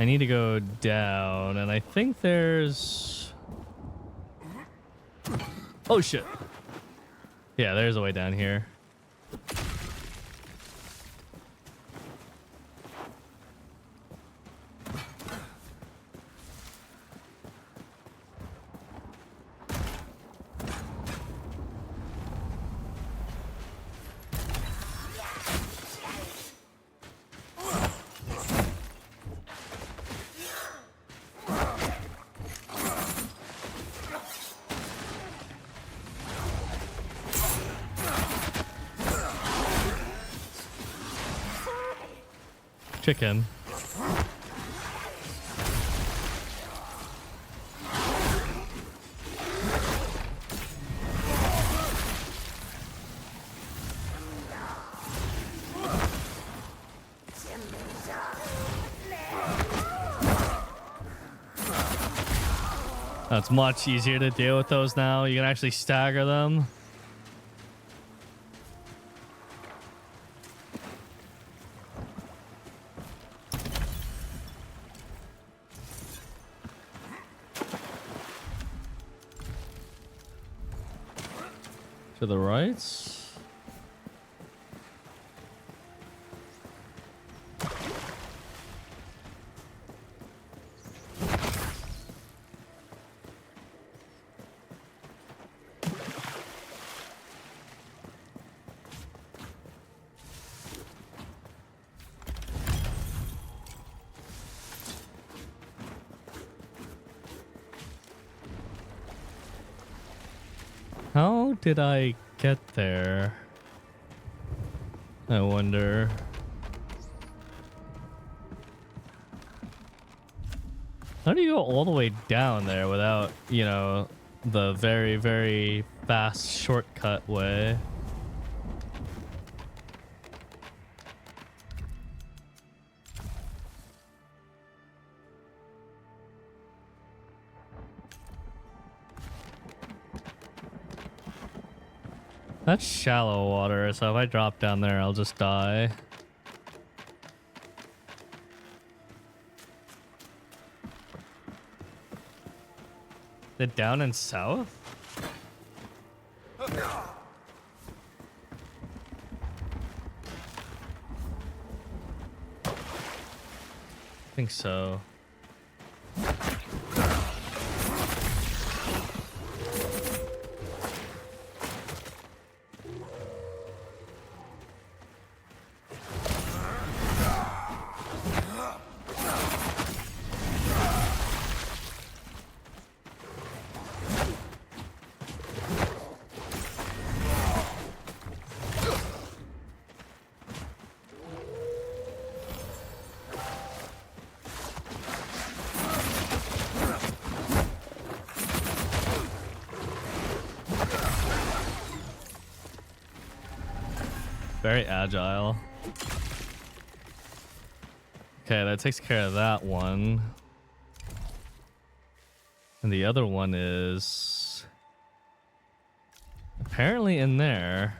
A: I need to go down, and I think there's... Oh, shit. Yeah, there's a way down here. Chicken. That's much easier to deal with those now. You can actually stagger them. To the right. How did I get there? I wonder. How do you go all the way down there without, you know, the very, very fast shortcut way? That's shallow water, so if I drop down there, I'll just die. Is it down and south? I think so. Very agile. Okay, that takes care of that one. And the other one is apparently in there.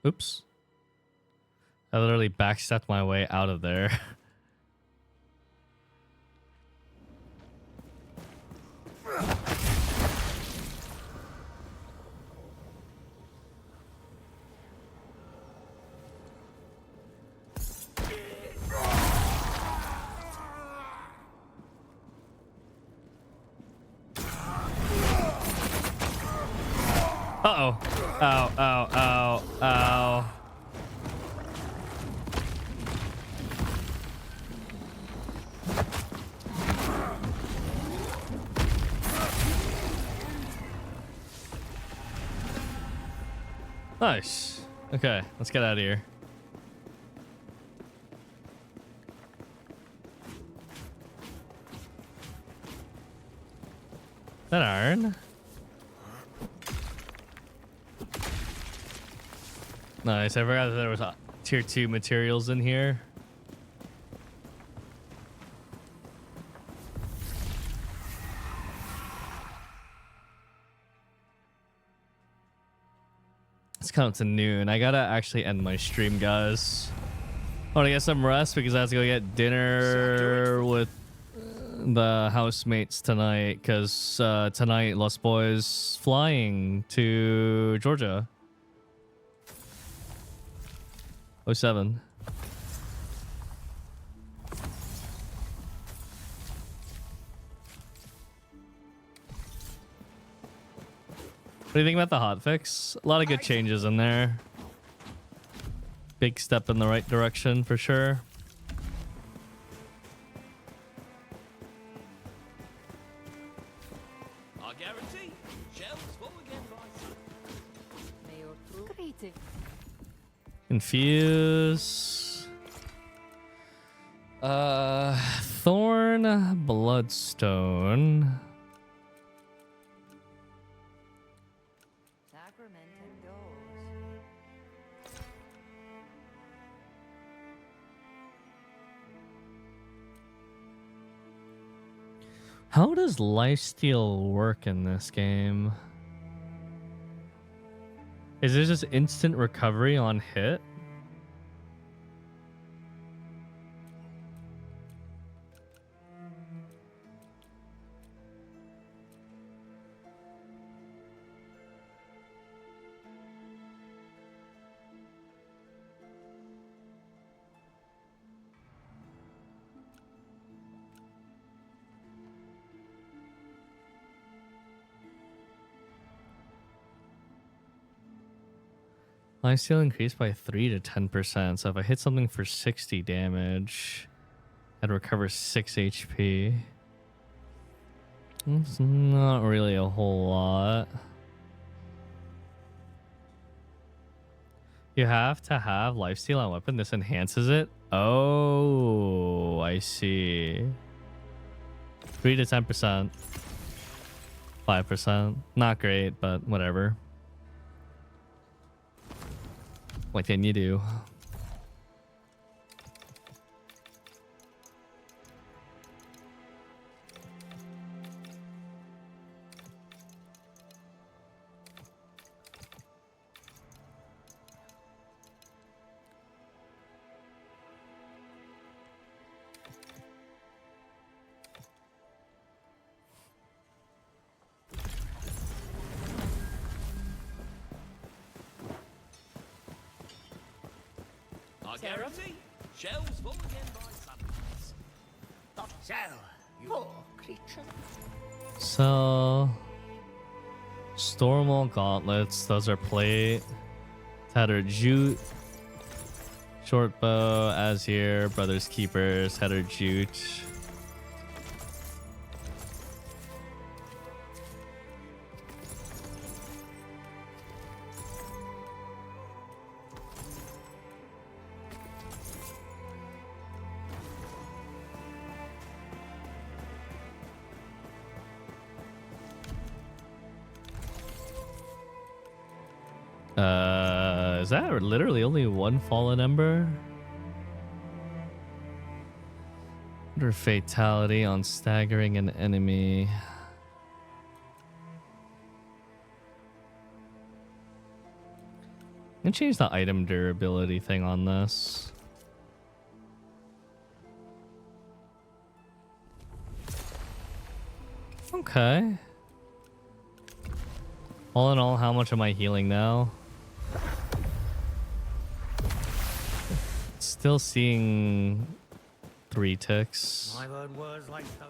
A: Oops. I literally backstepped my way out of there. Uh-oh. Ow, ow, ow, ow. Nice. Okay, let's get out of here. That iron. Nice. I forgot that there was tier 2 materials in here. It's coming to noon. I gotta actually end my stream, guys. I want to get some rest because I have to go get dinner with the housemates tonight because tonight Lost Boys flying to Georgia. 07. What do you think about the hotfix? A lot of good changes in there. Big step in the right direction for sure.
G: I guarantee, shelves full again by
K: Creative.
A: Infuse. Thorn Bloodstone.
B: Sacrament indoors.
A: How does lifesteal work in this game? Is it just instant recovery on hit? Lifesteal increased by 3 to 10%. So if I hit something for 60 damage, I'd recover 6 HP. It's not really a whole lot. You have to have lifesteal on weapon. This enhances it. Oh, I see. 3 to 10%. 5%. Not great, but whatever. What can you do?
G: I guarantee, shelves full again by sunrise.
F: Not so, poor creature.
A: So, Stormwall gauntlets. Those are plate. Tattered jute. Short bow, Azir, Brothers Keepers, Tattered jute. Is that literally only one fallen ember? Under fatality on staggering an enemy. And change the item durability thing on this. Okay. All in all, how much am I healing now? Still seeing 3 ticks.
C: I've heard words like those.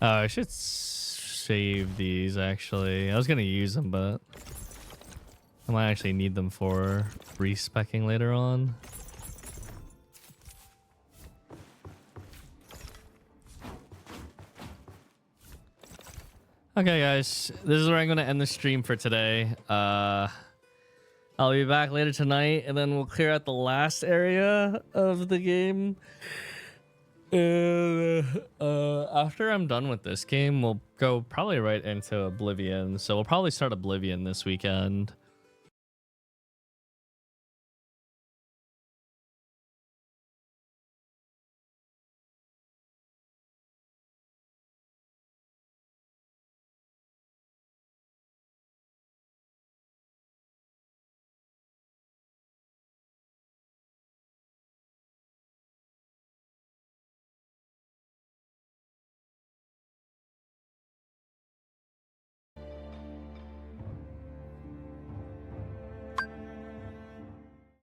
A: Oh, I should save these actually. I was gonna use them, but I might actually need them for respecking later on. Okay, guys, this is where I'm gonna end the stream for today. I'll be back later tonight, and then we'll clear out the last area of the game. After I'm done with this game, we'll go probably right into Oblivion. So we'll probably start Oblivion this weekend.